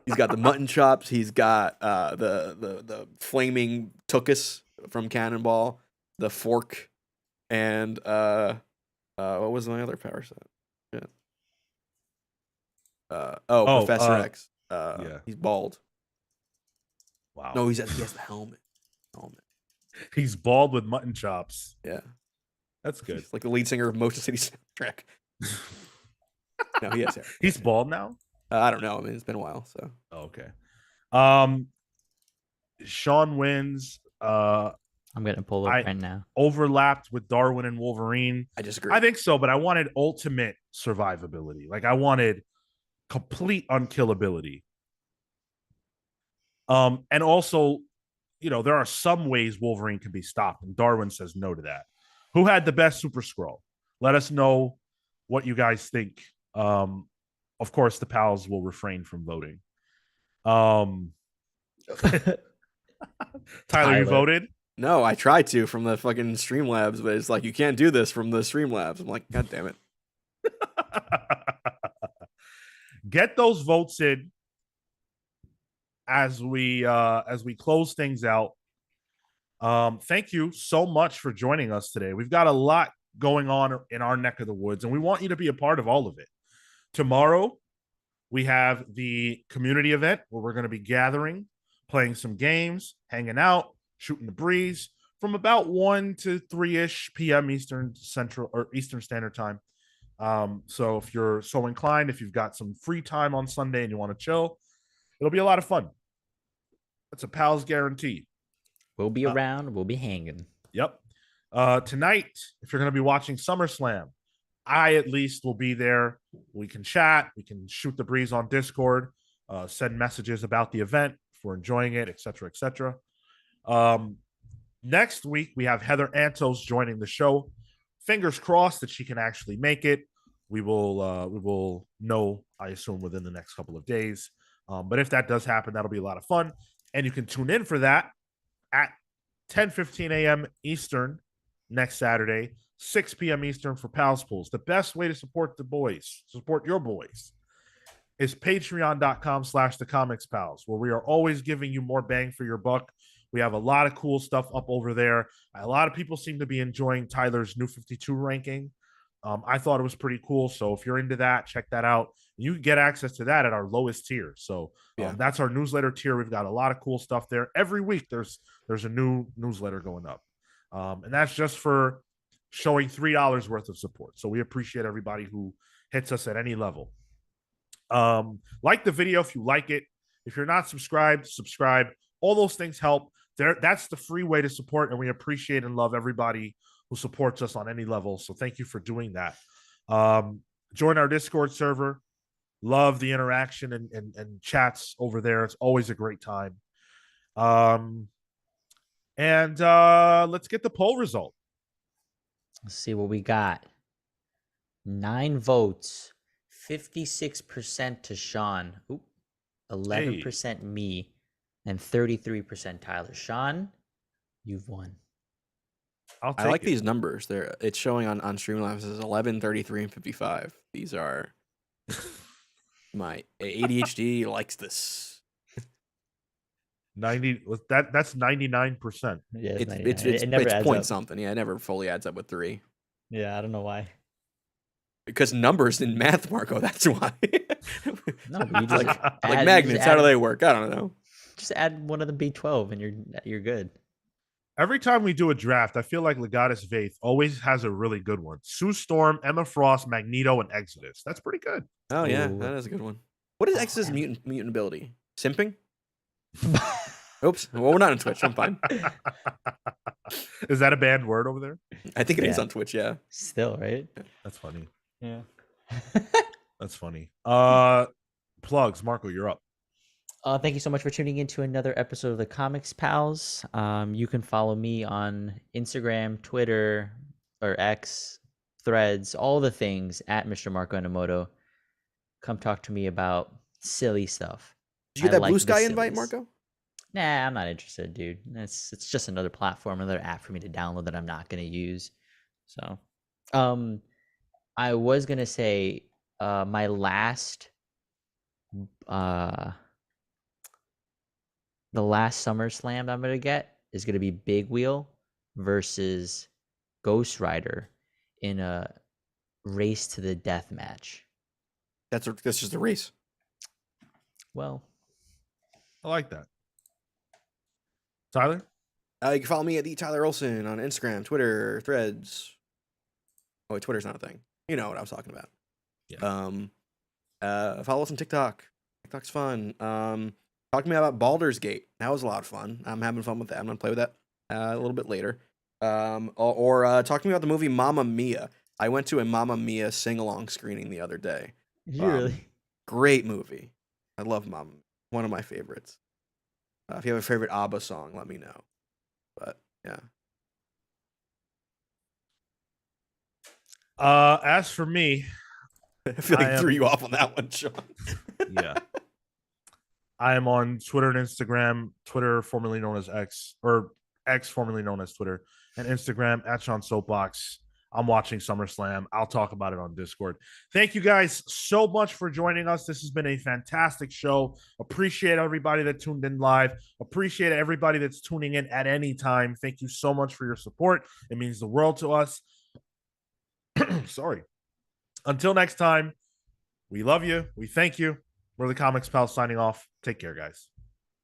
He's got the mutton chops. He's got the flaming tuchus from Cannonball, the fork, and what was my other power set? Yeah. Professor X. Yeah. He's bald. Wow. No, he has the helmet. He's bald with mutton chops. Yeah. That's good. He's like the lead singer of Motion City soundtrack. No, he has hair. He's bald now? I don't know. I mean, it's been a while, so. Okay. Sean wins. I'm gonna pull up I right now. overlapped with Darwin and Wolverine. I disagree. I think so, but I wanted ultimate survivability. Like I wanted complete unkillability. And also, there are some ways Wolverine can be stopped, and Darwin says no to that. Who had the best Super Skrull? Let us know what you guys think. Of course, the pals will refrain from voting. Tyler, you voted? No, I tried to from the fucking Streamlabs, but it's like you can't do this from the Streamlabs. I'm like, God damn it. Get those votes in as we close things out. Thank you so much for joining us today. We've got a lot going on in our neck of the woods, and we want you to be a part of all of it. Tomorrow, we have the community event where we're going to be gathering, playing some games, hanging out, shooting the breeze from about 1 to 3-ish p.m. Eastern Standard Time. So if you're so inclined, if you've got some free time on Sunday and you want to chill, it'll be a lot of fun. That's a pal's guarantee. We'll be around. We'll be hanging. Yep. Tonight, if you're going to be watching SummerSlam, I at least will be there. We can chat. We can shoot the breeze on Discord, send messages about the event if we're enjoying it, etc., etc. Next week, we have Heather Antos joining the show. Fingers crossed that she can actually make it. We will know, I assume, within the next couple of days. But if that does happen, that'll be a lot of fun. And you can tune in for that at 10:15 a.m. Eastern next Saturday, 6 p.m. Eastern for Pals Pools. The best way to support the boys, support your boys, is patreon.com/thecomicspals, where we are always giving you more bang for your buck. We have a lot of cool stuff up over there. A lot of people seem to be enjoying Tyler's New 52 ranking. I thought it was pretty cool. So if you're into that, check that out. You can get access to that at our lowest tier. So that's our newsletter tier. We've got a lot of cool stuff there. Every week there's a new newsletter going up. And that's just for showing $3 worth of support. So we appreciate everybody who hits us at any level. Like the video if you like it. If you're not subscribed, subscribe. All those things help. That's the free way to support, and we appreciate and love everybody who supports us on any level. So thank you for doing that. Join our Discord server. Love the interaction and chats over there. It's always a great time. And let's get the poll result. Let's see what we got. 9 votes, 56% to Sean, 11% me, and 33% Tyler. Sean, you've won. I like these numbers. It's showing on Streamlabs as 11, 33, and 55. These are my ADHD likes this. 90. That's 99%. Yeah, it's point up. Something. Yeah, it never fully adds up with 3. Yeah, I don't know why. Because numbers in math, Marco. That's why. No, but you just like magnets. How do they work? I don't know. Just add one of the B12 and you're good. Every time we do a draft, I feel like Legatus Vaith always has a really good one. Sue Storm, Emma Frost, Magneto, and Exodus. That's pretty good. Oh yeah, that is a good one. What is Exodus' mutant ability? Simping? Oops. Well, we're not on Twitch. I'm fine. Is that a banned word over there? I think it is on Twitch. Yeah. Still, right? That's funny. Yeah. That's funny. Plugs. Marco, you're up. Thank you so much for tuning in to another episode of the Comics Pals. You can follow me on Instagram, Twitter, or X, Threads, all the things at Mr. Marco Enomoto. Come talk to me about silly stuff. Did you get that Blue Sky invite, Marco? Nah, I'm not interested, dude. It's just another platform, another app for me to download that I'm not going to use. So, I was going to say my last the last SummerSlam I'm going to get is going to be Big Wheel versus Ghost Rider in a race to the death match. That's just a race. Well, I like that. Tyler? You can follow me at the Tyler Olson on Instagram, Twitter, Threads. Oh, wait, Twitter's not a thing. You know what I was talking about. Yeah. Follow us on TikTok. TikTok's fun. Talk to me about Baldur's Gate. That was a lot of fun. I'm having fun with that. I'm gonna play with that a little bit later. Or talk to me about the movie Mamma Mia. I went to a Mamma Mia sing-along screening the other day. Really? Great movie. I love Mamma Mia. One of my favorites. If you have a favorite ABBA song, let me know. But yeah. As for me, I feel like I threw you off on that one, Sean. Yeah. I am on Twitter and Instagram. Twitter, formerly known as X, or X, formerly known as Twitter, and Instagram at Sean Soapbox. I'm watching SummerSlam. I'll talk about it on Discord. Thank you guys so much for joining us. This has been a fantastic show. Appreciate everybody that tuned in live. Appreciate everybody that's tuning in at any time. Thank you so much for your support. It means the world to us. Sorry. Until next time, we love you. We thank you. We're the Comics Pals signing off. Take care, guys.